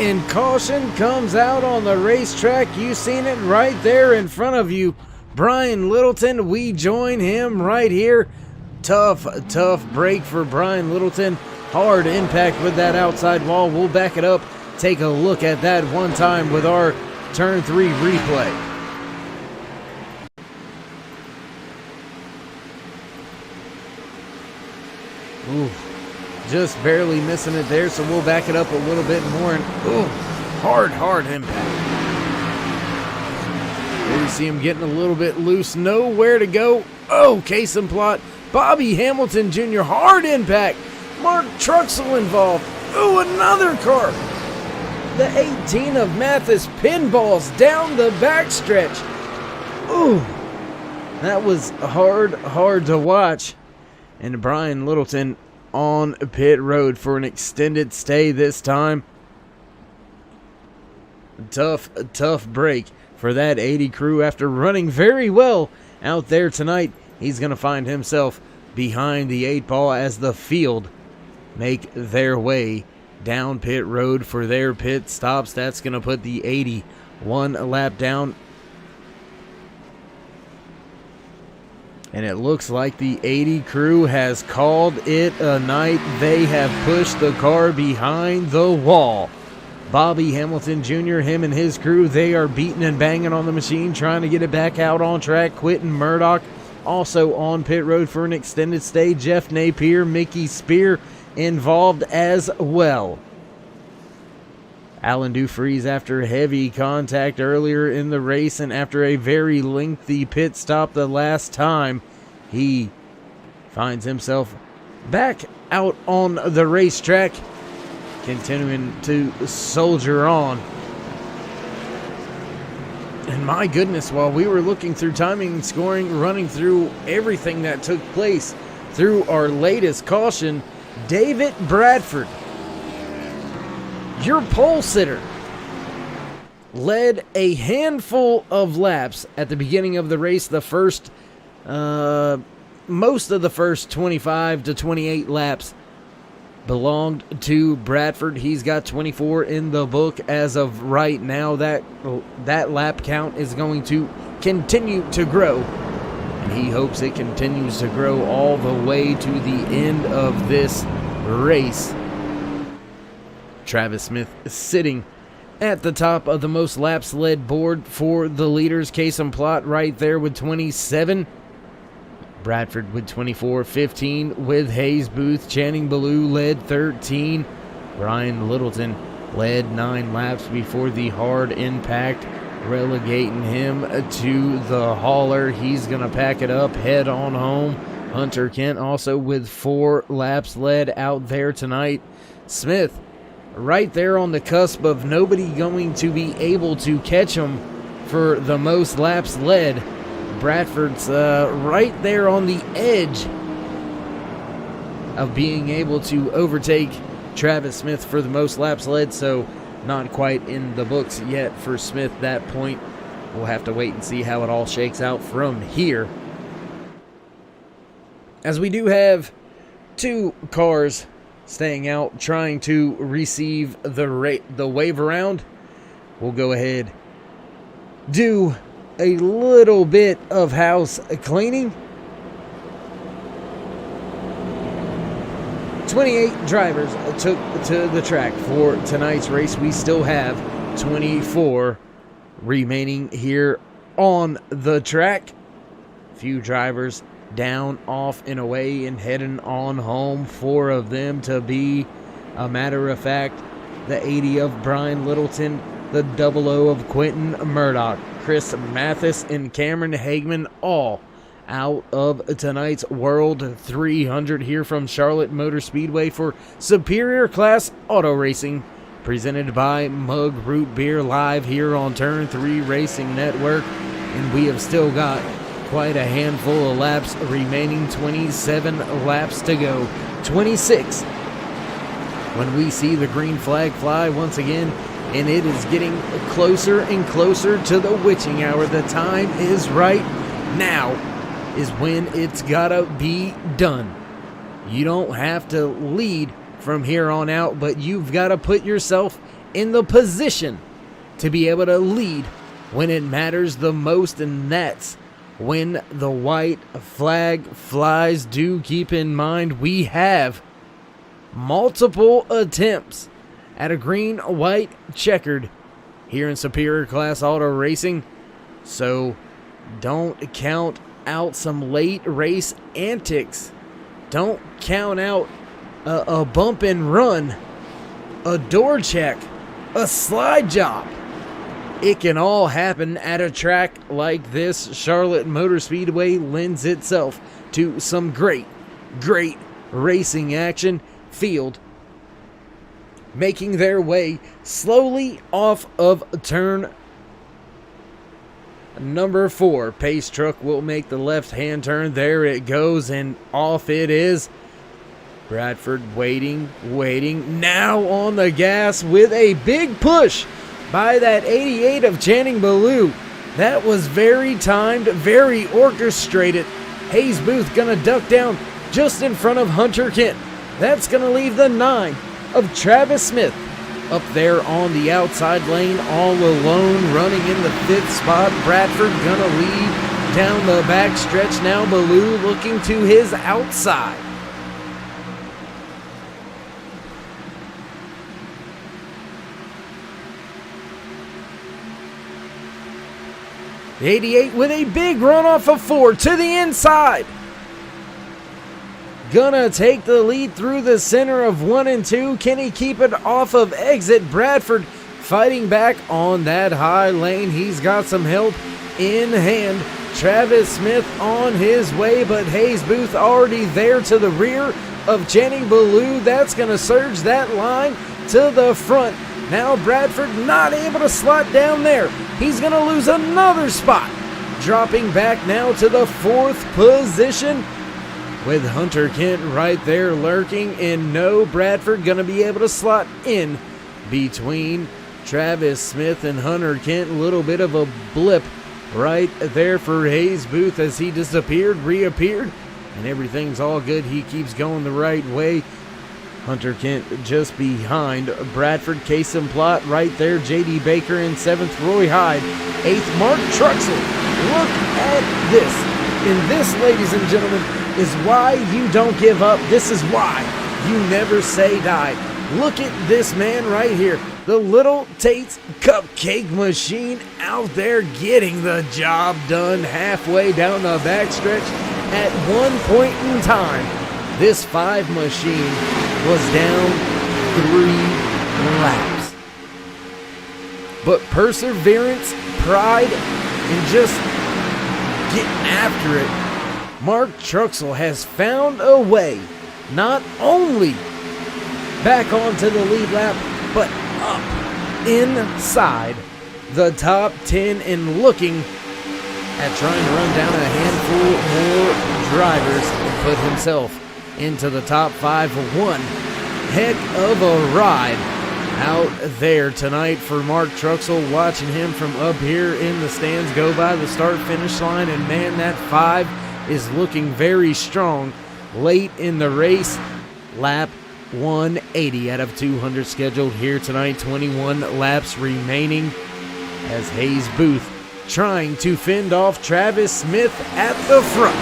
And caution comes out on the racetrack. You've seen it right there in front of you. Brian Littleton, we join him right here. Tough break for Brian Littleton. Hard impact with that outside wall. We'll back it up. Take a look at that one time with our turn 3 replay. Ooh. Just barely missing it there, so we'll back it up a little bit more. And hard impact. There you see him getting a little bit loose, nowhere to go. Oh, case and plot. Bobby Hamilton Jr., hard impact. Mark Truxell involved. Ooh, another car. The 18 of Mathis pinballs down the backstretch. Ooh, that was hard to watch. And Brian Littleton on pit road for an extended stay this time. Tough break for that 80 crew after running very well out there tonight. He's going to find himself behind the 8 ball as the field make their way down pit road for their pit stops. That's going to put the 80 one lap down. And it looks like the 80 crew has called it a night. They have pushed the car behind the wall. Bobby Hamilton Jr., him and his crew, they are beating and banging on the machine, trying to get it back out on track. Quentin Murdoch also on pit road for an extended stay. Jeff Napier, Mickey Spear involved as well. Alan Dufries, after heavy contact earlier in the race and after a very lengthy pit stop the last time, he finds himself back out on the racetrack, continuing to soldier on. And my goodness, while we were looking through timing and scoring, running through everything that took place through our latest caution, David Bradford, your pole sitter, led a handful of laps at the beginning of the race. The first, most of the first 25 to 28 laps belonged to Bradford. He's got 24 in the book as of right now. That lap count is going to continue to grow, and he hopes it continues to grow all the way to the end of this race. Travis Smith is sitting at the top of the most laps led board for the leaders. Kason Plott right there with 27. Bradford with 24, 15 with Hayes Booth. Channing Ballou led 13. Brian Littleton led 9 laps before the hard impact, relegating him to the hauler. He's going to pack it up, head on home. Hunter Kent also with 4 laps led out there tonight. Smith right there on the cusp of nobody going to be able to catch him for the most laps led. Bradford's right there on the edge of being able to overtake Travis Smith for the most laps led, so not quite in the books yet for Smith. That point, we'll have to wait and see how it all shakes out from here. As we do have 2 cars staying out, trying to receive the wave around, we'll go ahead, do a little bit of house cleaning. 28 drivers took to the track for tonight's race. We still have 24 remaining here on the track. Few drivers down, off, and away, and heading on home. 4 of them to be a matter of fact. The 80 of Brian Littleton, the 00 of Quentin Murdoch, Chris Mathis, and Cameron Hagman, all out of tonight's World 300 here from Charlotte Motor Speedway for Superior Class Auto Racing, presented by Mug Root Beer, live here on Turn 3 Racing Network. And we have still got quite a handful of laps remaining, 27 laps to go, 26 when we see the green flag fly once again, and it is getting closer and closer to the witching hour. The time is right now is when it's gotta be done. You don't have to lead from here on out, but you've got to put yourself in the position to be able to lead when it matters the most, and that's when the white flag flies. Do keep in mind we have multiple attempts at a green, white, checkered here in Superior Class Auto Racing, so don't count out some late race antics. Don't count out a bump and run, a door check, a slide job. It can all happen at a track like this. Charlotte Motor Speedway lends itself to some great racing action. Field making their way slowly off of turn number 4. Pace truck will make the left-hand turn. There it goes, and off it is. Bradford waiting, now on the gas with a big push by that 88 of Channing Ballou. That was very timed, very orchestrated. Hayes Booth gonna duck down just in front of Hunter Kent. That's gonna leave the 9 of Travis Smith up there on the outside lane, all alone, running in the 5th spot. Bradford gonna lead down the back stretch now. Ballou looking to his outside. The 88 with a big run off of 4 to the inside. Gonna take the lead through the center of 1 and 2. Can he keep it off of exit? Bradford fighting back on that high lane. He's got some help in hand. Travis Smith on his way, but Hayes Booth already there to the rear of Channing Ballou. That's going to surge that line to the front. Now Bradford not able to slot down there. He's going to lose another spot. Dropping back now to the 4th position with Hunter Kent right there lurking. And no, Bradford going to be able to slot in between Travis Smith and Hunter Kent. A little bit of a blip right there for Hayes Booth as he disappeared, reappeared, and everything's all good. He keeps going the right way. Hunter Kent just behind Bradford. Case and Plot right there. J.D. Baker in 7th. Roy Hyde 8th. Mark Truxell. Look at this. And this, ladies and gentlemen, is why you don't give up. This is why you never say die. Look at this man right here. The Little Tate's Cupcake Machine out there getting the job done halfway down the backstretch. At one point in time, this 5 machine was down 3 laps. But perseverance, pride, and just getting after it, Mark Truxell has found a way not only back onto the lead lap, but up inside the top 10 and looking at trying to run down a handful more drivers and put himself into the top 5. One heck of a ride out there tonight for Mark Truxell. Watching him from up here in the stands go by the start-finish line, and man, that 5 is looking very strong late in the race. Lap 180 out of 200 scheduled here tonight. 21 laps remaining as Hayes Booth trying to fend off Travis Smith at the front.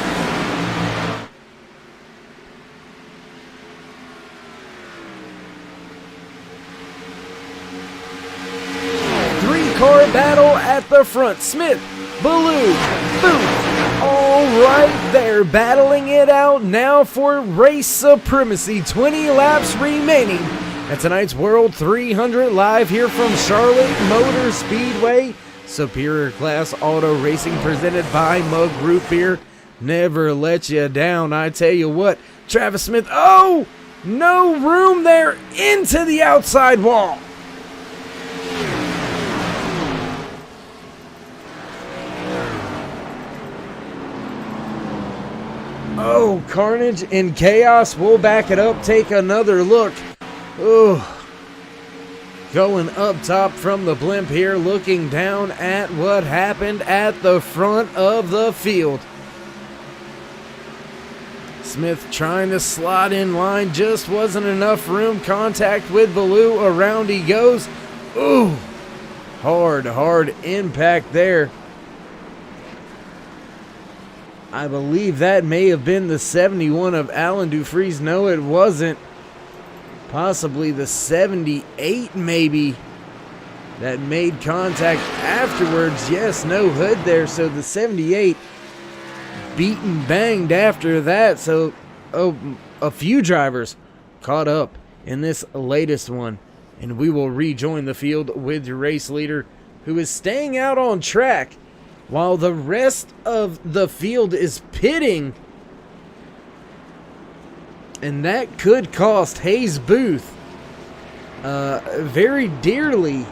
Three-car battle at the front. Smith, Ballou, Booth, all right there, battling it out now for race supremacy. 20 laps remaining at tonight's World 300 live here from Charlotte Motor Speedway. Superior Class Auto Racing presented by Mug Root Beer. Never let you down, I tell you what. Travis Smith, oh, no room there, into the outside wall. Oh, carnage and chaos. We'll back it up, take another look. Oh, going up top from the blimp here, looking down at what happened at the front of the field. Smith trying to slot in line, just wasn't enough room. Contact with Ballou, around he goes. Ooh, hard impact there. I believe that may have been the 71 of Alan Dufries. No, it wasn't. Possibly the 78 maybe that made contact afterwards. Yes, no hood there. So the 78 beaten, banged after that. So a few drivers caught up in this latest one. And we will rejoin the field with your race leader, who is staying out on track while the rest of the field is pitting. And that could cost Hayes Booth very dearly.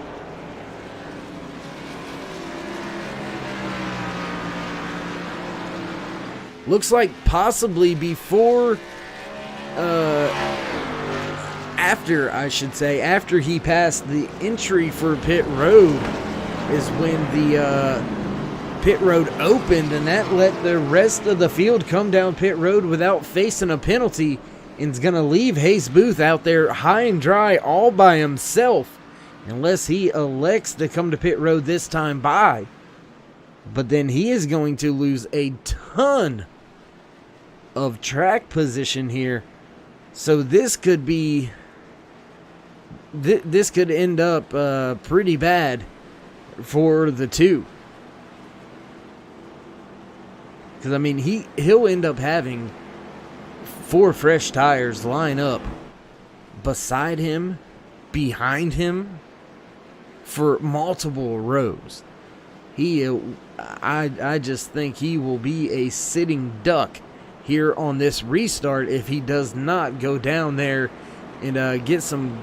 Looks like possibly before, after he passed the entry for pit road is when the pit road opened, and that let the rest of the field come down pit road without facing a penalty, and is going to leave Hayes Booth out there high and dry all by himself unless he elects to come to pit road this time by. But then he is going to lose a ton of track position here. So this could be this could end up pretty bad for the two. Because, I mean, he'll end up having 4 fresh tires line up beside him, behind him, for multiple rows. I just think he will be a sitting duck here on this restart if he does not go down there and get some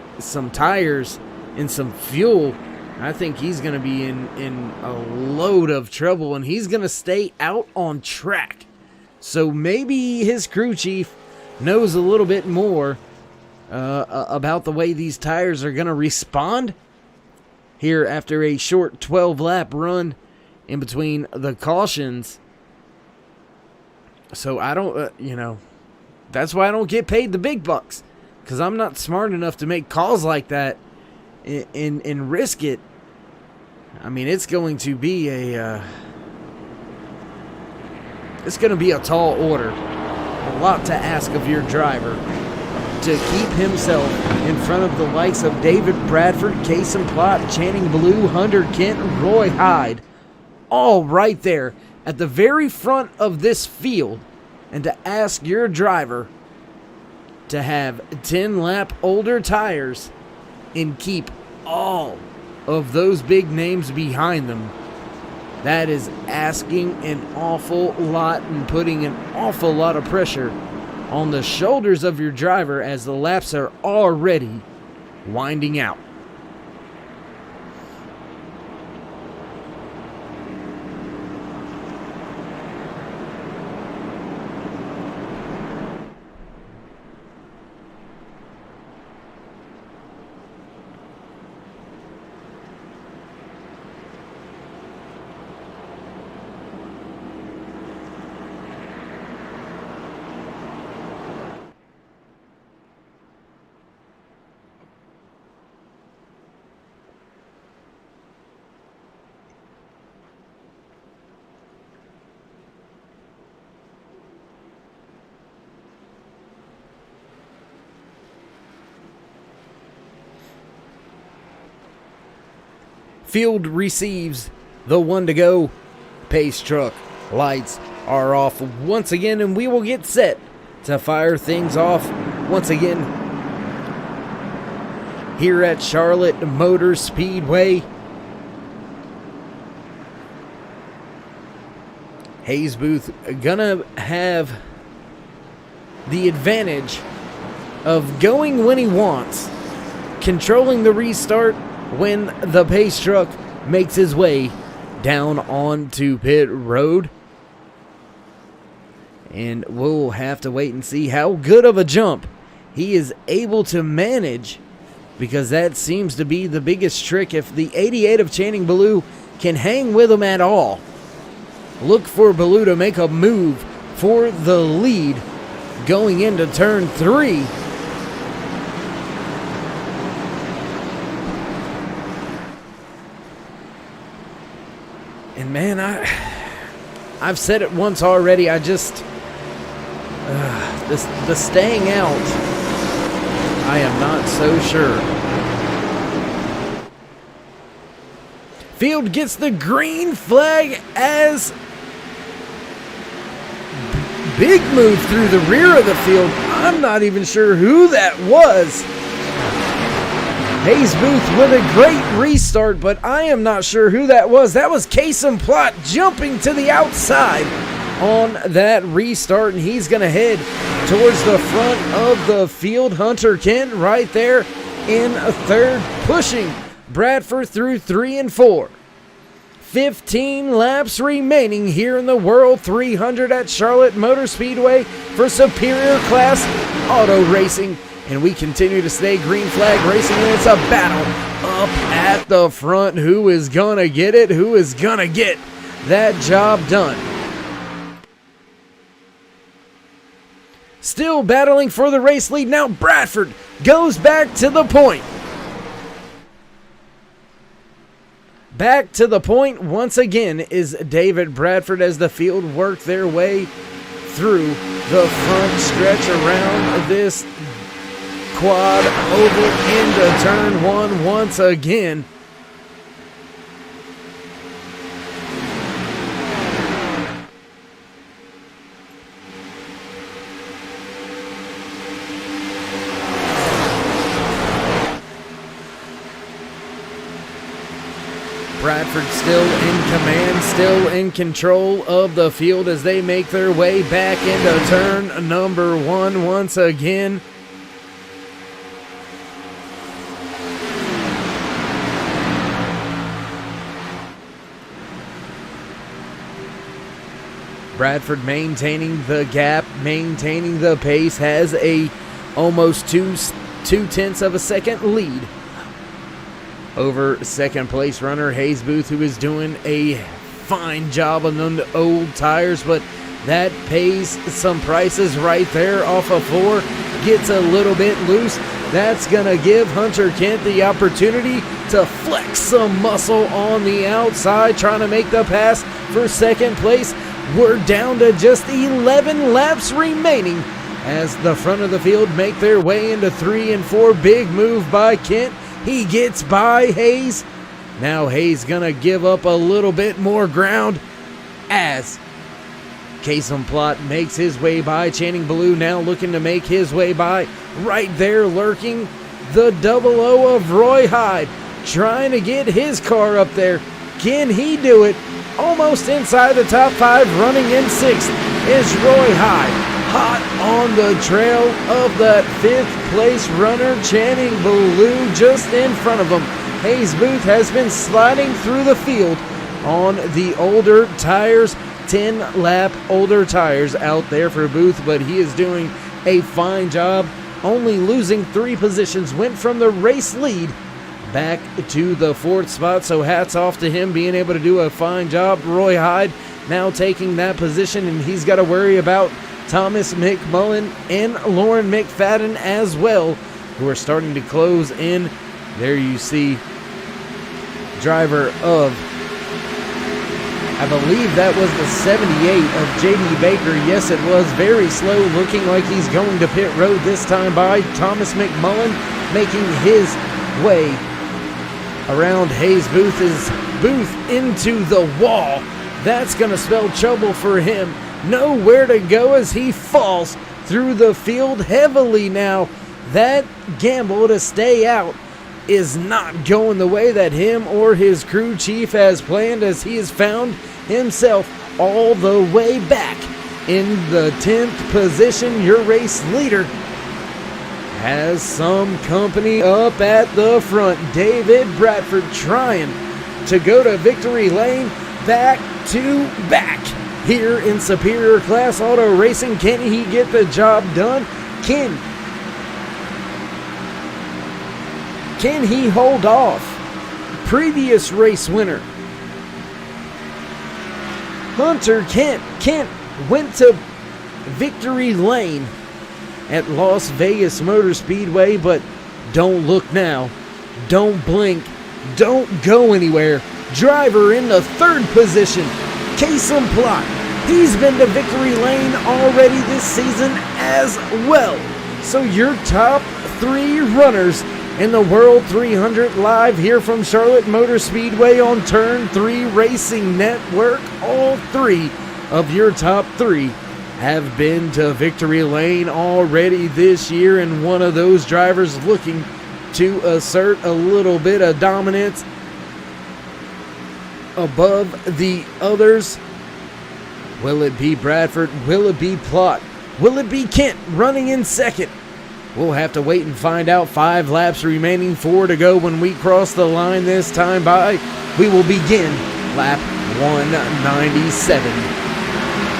tires and some fuel. I think he's going to be in a load of trouble, and he's going to stay out on track. So maybe his crew chief knows a little bit more about the way these tires are going to respond here after a short 12-lap run in between the cautions. So I don't, that's why I don't get paid the big bucks, because I'm not smart enough to make calls like that and risk it. I mean, it's going to be a tall order. A lot to ask of your driver to keep himself in front of the likes of David Bradford, Kason Plott, Channing Blue, Hunter Kent, Roy Hyde, all right there at the very front of this field, and to ask your driver to have 10-lap older tires and keep all of those big names behind them. That is asking an awful lot and putting an awful lot of pressure on the shoulders of your driver as the laps are already winding out. Field receives the 1 to go. Pace truck lights are off once again, and we will get set to fire things off once again here at Charlotte Motor Speedway. Hayes Booth gonna have the advantage of going when he wants, controlling the restart when the pace truck makes his way down onto pit road. And we'll have to wait and see how good of a jump he is able to manage, because that seems to be the biggest trick. If the 88 of Channing Ballou can hang with him at all, look for Ballou to make a move for the lead going into turn 3. And man, I've said it once already. I just the staying out, I am not so sure. Field gets the green flag as big move through the rear of the field. I'm not even sure who that was. Hayes Booth with a great restart, but I am not sure who that was. That was Kason Plott jumping to the outside on that restart, and he's going to head towards the front of the field. Hunter Kent right there in third, pushing Bradford through 3 and 4. 15 laps remaining here in the World 300 at Charlotte Motor Speedway for Superior Class Auto Racing. And we continue to stay green flag racing, and it's a battle up at the front. Who is going to get it? Who is going to get that job done? Still battling for the race lead. Now Bradford goes back to the point. Back to the point once again is David Bradford as the field work their way through the front stretch around this quad oval into turn 1 once again. Bradford still in command, still in control of the field as they make their way back into turn number 1 once again. Bradford maintaining the gap, maintaining the pace, has a almost 2/10 of a second lead over second place runner Hayes Booth, who is doing a fine job on the old tires, but that pays some prices right there off of 4. Gets a little bit loose. That's going to give Hunter Kent the opportunity to flex some muscle on the outside, trying to make the pass for second place. We're down to just 11 laps remaining as the front of the field make their way into 3 and 4. Big move by Kent. He gets by Hayes. Now Hayes gonna give up a little bit more ground as Kason Plott makes his way by. Channing Ballou now looking to make his way by. Right there lurking the 00 of Roy Hyde, trying to get his car up there. Can he do it? Almost inside the top 5, running in 6th is Roy Hyde. Hot on the trail of that 5th place runner, Channing Ballou, just in front of him. Hayes Booth has been sliding through the field on the older tires, 10-lap older tires out there for Booth, but he is doing a fine job, only losing 3 positions. Went from the race lead back to the 4th spot, so hats off to him being able to do a fine job. Roy Hyde now taking that position, and he's got to worry about Thomas McMullen and Lauren McFadden as well, who are starting to close in. There you see driver of, I believe that was the 78 of J.D. Baker. Yes, it was. Very slow, looking like he's going to pit road this time by Thomas McMullen, making his way around Hayes Booth into the wall. That's going to spell trouble for him. Nowhere to go as he falls through the field heavily now. That gamble to stay out is not going the way that him or his crew chief has planned, as he has found himself all the way back in the 10th position. Your race leader has some company up at the front. David Bradford trying to go to victory lane back to back here in Superior Class Auto Racing. Can he get the job done? Can he hold off previous race winner Hunter Kent? Kent went to victory lane at Las Vegas Motor Speedway, but don't look now, don't blink, don't go anywhere. Driver in the 3rd position, Kason Plott. He's been to victory lane already this season as well. So your top 3 runners in the World 300 live here from Charlotte Motor Speedway on Turn 3 Racing Network. All 3 of your top 3 have been to victory lane already this year, and one of those drivers looking to assert a little bit of dominance above the others. Will it be Bradford? Will it be Plott? Will it be Kent running in 2nd? We'll have to wait and find out. 5 laps remaining, 4 to go when we cross the line this time by. We will begin lap 197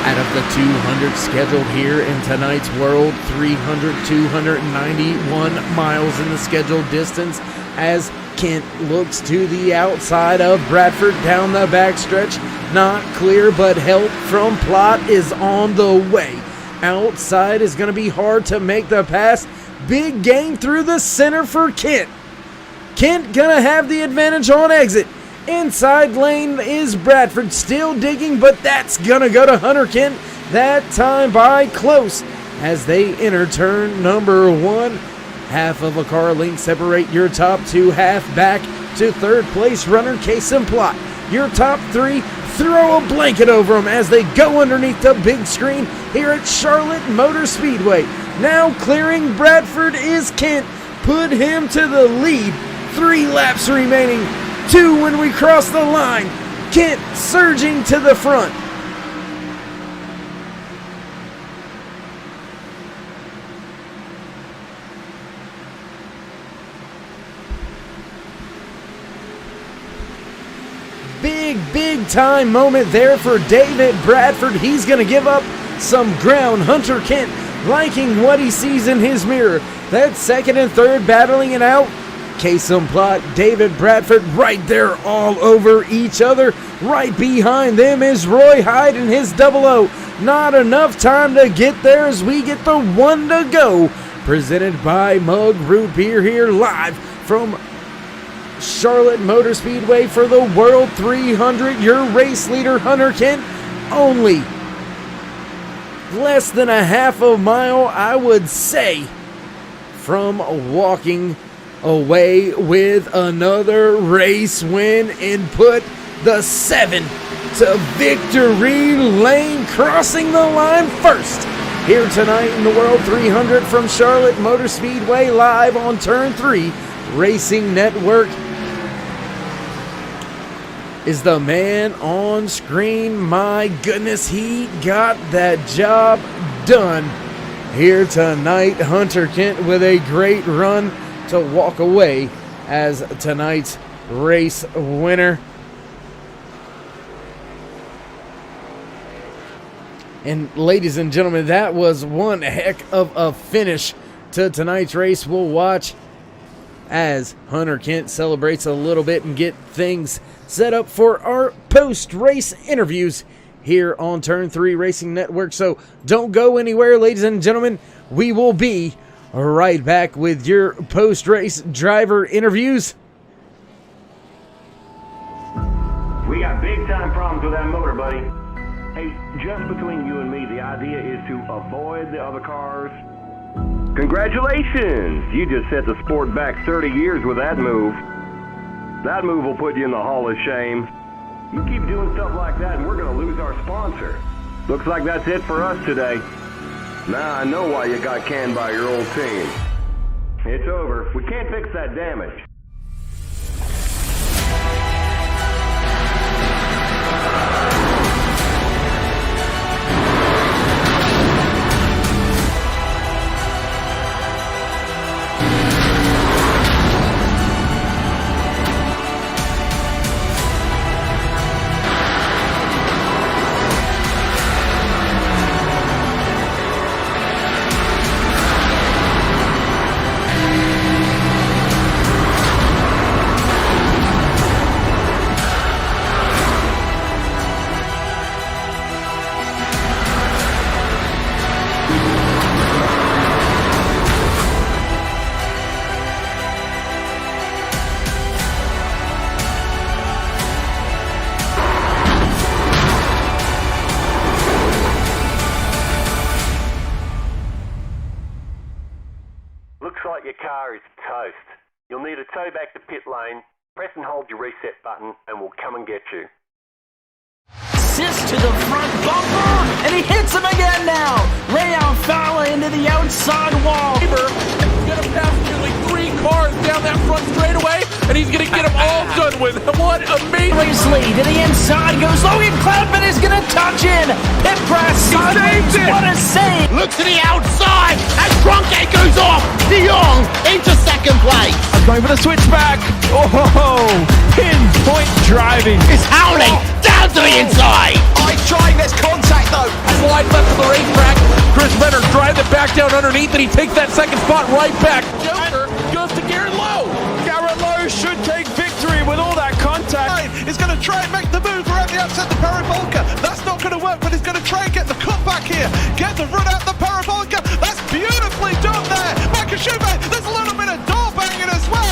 out of the 200 scheduled here in tonight's World 300. 291 miles in the scheduled distance as Kent looks to the outside of Bradford down the backstretch. Not clear, but help from Plott is on the way. Outside is going to be hard to make the pass. Big gain through the center for Kent. Kent going to have the advantage on exit. Inside lane is Bradford still digging, but that's going to go to Hunter Kent. That time by close as they enter turn number 1. Half of a car length separate your top 2, half back to 3rd place runner Kason Plott. Your top 3 throw a blanket over them as they go underneath the big screen here at Charlotte Motor Speedway. Now clearing Bradford is Kent. Put him to the lead. 3 laps remaining. 2 when we cross the line. Kent surging to the front. Big time moment there for David Bradford. He's going to give up some ground. Hunter Kent liking what he sees in his mirror. That second and third battling it out. Case on plot, David Bradford right there all over each other. Right behind them is Roy Hyde and his 00. Not enough time to get there as we get the 1 to go. Presented by Mug Root Beer here live from Charlotte Motor Speedway for the World 300. Your race leader, Hunter Kent, only less than a half a mile, I would say, from walking away with another race win and put the 7 to victory lane, crossing the line first here tonight in the World 300 from Charlotte Motor Speedway live on Turn 3 Racing Network. Is the man on screen. My goodness, he got that job done here tonight. Hunter Kent with a great run to walk away as tonight's race winner. And ladies and gentlemen, that was one heck of a finish to tonight's race. We'll watch as Hunter Kent celebrates a little bit and get things set up for our post-race interviews here on Turn 3 Racing Network. So don't go anywhere, ladies and gentlemen. We will be right back with your post-race driver interviews. We got big-time problems with that motor, buddy. Hey, just between you and me, the idea is to avoid the other cars. Congratulations! You just set the sport back 30 years with that move. That move will put you in the Hall of Shame. You keep doing stuff like that and we're going to lose our sponsor. Looks like that's it for us today. Now I know why you got canned by your old team. It's over. We can't fix that damage. You'll need a tow back to pit lane. Press and hold your reset button and we'll come and get you. Assist to the front bumper, and he hits him again now. Ray Alfala into the outside wall. He's going to pass nearly 3 cars down that front straightaway, and he's going to get them all done with. What amazing. Lee to the inside goes Logan Cloudman is going to touch in. Pit press. What a save. Look to the outside as Cronkite goes off. De Jong into second place. Going for the switchback. Oh, pinpoint driving. It's Howley down to the inside. I trying this contact though. Slide left of the racetrack. Chris Benner drives it back down underneath, and he takes that second spot right back. Joker goes to Garrett Lowe. Garrett Lowe should take victory with all that contact. He's going to try and make the move around the outside the parabolica. That's not going to work, but he's going to try and get the cutback here. Get the run out the parabolica. That's beautifully done there. Michael Schubert, there's a little bit of door banging as well.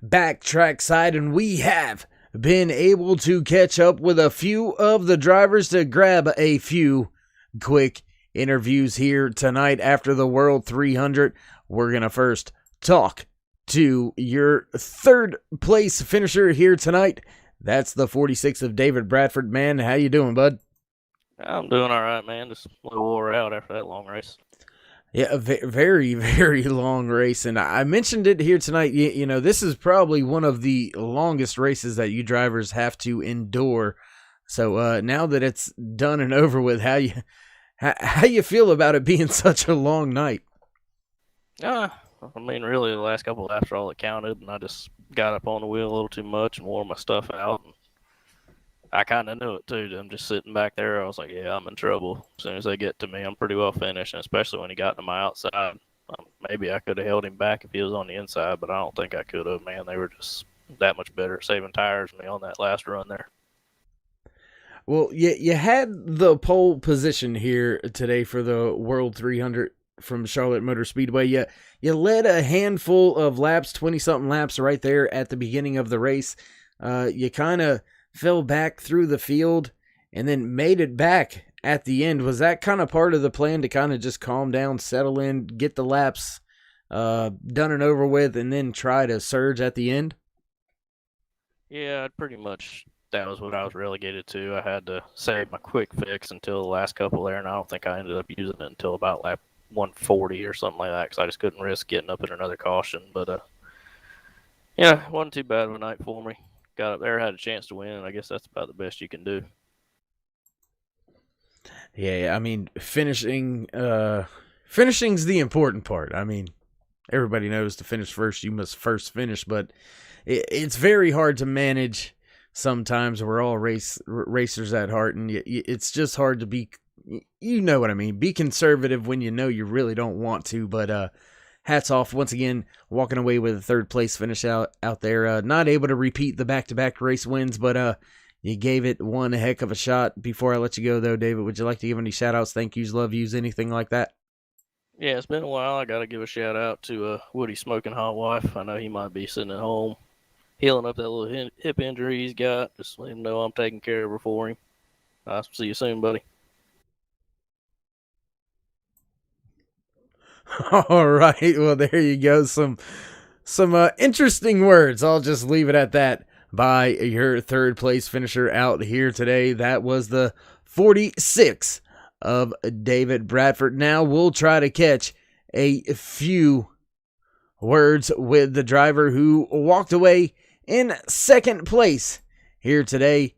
Back track side, and we have been able to catch up with a few of the drivers to grab a few quick interviews here tonight after the World 300. We're going to first talk to your third place finisher here tonight. That's the 46 of David Bradford. Man, how you doing, bud? I'm doing all right, man. Just a little wore out after that long race. Yeah, a very, very long race. And I mentioned it here tonight. You know, this is probably one of the longest races that you drivers have to endure. So now that it's done and over with, how you feel about it being such a long night? I mean, really, the last couple of laps are all that counted, and I just got up on the wheel a little too much and wore my stuff out. And I kind of knew it, too. I'm just sitting back there. I was like, yeah, I'm in trouble. As soon as they get to me, I'm pretty well finished, and especially when he got to my outside. Maybe I could have held him back if he was on the inside, but I don't think I could have, man. They were just that much better at saving tires than me on that last run there. Well, you had the pole position here today for the World 300 from Charlotte Motor Speedway. You led a handful of laps, 20-something laps right there at the beginning of the race. You kind of fell back through the field and then made it back at the end. Was that kind of part of the plan to kind of just calm down, settle in, get the laps done and over with, and then try to surge at the end? Yeah, pretty much that was what I was relegated to. I had to save my quick fix until the last couple there, and I don't think I ended up using it until about lap 140 or something like that, because I just couldn't risk getting up in another caution. But yeah, it wasn't too bad of a night for me. Got up there, had a chance to win, and I guess that's about the best you can do. Yeah, I mean, finishing's the important part. I mean, everybody knows to finish first, you must first finish, but it's very hard to manage sometimes. We're all racers at heart, and it's just hard to be, you know what I mean, be conservative when you know you really don't want to. But hats off once again, walking away with a third place finish out there. Not able to repeat the back-to-back race wins, but you gave it one heck of a shot. Before I let you go, though, David, would you like to give any shout-outs, thank yous, love yous, anything like that? Yeah, it's been a while. I got to give a shout-out to Woody Smoking Hot Wife. I know he might be sitting at home healing up that little hip injury he's got. Just let him know I'm taking care of her for him. I'll see you soon, buddy. All right, well, there you go. Some interesting words. I'll just leave it at that by your third place finisher out here today. That was the 46 of David Bradford. Now we'll try to catch a few words with the driver who walked away in second place here today.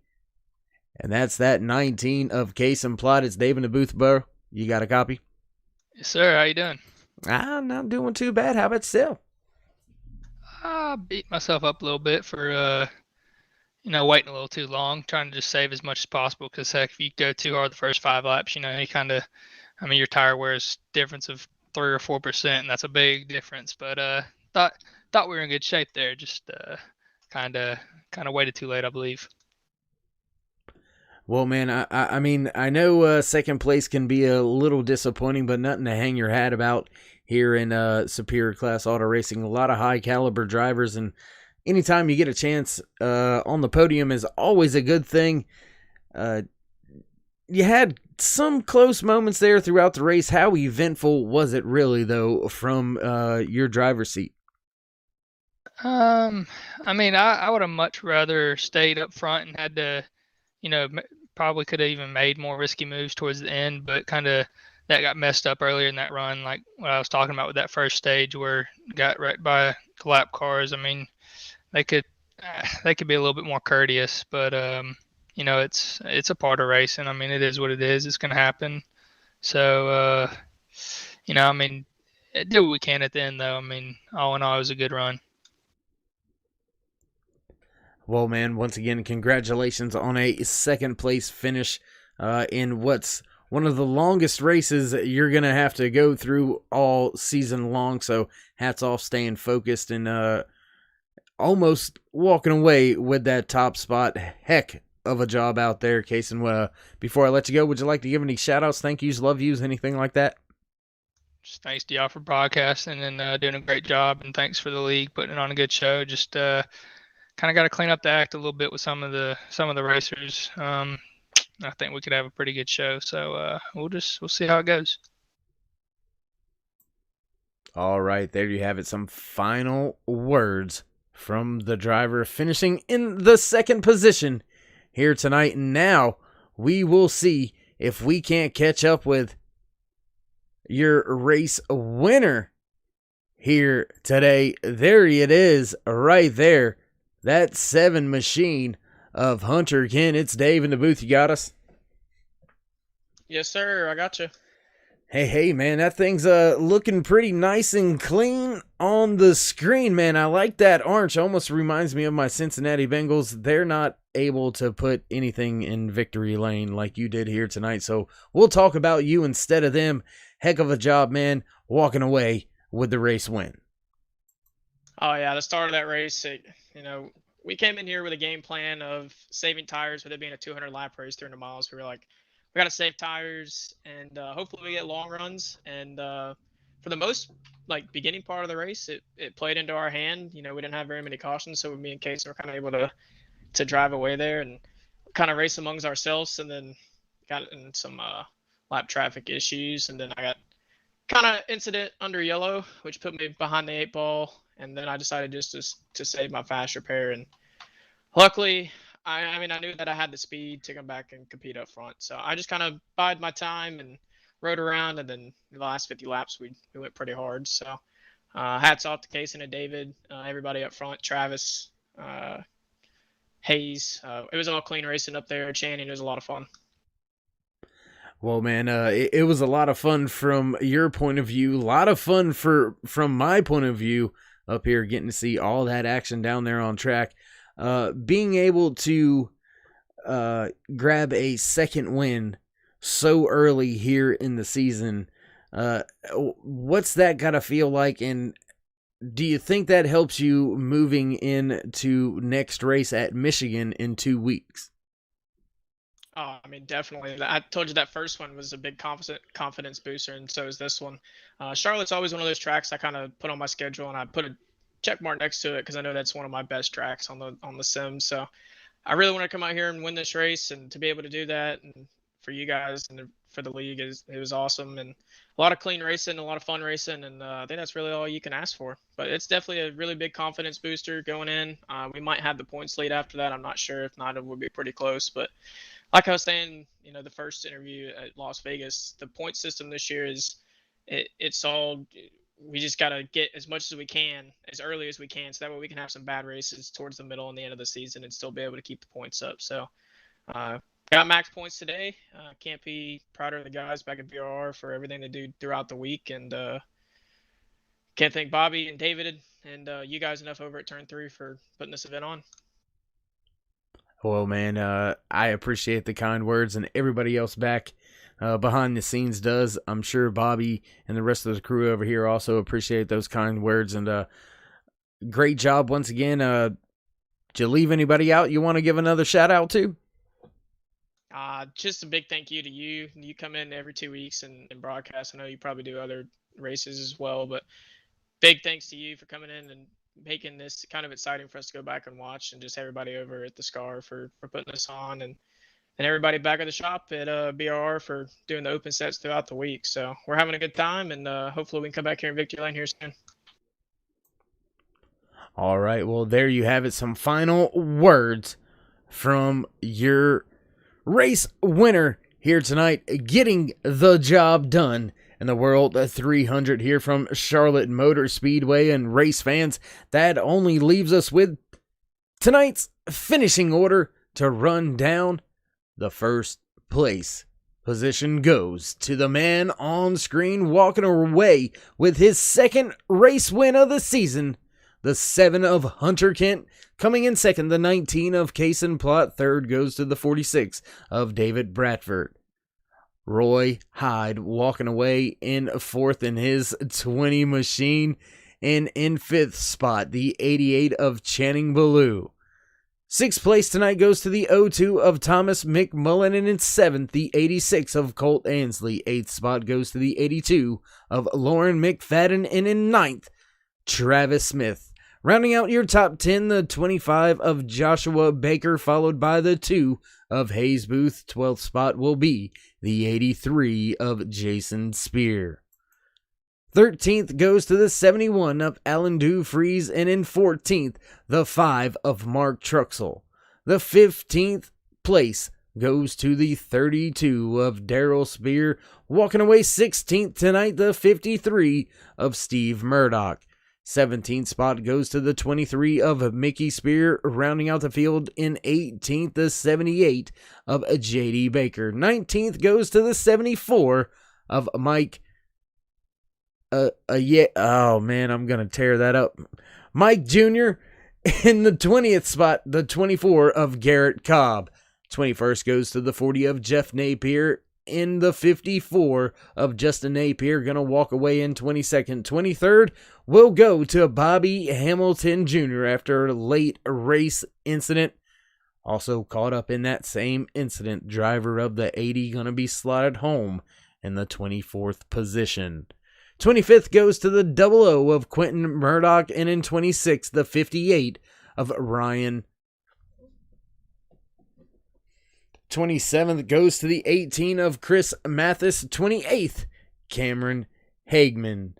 And that's that 19 of Case and Plot. It's Dave in the booth, bro. You got a copy? Yes, sir. How you doing? I'm not doing too bad. How about yourself? I beat myself up a little bit for, waiting a little too long, trying to just save as much as possible. Because, heck, if you go too hard the first 5 laps, you your tire wears difference of 3 or 4%, and that's a big difference. But thought we were in good shape there. Just kind of waited too late, I believe. Well, man, I mean, I know second place can be a little disappointing, but nothing to hang your hat about here in Superior Class Auto Racing. A lot of high caliber drivers, and anytime you get a chance on the podium is always a good thing. You had some close moments there throughout the race. How eventful was it really, though, from your driver's seat? I would have much rather stayed up front and had to, probably could have even made more risky moves towards the end, but kind of that got messed up earlier in that run, like what I was talking about with that first stage where got wrecked by lap cars. I mean, they could be a little bit more courteous, but it's a part of racing. I mean, it is what it is. It's going to happen. So, did what we can at the end, though. I mean, all in all, it was a good run. Well, man, once again, congratulations on a second place finish in what's one of the longest races you're going to have to go through all season long. So hats off, staying focused and almost walking away with that top spot. Heck of a job out there, Case. And before I let you go, would you like to give any shout outs, thank yous, love yous, anything like that? Just thanks to y'all for broadcasting and doing a great job. And thanks for the league putting on a good show. Just, kind of got to clean up the act a little bit with some of the racers. I think we could have a pretty good show. So we'll see how it goes. All right, there you have it. Some final words from the driver finishing in the second position here tonight. And now we will see if we can't catch up with your race winner here today. There it is right there. That 7 machine of Hunter Kent. It's Dave in the booth. You got us? Yes, sir. I got you. Hey, man, that thing's looking pretty nice and clean on the screen, man. I like that orange. Almost reminds me of my Cincinnati Bengals. They're not able to put anything in victory lane like you did here tonight, so we'll talk about you instead of them. Heck of a job, man, walking away with the race win. Oh, yeah, the start of that race, we came in here with a game plan of saving tires with it being a 200-lap race, 300 miles. We were like, we got to save tires, and hopefully we get long runs. And for the most beginning part of the race, it played into our hand. We didn't have very many cautions, so me and Casey were kind of able to drive away there and kind of race amongst ourselves, and then got in some lap traffic issues. And then I got kind of incident under yellow, which put me behind the 8 ball. And then I decided just to save my fast repair. And luckily, I knew that I had the speed to come back and compete up front. So I just kind of bided my time and rode around. And then the last 50 laps, we went pretty hard. So hats off to Casey and David, everybody up front, Travis, Hayes. It was all clean racing up there. Channing, it was a lot of fun. Well, man, it was a lot of fun from your point of view. A lot of fun from my point of view up here, getting to see all that action down there on track. Being able to grab a second win so early here in the season, what's that got to feel like? And do you think that helps you moving into next race at Michigan in 2 weeks? Oh, definitely. I told you that first one was a big confidence booster, and so is this one. Charlotte's always one of those tracks I kind of put on my schedule, and I put a check mark next to it because I know that's one of my best tracks on the sim. So I really want to come out here and win this race, and to be able to do that, and for you guys and for the league, it was awesome, and a lot of clean racing, a lot of fun racing, and I think that's really all you can ask for. But it's definitely a really big confidence booster going in. We might have the points lead after that. I'm not sure. If not, it will be pretty close, but like I was saying, the first interview at Las Vegas, the point system this year it's all, we just got to get as much as we can, as early as we can, so that way we can have some bad races towards the middle and the end of the season and still be able to keep the points up. So, got max points today. Can't be prouder of the guys back at BRR for everything they do throughout the week. And can't thank Bobby and David and you guys enough over at Turn 3 for putting this event on. Well, man, I appreciate the kind words, and everybody else back behind the scenes does. I'm sure Bobby and the rest of the crew over here also appreciate those kind words. And great job once again. Did you leave anybody out you want to give another shout out to? Just a big thank you to you. You come in every 2 weeks and broadcast. I know you probably do other races as well, but big thanks to you for coming in and making this kind of exciting for us to go back and watch, and just everybody over at the Scar for putting this on, and everybody back at the shop at BRR for doing the open sets throughout the week. So we're having a good time, and hopefully we can come back here in Victory Lane here soon. All right, well, there you have it. Some final words from your race winner here tonight, getting the job done in the World 300 here from Charlotte Motor Speedway. And race fans, that only leaves us with tonight's finishing order to run down. The first place position goes to the man on screen walking away with his second race win of the season, the 7 of Hunter Kent. Coming in second, the 19 of Kason Plott. Third goes to the 46 of David Bradford. Roy Hyde walking away in fourth in his 20 machine. And in fifth spot, the 88 of Channing Ballou. Sixth place tonight goes to the 02 of Thomas McMullen. And in seventh, the 86 of Colt Ansley. Eighth spot goes to the 82 of Lauren McFadden. And in ninth, Travis Smith. Rounding out your top 10, the 25 of Joshua Baker, followed by the 2 of Hayes Booth. 12th spot will be the 83 of Jason Spear. 13th goes to the 71 of Alan Dufries, and in 14th, the 5 of Mark Truxell. The 15th place goes to the 32 of Daryl Spear. Walking away 16th tonight, the 53 of Steve Murdoch. 17th spot goes to the 23 of Mickey Spear. Rounding out the field in 18th, the 78 of J.D. Baker. 19th goes to the 74 of Mike. Oh man, I'm gonna tear that up. Mike Jr. In the 20th spot, the 24 of Garrett Cobb. 21st goes to the 40 of Jeff Napier. In the 54 of Justin Napier, gonna walk away in 22nd. 23rd will go to Bobby Hamilton Jr. after a late race incident. Also caught up in that same incident, driver of the 80 gonna be slotted home in the 24th position. 25th goes to the 00 of Quentin Murdoch, and in 26th, the 58 of Ryan. 27th goes to the 18 of Chris Mathis. 28th, Cameron Hagman.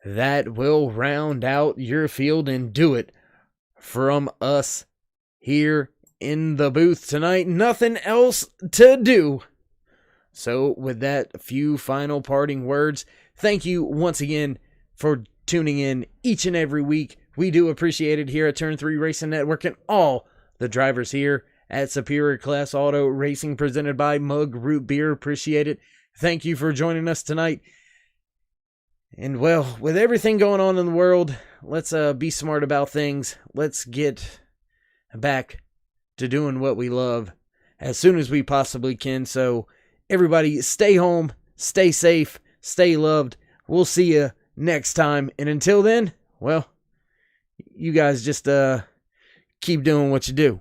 That will round out your field and do it from us here in the booth tonight. Nothing else to do. So with that few final parting words, thank you once again for tuning in each and every week. We do appreciate it here at Turn 3 Racing Network and all the drivers here at Superior Class Auto Racing, presented by Mug Root Beer. Appreciate it. Thank you for joining us tonight. And well, with everything going on in the world, let's be smart about things. Let's get back to doing what we love as soon as we possibly can. So everybody stay home, stay safe, stay loved. We'll see you next time. And until then, well, you guys just keep doing what you do.